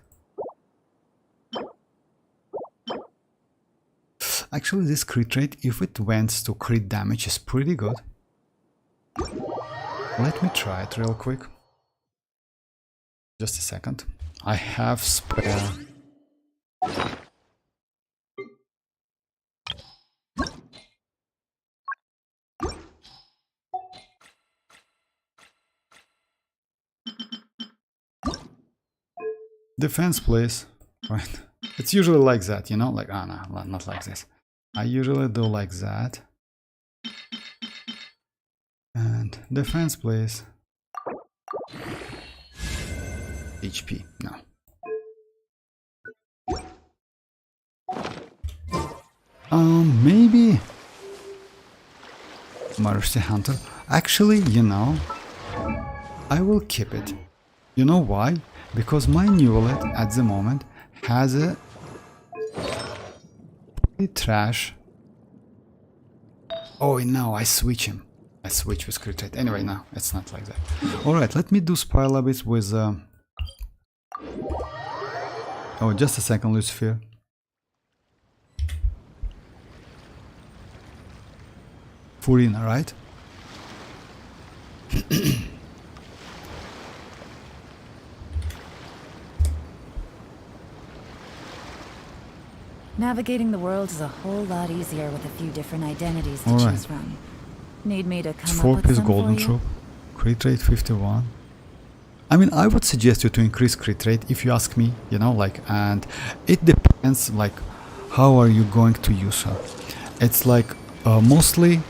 Actually, this crit rate, if it went to crit damage, is pretty good. Let me try it real quick. Just a second. I have spare. defense place, right? It's usually like that, you know, like, oh no, not like this. I usually do like that. And defense place. HP, no. Maybe Mercy Hunter. Actually, you know, I will keep it. You know why? Because my Neuvillette at the moment has a trash. Oh no, I switch him. I switch with crit rate. Anyway, no, it's not like that. Alright, let me do Spiral Abyss with... Oh, just a second, Lucifer. Furina, right? Navigating the world is a whole lot easier with a few different identities to Alright. choose from. Need me to come It's up with 4-piece some golden for you? troop. Crit rate 51. I mean, I would suggest you to increase crit rate if you ask me, you know, like, and it depends, like, how are you going to use her. It's like, mostly,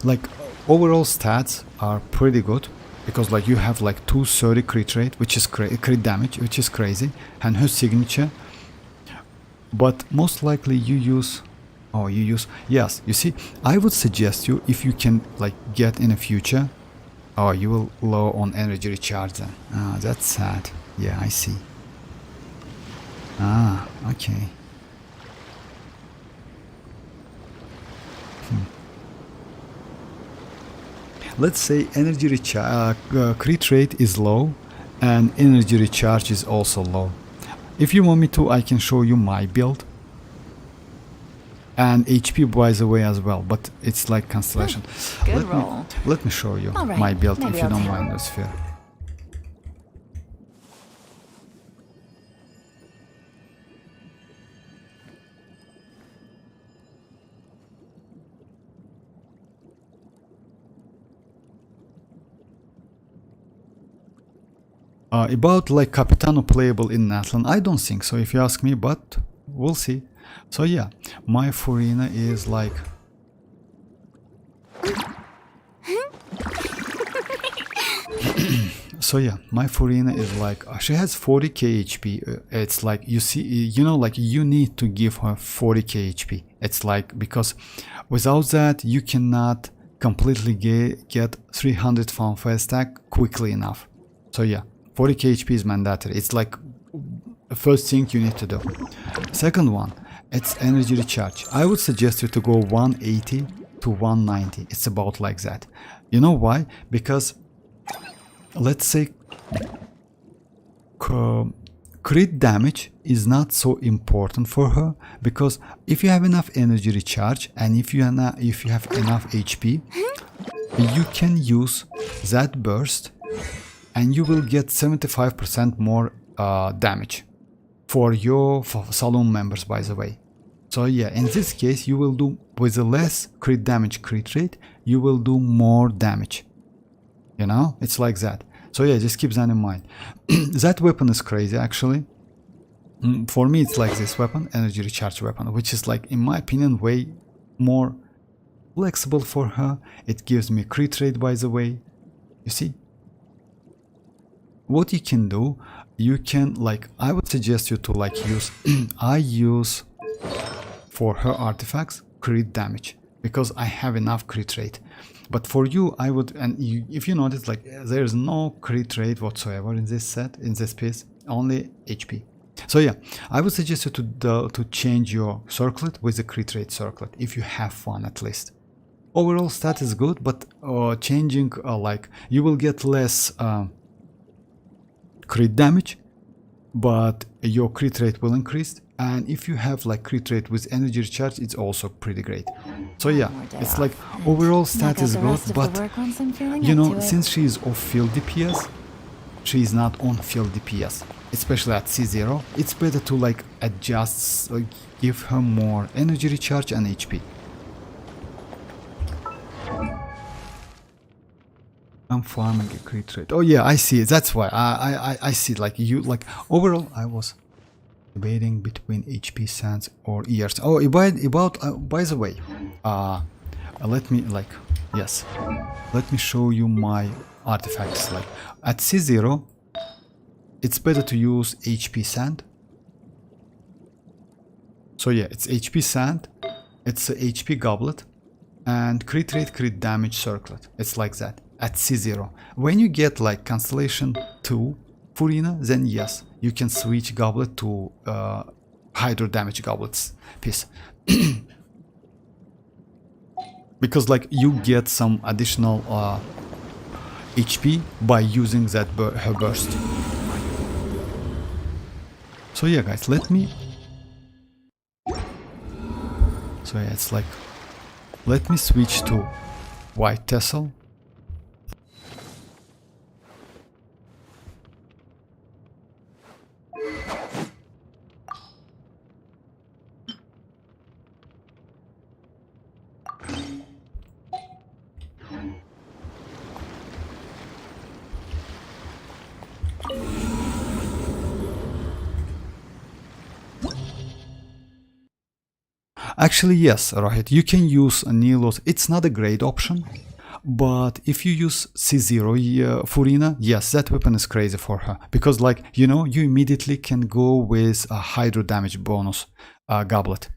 like, overall stats are pretty good, because, like, you have, like, 230 crit rate, which is crit damage, which is crazy, and her signature, but most likely you use... Oh, you use... Yes, you see, I would suggest you, if you can, like, get in the future... Oh, you will low on energy recharge then. Ah, that's sad. Yeah, I see. Ah, okay. Let's say energy recharge... crit rate is low, and energy recharge is also low. If you want me to, I can show you my build. And HP by the way as well, but it's like Constellation. Good roll. Let me show you All right, my build maybe if you I'll don't take mind, Lucifer. About like Capitano playable in Natlan, I don't think so if you ask me, but we'll see. So yeah, my Furina is like... So yeah, my Furina is like, she has 40k HP. It's like, you see, you know, like you need to give her 40k HP. It's like, because without that you cannot completely get 300 fanfare stack quickly enough. So yeah, 40k HP is mandatory. It's like the first thing you need to do. Second one, it's energy recharge. I would suggest you to go 180 to 190. It's about like that. You know why? Because let's say crit damage is not so important for her, because if you have enough energy recharge and if you have enough HP, you can use that burst and you will get 75% more damage for your saloon members, by the way. So yeah, in this case you will do, with a less crit damage crit rate, you will do more damage. You know, it's like that. So yeah, just keep that in mind. That weapon is crazy actually. For me it's like this weapon, energy recharge weapon, which is like, in my opinion, way more flexible for her. It gives me crit rate, by the way. You see? What you can do, you can, like, I would suggest you to like use I use for her artifacts crit damage, because I have enough crit rate. But for you, I would, and you, if you notice, like, there's no crit rate whatsoever in this set, in this piece, only HP. So yeah, I would suggest you to change your circlet with the crit rate circlet, if you have fun at least. Overall stat is good, but changing, like, you will get less crit damage, but your crit rate will increase. And if you have like crit rate with energy recharge, it's also pretty great. So yeah, it's like overall stat is good, but you know, since she is off field DPS, she is not on field DPS, especially at C0. It's better to like adjust, give her more energy recharge and HP. I'm farming a crit rate. Oh yeah, I see it. That's why I see it. Like you, like overall, I was debating between HP sands or ERs. Oh, about by the way, let me yes, let me show you my artifacts. Like at C0, it's better to use HP sand. So yeah, it's HP sand, it's a HP goblet, and crit rate, crit damage circlet. It's like that at C0. When you get like Constellation 2 Furina, then yes, you can switch goblet to hydro damage goblets piece. Because like you get some additional HP by using that her burst. So yeah guys, let me... So yeah, it's like... Let me switch to white tassel. Actually, yes, Rohit, you can use Nilo's. It's not a great option, but if you use C0 Furina, yes, that weapon is crazy for her. Because, like, you know, you immediately can go with a hydro damage bonus goblet.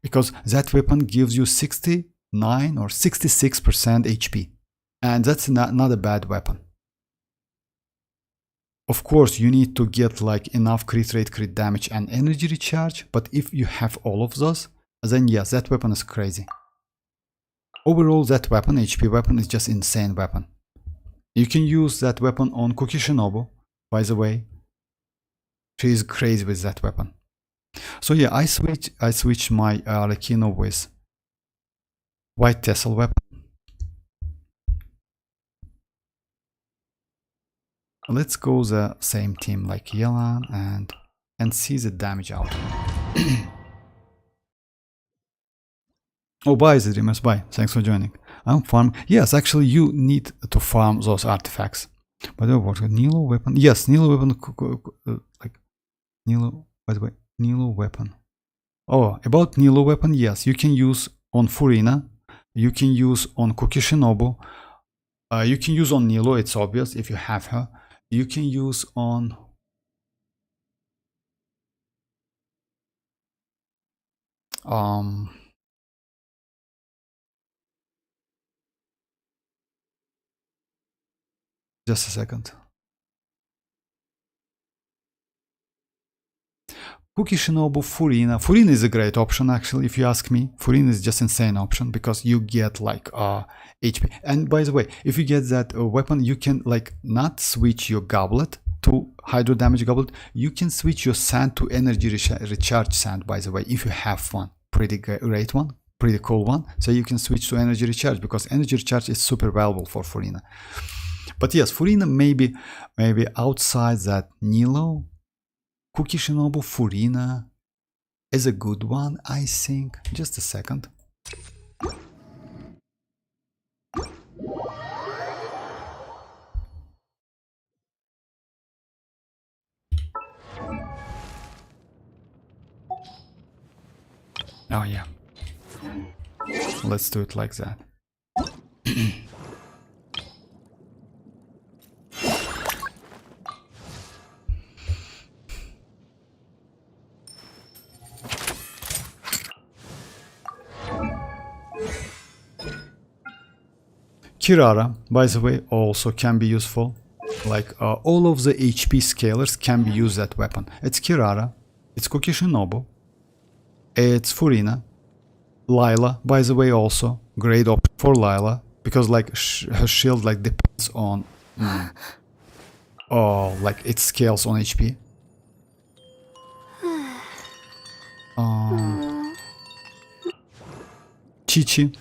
Because that weapon gives you 69 or 66% HP. And that's not a bad weapon. Of course, you need to get like enough crit rate, crit damage, and energy recharge. But if you have all of those, then yes, that weapon is crazy. Overall, that weapon, HP weapon, is just insane weapon. You can use that weapon on Cookie Shinobu, by the way. She is crazy with that weapon. So yeah, I switch my Arlecchino with white tassel weapon. Let's go the same team like Yelan and see the damage out. Oh, bye, Zedrimus, bye. Thanks for joining. I'm farming. Yes, actually, you need to farm those artifacts. By the way, what Nilo weapon? Yes, Nilo weapon. Like Nilo. By the way, Nilo weapon. Oh, about Nilo weapon. Yes, you can use on Furina. You can use on Cookie Shinobu. You can use on Nilo. It's obvious if you have her. You can use on. Just a second. Cookie Shinobu Furina. Furina is a great option actually, if you ask me. Furina is just insane option because you get like HP. And by the way, if you get that weapon, you can like not switch your goblet to hydro damage goblet. You can switch your sand to energy recharge sand, by the way, if you have one. Pretty great one. Pretty cool one. So you can switch to energy recharge because energy recharge is super valuable for Furina. But yes, Furina maybe outside that Nilo, Cookie Shinobu Furina is a good one, I think. Just a second. Oh yeah. Let's do it like that. Kirara, by the way, also can be useful. Like all of the HP scalers can be used that weapon. It's Kirara, it's Cookie Shinobu, it's Furina, Lila, by the way, also great option for Lila because like her shield like depends on oh, like it scales on HP. Chi-Chi.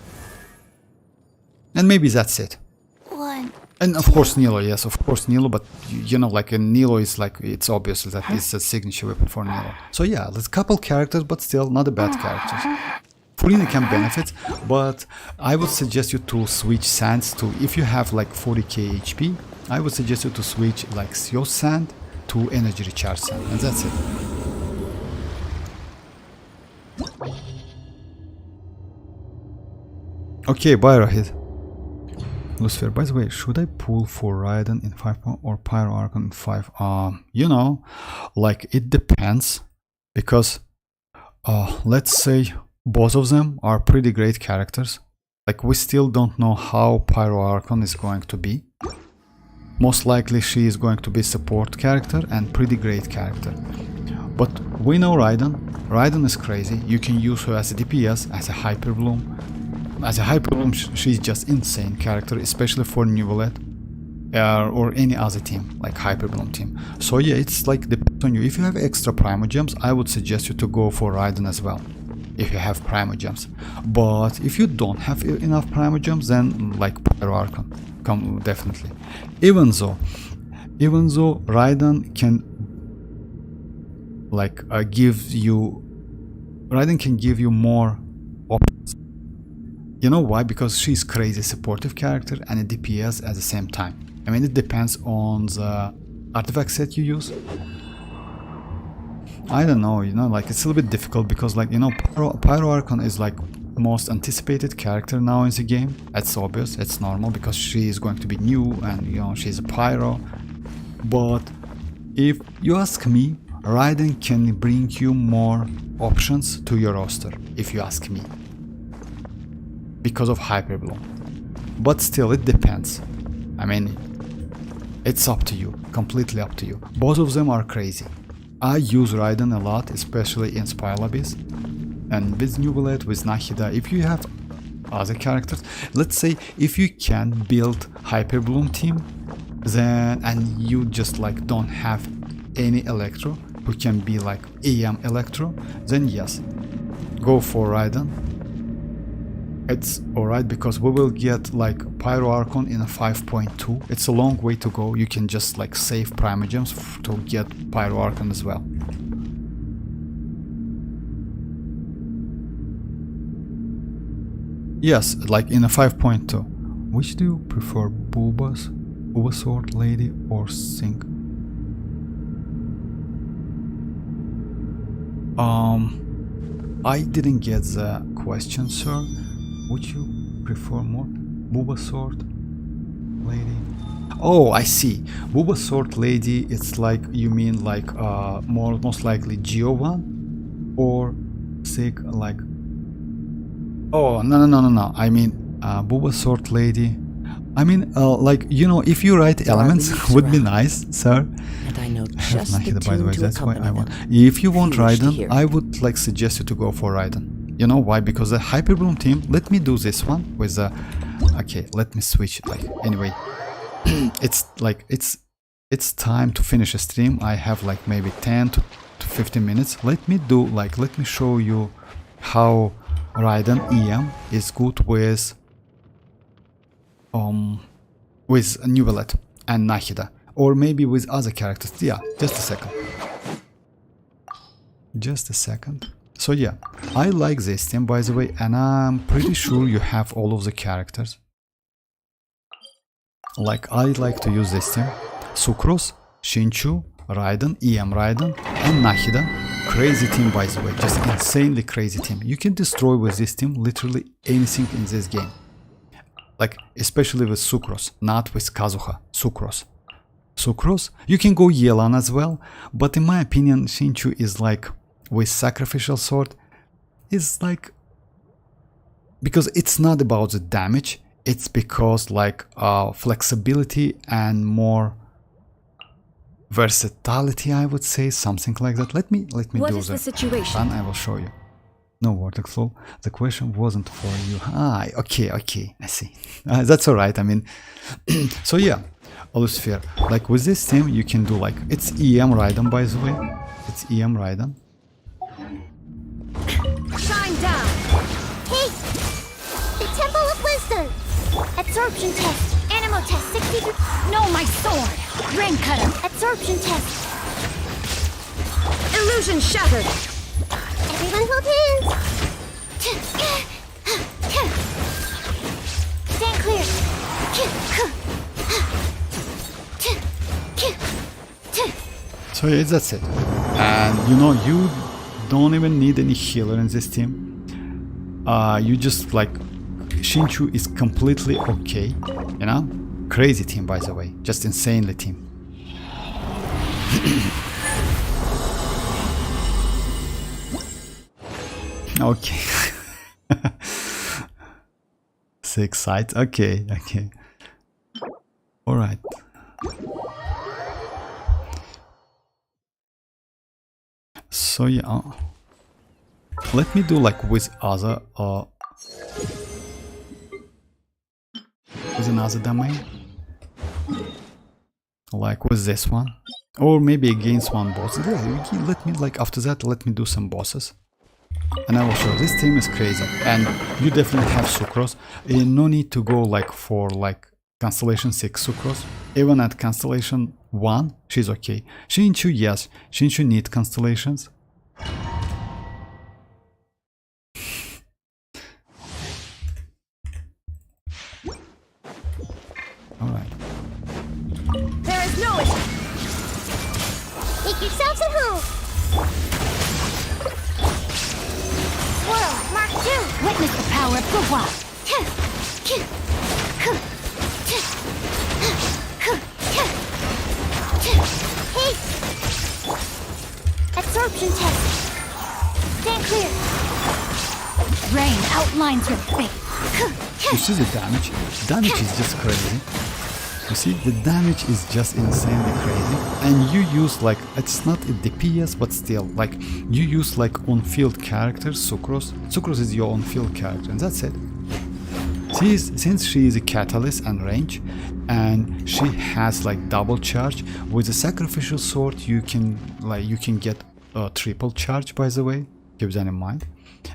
And maybe that's it. And of course Nilo, yes, of course Nilo, but you know, like Nilo is like, it's obvious that it's a signature weapon for Nilo. So yeah, there's a couple characters, but still not a bad characters. Furina can benefit, but I would suggest you to switch sands to, if you have like 40k HP, I would suggest you to switch like your sand to energy recharge sand, and that's it. Okay, Byra hit. Lucifer, by the way, should I pull for Raiden in 5 or Pyro Archon in 5? You know, like it depends, because let's say both of them are pretty great characters. Like we still don't know how Pyro Archon is going to be. Most likely she is going to be support character and pretty great character. But we know Raiden. Raiden is crazy. You can use her as a DPS, as a Hyper Bloom. As a Hyper Bloom, she's just insane character, especially for Neuvillette or any other team, like Hyper Bloom team. So yeah, it's like depends on you. If you have extra Primo Gems, I would suggest you to go for Raiden as well, if you have Primo Gems. But if you don't have enough Primo Gems, then like Pyro Archon, come definitely. Even though Raiden can like Raiden can give you more options. You know why? Because she's crazy supportive character and a DPS at the same time. I mean, it depends on the artifact set you use. I don't know, you know, like it's a little bit difficult because, like, you know, Pyro Archon is like most anticipated character now in the game. It's obvious, it's normal because she is going to be new and, you know, she's a Pyro. But if you ask me, Raiden can bring you more options to your roster, if you ask me, because of Hyper Bloom. But still, it depends. I mean, it's up to you, completely up to you. Both of them are crazy. I use Raiden a lot, especially in Spiral Abyss, and with Neuvillette, with Nahida. If you have other characters, let's say if you can build Hyper Bloom team, then and you just like don't have any Electro who can be like AM Electro, then yes, go for Raiden. It's alright because we will get like Pyro Archon in a 5.2. It's a long way to go. You can just like save Primo Gems to get Pyro Archon as well. Yes, like in a 5.2. Which do you prefer, Bulbasaur Lady or Sync? I didn't get the question, sir. Would you prefer more Bulbasaur Lady? Oh, I see. Bulbasaur Lady, it's like, you mean like most likely Geo one or Sig like. Oh, no. I mean Bulbasaur Lady. I mean like, you know, if you write elements would be nice, sir. And I know just the by the way, tune to that's why accompany I want. them. If you want If you wish to Raiden, hear. I would like suggest you to go for Raiden. You know why? Because the Hyper Bloom team. Let me do this one with the. Okay, let me switch. Like anyway, it's like it's time to finish a stream. I have like maybe 10 to 15 minutes. Let me show you how Raiden EM is good with Neuvillette and Nahida, or maybe with other characters. Yeah, just a second. So yeah, I like this team, by the way, and I'm pretty sure you have all of the characters. Like, I like to use this team. Sucrose, Shinchu, Raiden, EM Raiden, and Nahida. Crazy team, by the way, just insanely crazy team. You can destroy with this team literally anything in this game. Like, especially with Sucrose, not with Kazuha, Sucrose. Sucrose, you can go Yelan as well, but in my opinion, Shinchu is like, with Sacrificial Sword, is like, because it's not about the damage, it's because like flexibility and more versatility, I would say, something like that. Let me What do is the that. situation? And I will show you. No, Vortex Flow, the question wasn't for you. Okay, I see. That's alright, I mean, so yeah, Lucifer, like with this team, you can do like, it's EM Raiden, by the way, it's EM Raiden. Shine down! Hey! The Temple of Wisdom! Absorption test! Animal test 63. No, my sword! Rain cutter! Absorption test! Illusion shattered! Everyone hold hands! Stand clear. So yeah, that's it. And you know, you don't even need any healer in this team. You just like Xinchu is completely okay, you know? Crazy team, by the way, just insanely team. Okay. 6 sides, okay, okay. Alright. So yeah, let me do like with other with another domain, like with this one, or maybe against one boss. Let me like after that let me do some bosses, and I will show. This team is crazy, and you definitely have Sucrose. No need to go like for like Constellation 6 Sucrose. Even at Constellation 1, she's okay. Xinchu, yes, Xinchu need constellations. Alright. There is no issue. Make yourselves at home. Swirl, Mark 2. Witness the power of the wild. Hey! Absorption test. Stand clear. Rain outlines your fate. You see the damage? Damage is just crazy. You see, the damage is just insanely crazy. And you use like, it's not a DPS, but still, like, you use like on-field characters, Sucrose. Sucrose is your on-field character, and that's it. Since she is a catalyst and range, and she has like double charge, with the sacrificial sword you can get a triple charge, by the way, keep that in mind.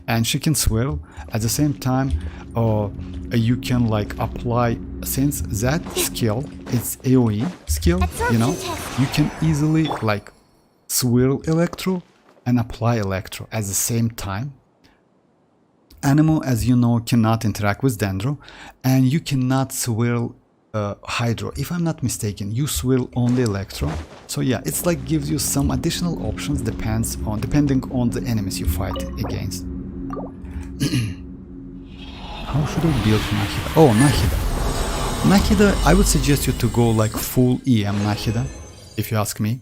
And she can swirl at the same time. You can like apply, since that skill it's AoE skill, you know, you can easily like swirl electro and apply electro at the same time. Anemo, as you know, cannot interact with Dendro, and you cannot swirl Hydro. If I'm not mistaken, you swirl only Electro. So yeah, it's like gives you some additional options depending on the enemies you fight against. How should I build Nahida? Oh, Nahida. Nahida, I would suggest you to go like full EM Nahida, if you ask me.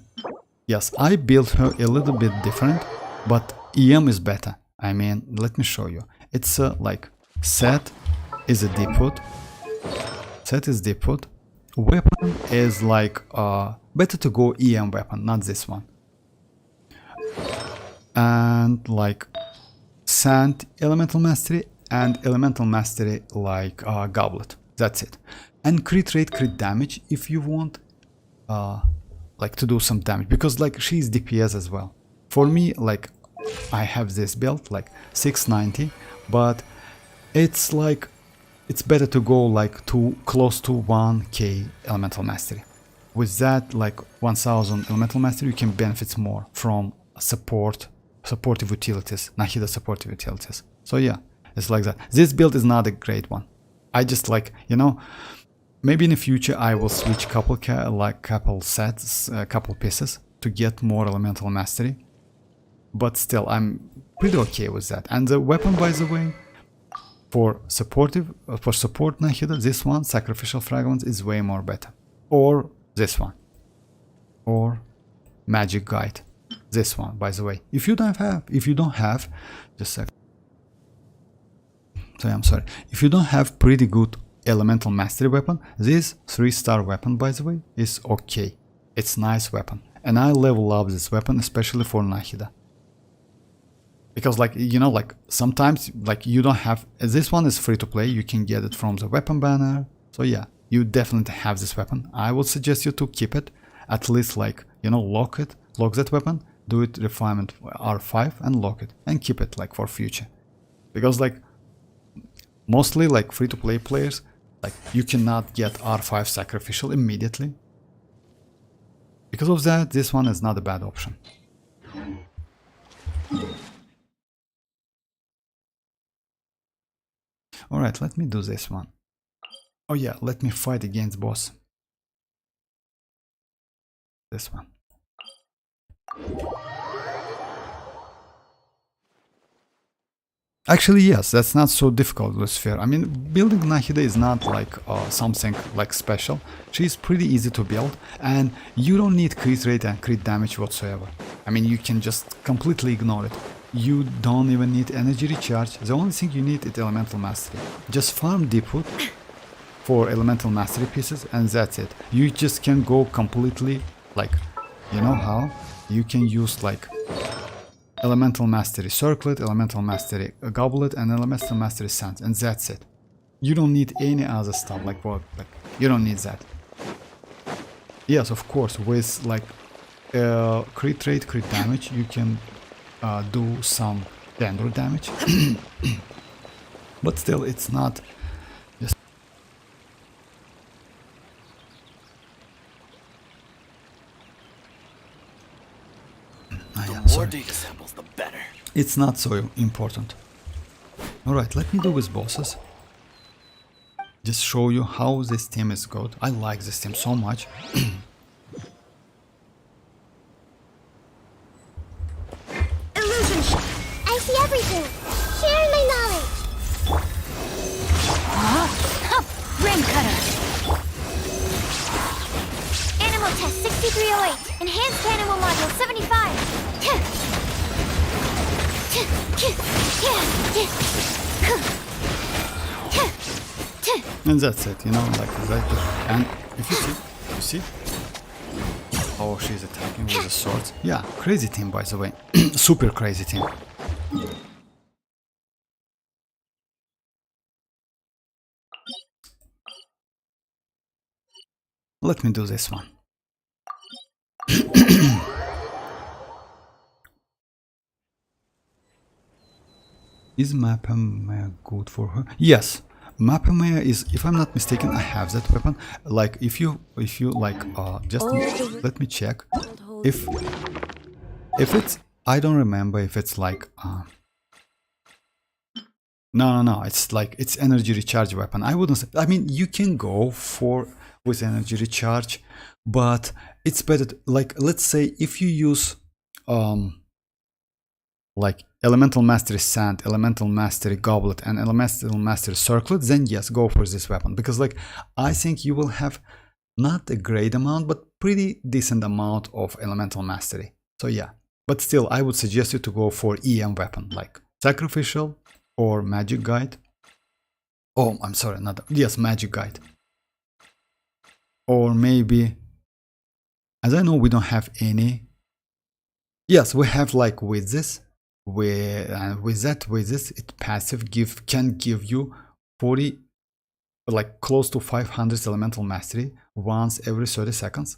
Yes, I built her a little bit different, but EM is better. I mean, let me show you. It's like set is a D-put. Set is D-put. Weapon is like better to go EM weapon, not this one. And like Sand Elemental Mastery and Elemental Mastery like Goblet. That's it. And crit rate, crit damage if you want like to do some damage, because like she's DPS as well. For me, like I have this build like 690, but it's like it's better to go like to close to 1k Elemental Mastery. With that, like 1000 Elemental Mastery, you can benefit more from supportive utilities, Nahida supportive utilities. So yeah, it's like that. This build is not a great one. I just like, you know, maybe in the future I will switch couple sets, couple pieces to get more Elemental Mastery. But still, I'm pretty okay with that. And the weapon, by the way, for support Nahida, this one, Sacrificial Fragments, is way more better. Or this one. Or Magic Guide. This one, by the way. If you don't have, just a second. So I'm sorry. If you don't have pretty good Elemental Mastery weapon, this 3-star weapon, by the way, is okay. It's nice weapon. And I level up this weapon, especially for Nahida. Because like, you know, like sometimes like you don't have, this one is free to play, you can get it from the weapon banner. So yeah, you definitely have this weapon. I would suggest you to keep it, at least like, you know, lock that weapon, do it refinement R5 and lock it and keep it like for future. Because like mostly like free to play players, like you cannot get R5 sacrificial immediately. Because of that, this one is not a bad option. Alright, let me do this one. Oh yeah, let me fight against boss. This one. Actually, yes, that's not so difficult, Lucifer. I mean, building Nahida is not like something like special. She's pretty easy to build, and you don't need crit rate and crit damage whatsoever. I mean, you can just completely ignore it. You don't even need energy recharge. The only thing you need is elemental mastery. Just farm Deepwood for elemental mastery pieces, and that's it. You just can go completely like, you know how? You can use like elemental mastery circlet, elemental mastery goblet, and elemental mastery sands, and that's it. You don't need any other stuff like what, like you don't need that. Yes, of course, with like crit rate, crit damage, you can do some tender damage, but still, it's not just. More data samples, the better. It's not so important. Alright, let me do with bosses. Just show you how this team is good. I like this team so much. Illusion! I see everything! Share my knowledge! Ring cutter. Animal test 6308. Enhanced animal module 75. And that's it, you know, like that. And if you see how she's attacking with the swords. Yeah, crazy team, by the way. Super crazy team. Let me do this one. Is Mapamea good for her? Yes, Mapamea is, if I'm not mistaken, I have that weapon. Like if you like just let me check if it's, I don't remember if it's like no, it's like it's energy recharge weapon. I wouldn't say, I mean, you can go for with energy recharge, but it's better to, like, let's say if you use like elemental mastery sand, elemental mastery goblet, and elemental mastery circlet, then yes, go for this weapon, because like I think you will have not a great amount but pretty decent amount of elemental mastery. So yeah, but still I would suggest you to go for EM weapon like sacrificial or magic guide. Oh, I'm sorry, not yes, magic guide. Or maybe, as I know we don't have any. Yes, we have like with this. With this, it passive can give you 40, like close to 500 elemental mastery once every 30 seconds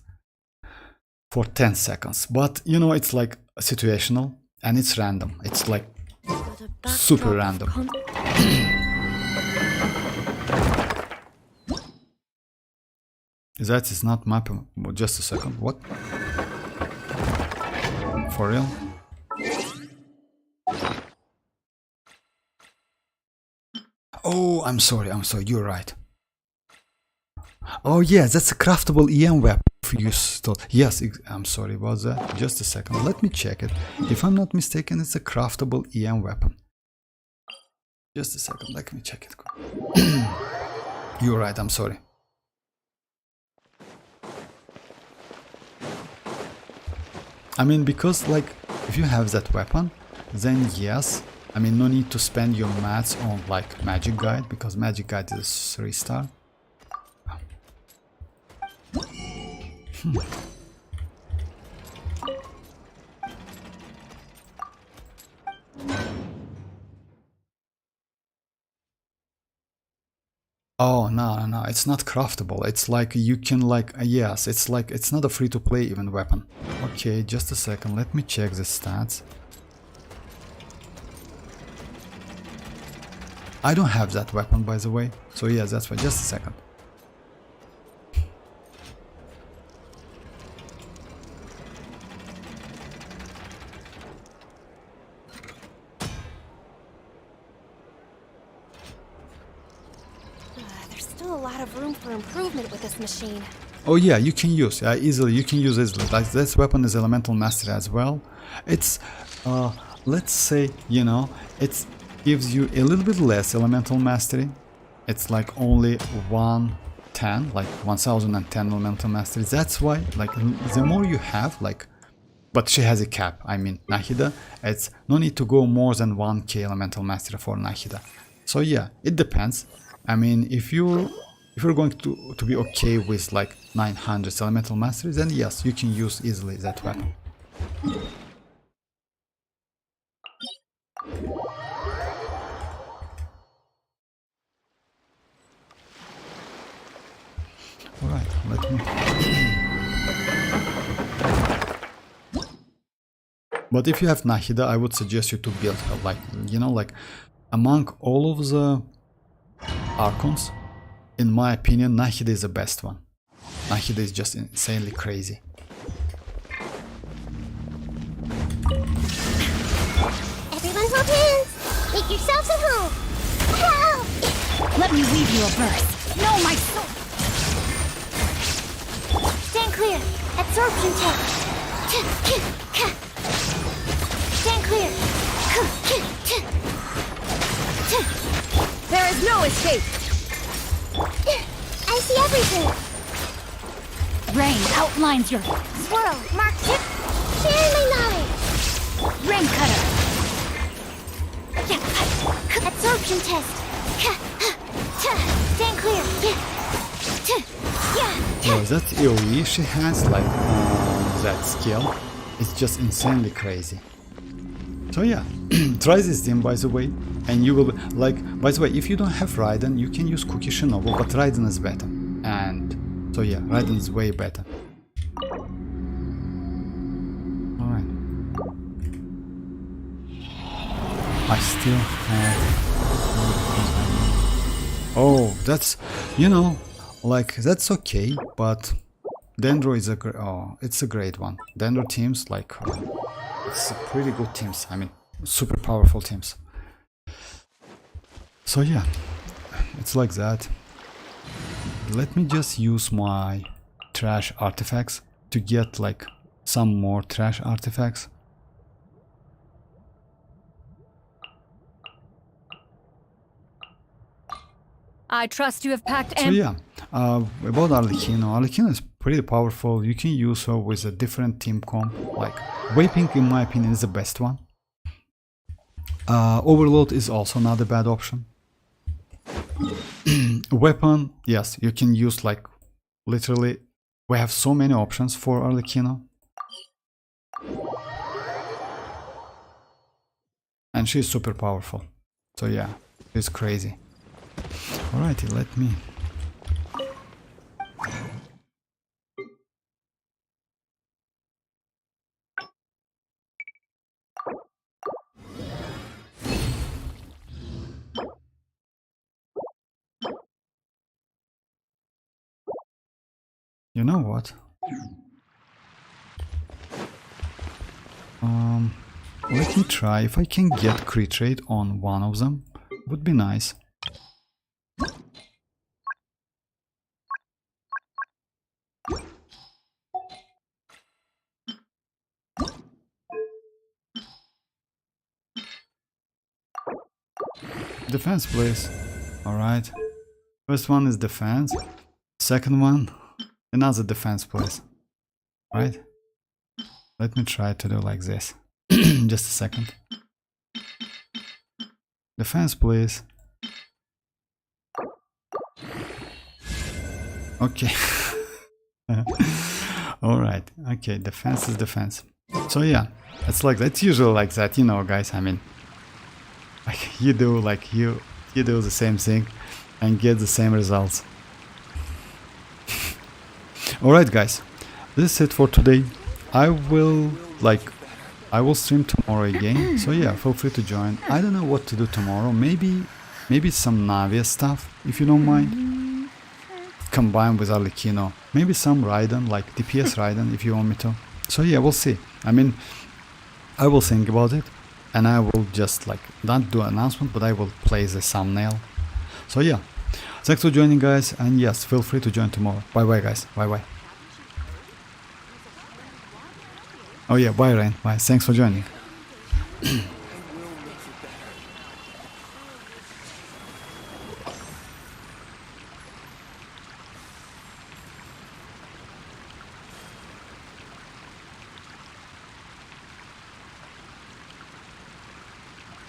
for 10 seconds. But you know, it's like situational and it's random. It's like super random. That is not mapping. Just a second. What? For real? Oh, I'm sorry, you're right. Oh yeah, that's a craftable EM weapon you stole. Yes, I'm sorry about that. Just a second, let me check it. If I'm not mistaken, it's a craftable EM weapon. Just a second, let me check it. You're right, I'm sorry. I mean, because like, if you have that weapon, then yes, I mean, no need to spend your mats on like magic guide, because magic guide is 3-star. Oh no, it's not craftable. It's like you can like yes, it's like it's not a free-to-play even weapon. Okay, just a second, let me check the stats. I don't have that weapon, by the way, so yeah, that's why. Just a second. still a lot of room for improvement with this machine. Oh yeah, you can use easily. You can use easily. Like this weapon is elemental mastery as well. It's let's say, you know, it gives you a little bit less elemental mastery. It's like only 110, like 1010 elemental mastery. That's why, like, the more you have, like, but she has a cap. I mean, Nahida, it's no need to go more than 1k elemental mastery for Nahida. So yeah, it depends. I mean, if you're going to be okay with like 900 elemental mastery, then yes, you can use easily that weapon. Alright, let me... But if you have Nahida, I would suggest you to build her, like, you know, like, among all of the Archons, in my opinion, Nahida is the best one. Nahida is just insanely crazy. Everyone hold hands! Make yourselves at home! Wow! Let me weave you a verse. No, my soul. Stand clear! Absorption test! Stand clear! There is no escape! I see everything! Rain outlines your Swirl, mark tip, share my knowledge! rain cutter. Absorption test! Stand clear! Oh, that AoE she has, like, that skill, it's just insanely crazy. So yeah, try this team, by the way, and you will, like, by the way, if you don't have Raiden, you can use Cookie Shinobu, but Raiden is better. And so yeah, Raiden is way better. Alright. I still have... Oh, that's, you know, like, that's okay, but Dendro is a it's a great one. Dendro teams, like, it's pretty good teams. I mean, super powerful teams. So yeah, it's like that. Let me just use my trash artifacts to get like some more trash artifacts. I trust you have packed So yeah, about Arlecchino. Arlecchino is pretty powerful. You can use her with a different team comp. Like, Vaping, in my opinion, is the best one. Overload is also not a bad option. Weapon, yes, you can use, like, literally, we have so many options for Arlecchino. And she's super powerful. So yeah, it's crazy. Alrighty, let me... You know what? Let me try if I can get crit rate on one of them. Would be nice. Defense, please. Alright. First one is defense. Second one, another defense, please. Right? Let me try to do like this. Just a second. Defense, please. Okay. Alright. Okay, defense is defense. So yeah, it's like that's usually like that, you know, guys. I mean, like you do the same thing and get the same results. Alright guys, this is it for today. I will stream tomorrow again, so yeah, feel free to join. I don't know what to do tomorrow. Maybe some Navia stuff, if you don't mind, combined with Arlecchino. Maybe some Raiden, like DPS Raiden, if you want me to. So yeah, we'll see. I mean, I will think about it, and I will just like not do an announcement, but I will play the thumbnail. So yeah, Thanks for joining, guys, and yes, feel free to join tomorrow. Bye bye, guys. Bye bye. Oh yeah, bye Rain. Bye. Thanks for joining.